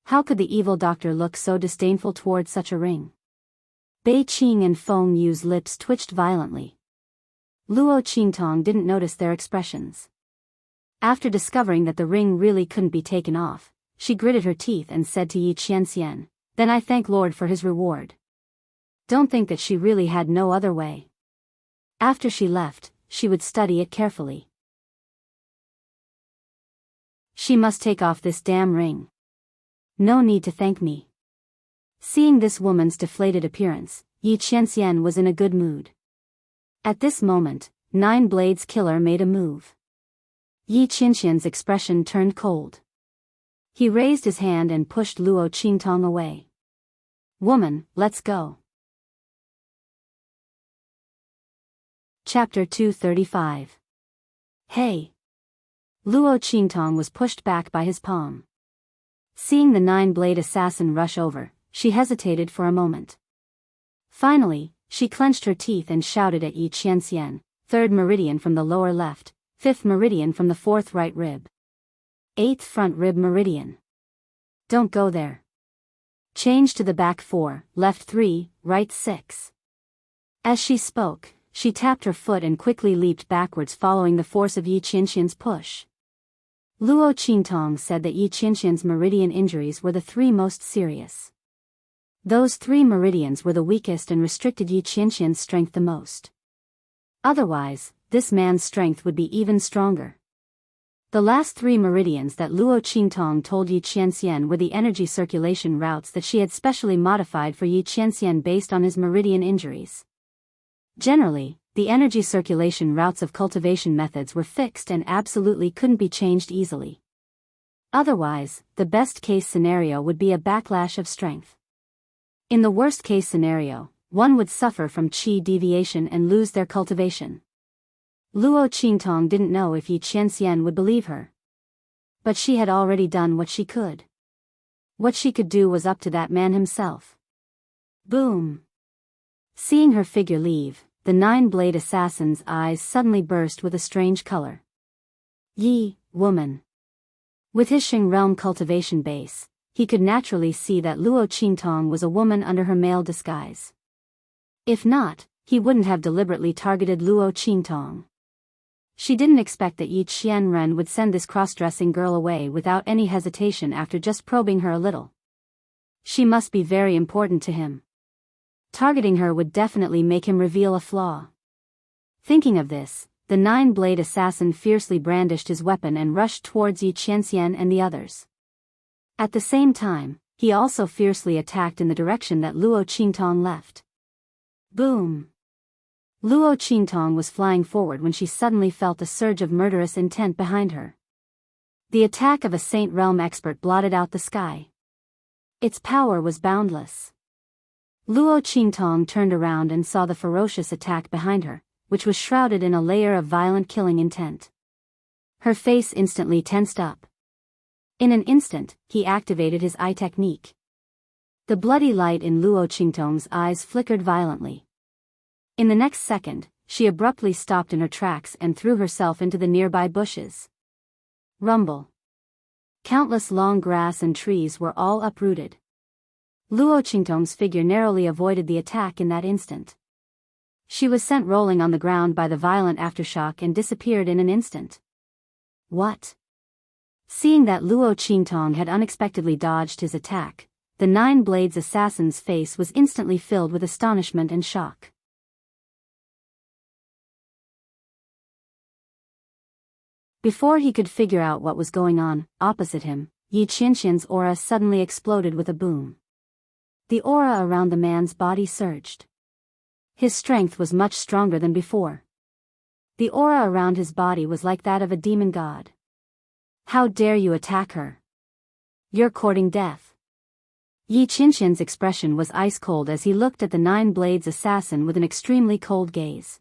How could the evil doctor look so disdainful towards such a ring? Bei Qing and Feng Yu's lips twitched violently. Luo Qingtong didn't notice their expressions. After discovering that the ring really couldn't be taken off, she gritted her teeth and said to Yi Qianxian, "Then I thank Lord for his reward." Don't think that she really had no other way. After she left, she would study it carefully. She must take off this damn ring. No need to thank me. Seeing this woman's deflated appearance, Yi Qianxian was in a good mood. At this moment, 9 Blades Killer made a move. Yi Qianxian's expression turned cold. He raised his hand and pushed Luo Qingtong away. "Woman, let's go." Chapter 235. Hey! Luo Qingtong was pushed back by his palm. Seeing the 9-blade assassin rush over, she hesitated for a moment. Finally, she clenched her teeth and shouted at Yi Qianxian, "3rd meridian from the lower left, 5th meridian from the 4th right rib. 8th front rib meridian. Don't go there. Change to the back 4, left 3, right 6. As she spoke, she tapped her foot and quickly leaped backwards following the force of Yi Qianxian's push. Luo Qingtong said that Yi Qianxian's meridian injuries were the 3 most serious. Those 3 meridians were the weakest and restricted Yi Qianxian's strength the most. Otherwise, this man's strength would be even stronger. The last 3 meridians that Luo Qingtong told Yi Qianxian were the energy circulation routes that she had specially modified for Yi Qianxian based on his meridian injuries. Generally, the energy circulation routes of cultivation methods were fixed and absolutely couldn't be changed easily. Otherwise, the best-case scenario would be a backlash of strength. In the worst-case scenario, one would suffer from qi deviation and lose their cultivation. Luo Qingtong didn't know if Yi Qianxian would believe her. But she had already done what she could. What she could do was up to that man himself. Boom! Seeing her figure leave, the 9-blade assassin's eyes suddenly burst with a strange color. Yi, woman. With his Xing realm cultivation base, he could naturally see that Luo Qingtong was a woman under her male disguise. If not, he wouldn't have deliberately targeted Luo Qingtong. She didn't expect that Yi Qianren would send this cross-dressing girl away without any hesitation after just probing her a little. She must be very important to him. Targeting her would definitely make him reveal a flaw. Thinking of this, the 9-blade assassin fiercely brandished his weapon and rushed towards Yi Qianxian and the others. At the same time, he also fiercely attacked in the direction that Luo Qingtong left. Boom! Luo Qingtong was flying forward when she suddenly felt a surge of murderous intent behind her. The attack of a Saint Realm expert blotted out the sky. Its power was boundless. Luo Qingtong turned around and saw the ferocious attack behind her, which was shrouded in a layer of violent killing intent. Her face instantly tensed up. In an instant, he activated his eye technique. The bloody light in Luo Qingtong's eyes flickered violently. In the next second, she abruptly stopped in her tracks and threw herself into the nearby bushes. Rumble. Countless long grass and trees were all uprooted. Luo Qingtong's figure narrowly avoided the attack in that instant. She was sent rolling on the ground by the violent aftershock and disappeared in an instant. What? Seeing that Luo Qingtong had unexpectedly dodged his attack, the Nine Blades assassin's face was instantly filled with astonishment and shock. Before he could figure out what was going on, opposite him, Yi Qianqian's aura suddenly exploded with a boom. The aura around the man's body surged. His strength was much stronger than before. The aura around his body was like that of a demon god. How dare you attack her? You're courting death. Yi Qianqian's expression was ice-cold as he looked at the Nine Blades assassin with an extremely cold gaze.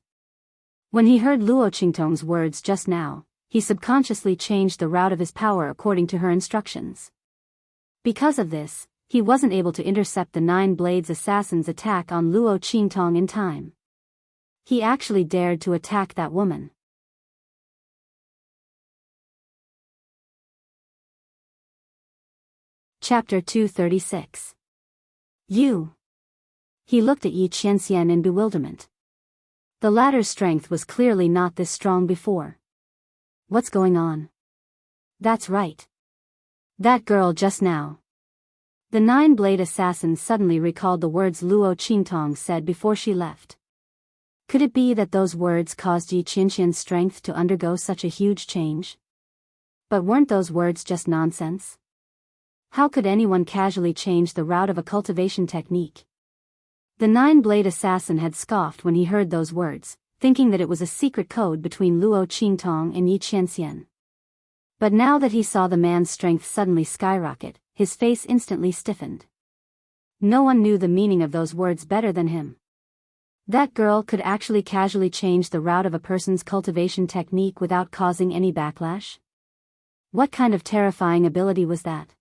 When he heard Luo Qingtong's words just now, he subconsciously changed the route of his power according to her instructions. Because of this, he wasn't able to intercept the Nine Blades assassin's attack on Luo Qingtong in time. He actually dared to attack that woman. Chapter 236. You. He looked at Yi Qianxian in bewilderment. The latter's strength was clearly not this strong before. What's going on? That's right. That girl just now. The Nine-Blade assassin suddenly recalled the words Luo Qingtong said before she left. Could it be that those words caused Yi Qianxian's strength to undergo such a huge change? But weren't those words just nonsense? How could anyone casually change the route of a cultivation technique? The Nine-Blade assassin had scoffed when he heard those words, thinking that it was a secret code between Luo Qingtong and Yi Qianxian. But now that he saw the man's strength suddenly skyrocket, his face instantly stiffened. No one knew the meaning of those words better than him. That girl could actually casually change the route of a person's cultivation technique without causing any backlash? What kind of terrifying ability was that?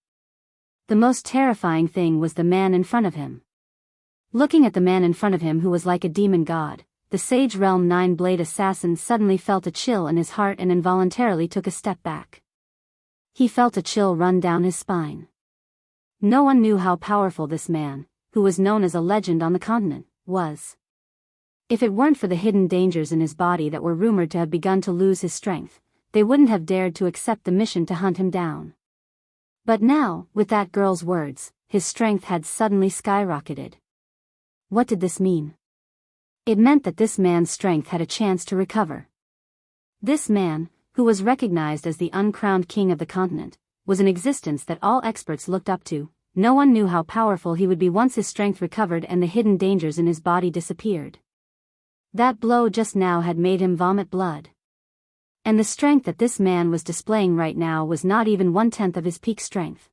The most terrifying thing was the man in front of him. Looking at the man in front of him who was like a demon god, the Sage Realm Nine-Blade assassin suddenly felt a chill in his heart and involuntarily took a step back. He felt a chill run down his spine. No one knew how powerful this man, who was known as a legend on the continent, was. If it weren't for the hidden dangers in his body that were rumored to have begun to lose his strength, they wouldn't have dared to accept the mission to hunt him down. But now, with that girl's words, his strength had suddenly skyrocketed. What did this mean? It meant that this man's strength had a chance to recover. This man, who was recognized as the uncrowned king of the continent, was an existence that all experts looked up to. No one knew how powerful he would be once his strength recovered and the hidden dangers in his body disappeared. That blow just now had made him vomit blood. And the strength that this man was displaying right now was not even 1/10 of his peak strength.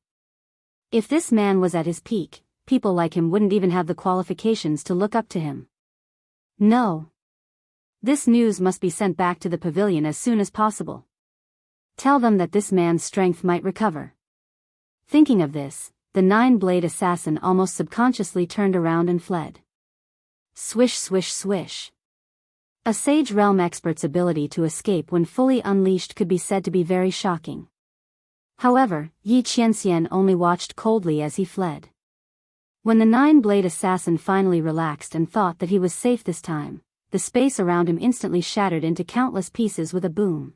If this man was at his peak, people like him wouldn't even have the qualifications to look up to him. No. This news must be sent back to the pavilion as soon as possible. Tell them that this man's strength might recover. Thinking of this, the Nine-Blade assassin almost subconsciously turned around and fled. Swish swish swish. A Sage Realm expert's ability to escape when fully unleashed could be said to be very shocking. However, Yi Qianxian only watched coldly as he fled. When the Nine-Blade assassin finally relaxed and thought that he was safe this time, the space around him instantly shattered into countless pieces with a boom.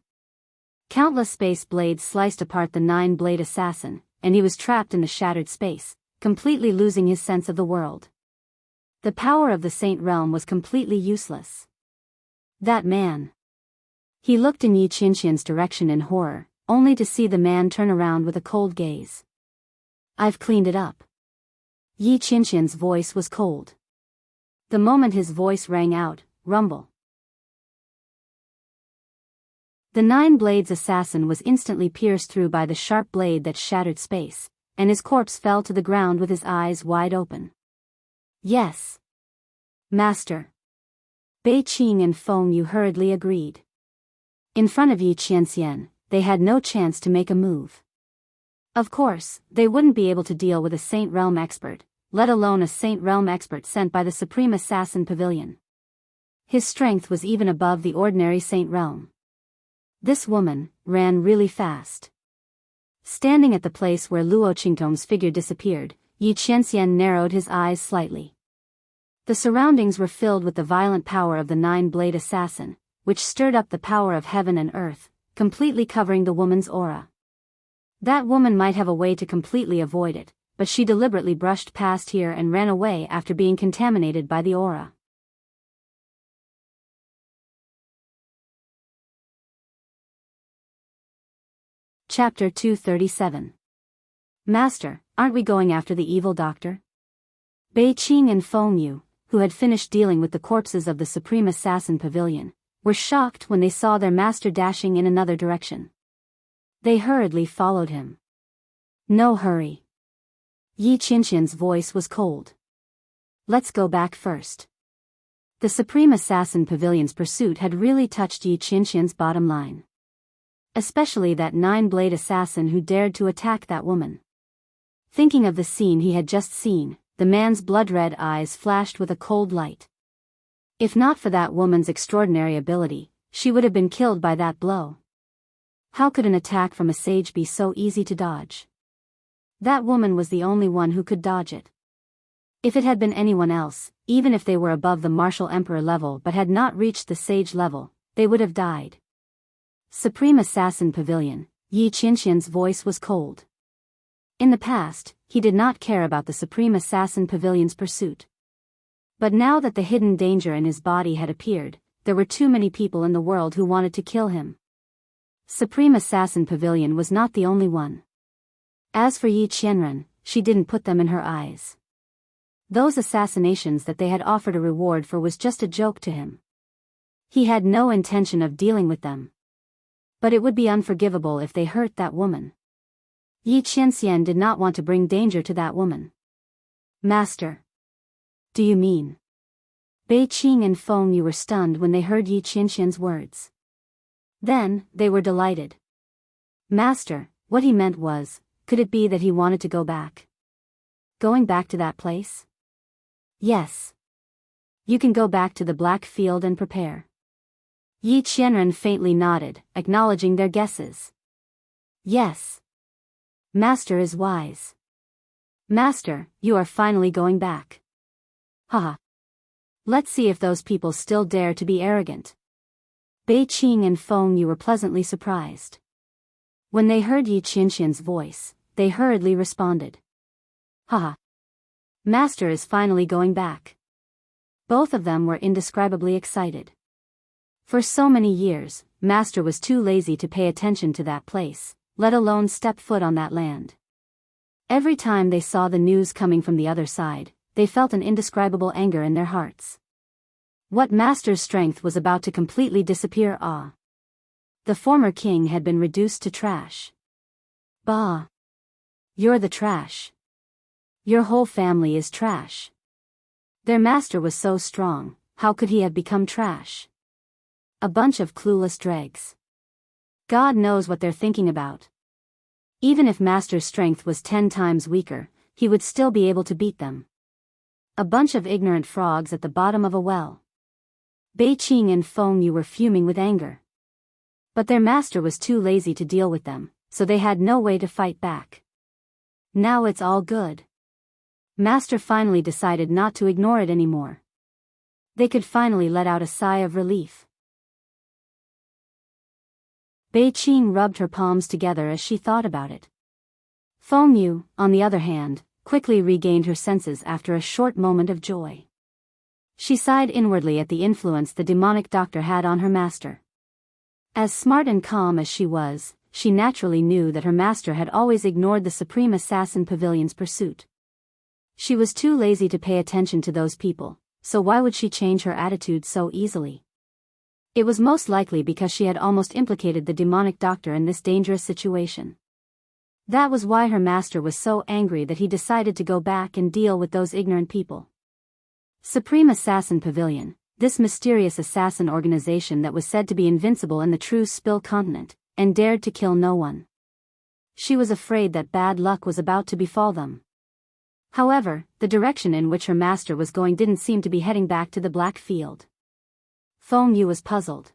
Countless space blades sliced apart the Nine-Blade assassin, and he was trapped in the shattered space, completely losing his sense of the world. The power of the Saint Realm was completely useless. That man. He looked in Yi Qianxian's direction in horror, only to see the man turn around with a cold gaze. I've cleaned it up. Yi Qianxian's voice was cold. The moment his voice rang out, rumble. The Nine-Blades assassin was instantly pierced through by the sharp blade that shattered space, and his corpse fell to the ground with his eyes wide open. Yes. Master. Bei Qing and Feng Yu hurriedly agreed. In front of Yi Qianxian, they had no chance to make a move. Of course, they wouldn't be able to deal with a Saint Realm expert, let alone a Saint Realm expert sent by the Supreme Assassin Pavilion. His strength was even above the ordinary Saint Realm. This woman ran really fast. Standing at the place where Luo Qingtong's figure disappeared, Yi Qianxian narrowed his eyes slightly. The surroundings were filled with the violent power of the Nine-Blade assassin, which stirred up the power of heaven and earth, completely covering the woman's aura. That woman might have a way to completely avoid it, but she deliberately brushed past here and ran away after being contaminated by the aura. Chapter 237. Master, aren't we going after the evil doctor? Bei Qing and Feng Yu, who had finished dealing with the corpses of the Supreme Assassin Pavilion, were shocked when they saw their master dashing in another direction. They hurriedly followed him. No hurry. Yi Qianqian's voice was cold. Let's go back first. The Supreme Assassin Pavilion's pursuit had really touched Yi Qianqian's bottom line. Especially that nine-blade assassin who dared to attack that woman. Thinking of the scene he had just seen, the man's blood-red eyes flashed with a cold light. If not for that woman's extraordinary ability, she would have been killed by that blow. How could an attack from a sage be so easy to dodge? That woman was the only one who could dodge it. If it had been anyone else, even if they were above the martial emperor level but had not reached the sage level, they would have died. Supreme Assassin Pavilion, Yi Qianqian's voice was cold. In the past, he did not care about the Supreme Assassin Pavilion's pursuit. But now that the hidden danger in his body had appeared, there were too many people in the world who wanted to kill him. Supreme Assassin Pavilion was not the only one. As for Yi Qianren, she didn't put them in her eyes. Those assassinations that they had offered a reward for was just a joke to him. He had no intention of dealing with them. But it would be unforgivable if they hurt that woman. Yi Qianxian did not want to bring danger to that woman. Master. Do you mean? Bei Qing and Feng Yu were stunned when they heard Yi Qianxian's words. Then, they were delighted. Master, what he meant was, could it be that he wanted to go back? Going back to that place? Yes. You can go back to the Black Field and prepare. Yi Qianren faintly nodded, acknowledging their guesses. Yes. Master is wise. Master, you are finally going back. Haha. Let's see if those people still dare to be arrogant. Bei Qing and Feng Yu were pleasantly surprised. When they heard Yi Qianqian's voice, they hurriedly responded. Haha. Master is finally going back. Both of them were indescribably excited. For so many years, Master was too lazy to pay attention to that place, let alone step foot on that land. Every time they saw the news coming from the other side, they felt an indescribable anger in their hearts. What Master's strength was about to completely disappear. The former king had been reduced to trash. Bah! You're the trash. Your whole family is trash. Their master was so strong, how could he have become trash? A bunch of clueless dregs. God knows what they're thinking about. Even if Master's strength was 10 times weaker, he would still be able to beat them. A bunch of ignorant frogs at the bottom of a well. Bei Qing and Feng Yu were fuming with anger. But their master was too lazy to deal with them, so they had no way to fight back. Now it's all good. Master finally decided not to ignore it anymore. They could finally let out a sigh of relief. Bei Qing rubbed her palms together as she thought about it. Feng Yu, on the other hand, quickly regained her senses after a short moment of joy. She sighed inwardly at the influence the demonic doctor had on her master. As smart and calm as she was, she naturally knew that her master had always ignored the Supreme Assassin Pavilion's pursuit. She was too lazy to pay attention to those people, so why would she change her attitude so easily? It was most likely because she had almost implicated the demonic doctor in this dangerous situation. That was why her master was so angry that he decided to go back and deal with those ignorant people. Supreme Assassin Pavilion, this mysterious assassin organization that was said to be invincible in the true Spill continent, and dared to kill no one. She was afraid that bad luck was about to befall them. However, the direction in which her master was going didn't seem to be heading back to the Black Field. Feng Yu was puzzled.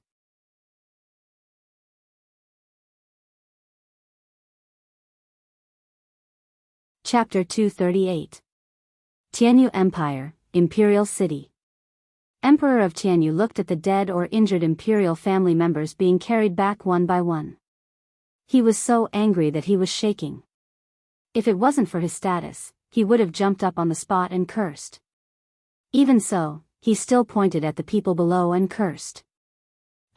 Chapter 238. Tianyu Empire, Imperial City. Emperor of Tianyu looked at the dead or injured imperial family members being carried back one by one. He was so angry that he was shaking. If it wasn't for his status, he would have jumped up on the spot and cursed. Even so, he still pointed at the people below and cursed.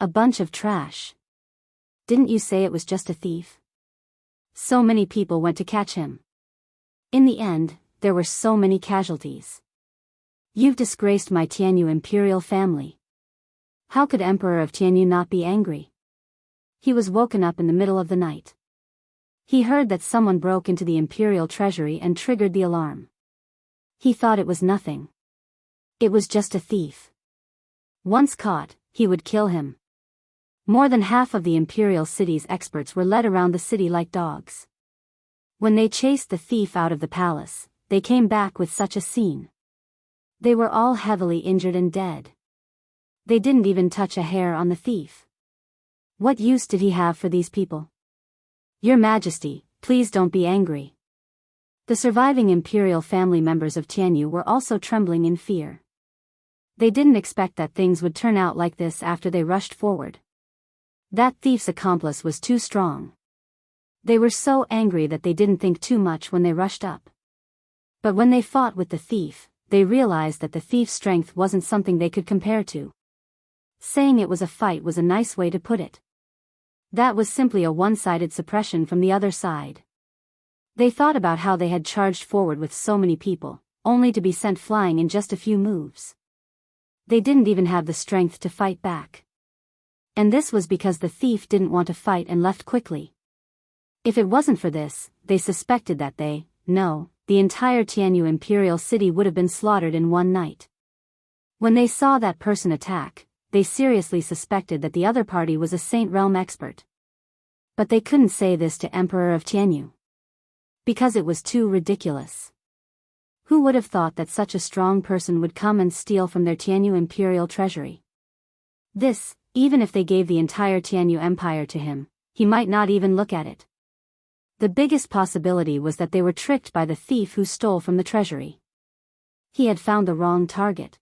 A bunch of trash. Didn't you say it was just a thief? So many people went to catch him. In the end, there were so many casualties. You've disgraced my Tianyu imperial family. How could Emperor of Tianyu not be angry? He was woken up in the middle of the night. He heard that someone broke into the imperial treasury and triggered the alarm. He thought it was nothing. It was just a thief. Once caught, he would kill him. More than half of the imperial city's experts were led around the city like dogs. When they chased the thief out of the palace, they came back with such a scene. They were all heavily injured and dead. They didn't even touch a hair on the thief. What use did he have for these people? Your Majesty, please don't be angry. The surviving imperial family members of Tianyu were also trembling in fear. They didn't expect that things would turn out like this after they rushed forward. That thief's accomplice was too strong. They were so angry that they didn't think too much when they rushed up. But when they fought with the thief, they realized that the thief's strength wasn't something they could compare to. Saying it was a fight was a nice way to put it. That was simply a one-sided suppression from the other side. They thought about how they had charged forward with so many people, only to be sent flying in just a few moves. They didn't even have the strength to fight back. And this was because the thief didn't want to fight and left quickly. If it wasn't for this, they suspected that the entire Tianyu imperial city would have been slaughtered in one night. When they saw that person attack, they seriously suspected that the other party was a Saint Realm expert. But they couldn't say this to Emperor of Tianyu. Because it was too ridiculous. Who would have thought that such a strong person would come and steal from their Tianyu imperial treasury? This, even if they gave the entire Tianyu empire to him, he might not even look at it. The biggest possibility was that they were tricked by the thief who stole from the treasury. He had found the wrong target.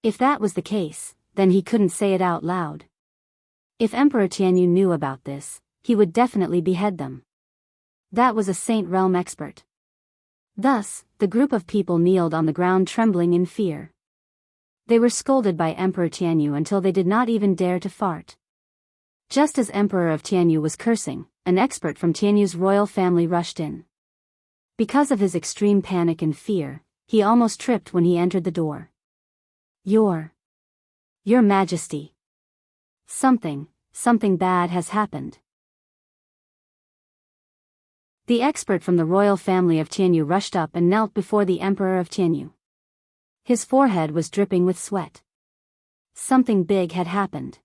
If that was the case, then he couldn't say it out loud. If Emperor Tianyu knew about this, he would definitely behead them. That was a Saint Realm expert. Thus, the group of people kneeled on the ground trembling in fear. They were scolded by Emperor Tianyu until they did not even dare to fart. Just as Emperor of Tianyu was cursing, an expert from Tianyu's royal family rushed in. Because of his extreme panic and fear, he almost tripped when he entered the door. Your Majesty. Something bad has happened. The expert from the royal family of Tianyu rushed up and knelt before the Emperor of Tianyu. His forehead was dripping with sweat. Something big had happened.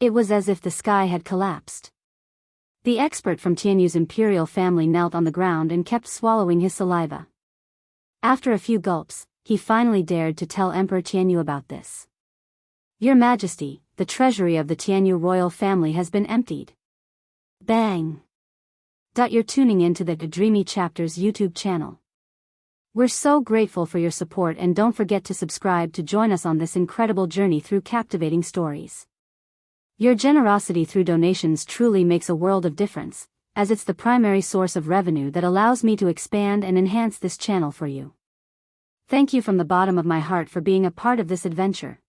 It was as if the sky had collapsed. The expert from Tianyu's imperial family knelt on the ground and kept swallowing his saliva. After a few gulps, he finally dared to tell Emperor Tianyu about this. Your Majesty, the treasury of the Tianyu royal family has been emptied. Bang! You're tuning in to the Dreamy Chapters YouTube channel. We're so grateful for your support, and don't forget to subscribe to join us on this incredible journey through captivating stories. Your generosity through donations truly makes a world of difference, as it's the primary source of revenue that allows me to expand and enhance this channel for you. Thank you from the bottom of my heart for being a part of this adventure.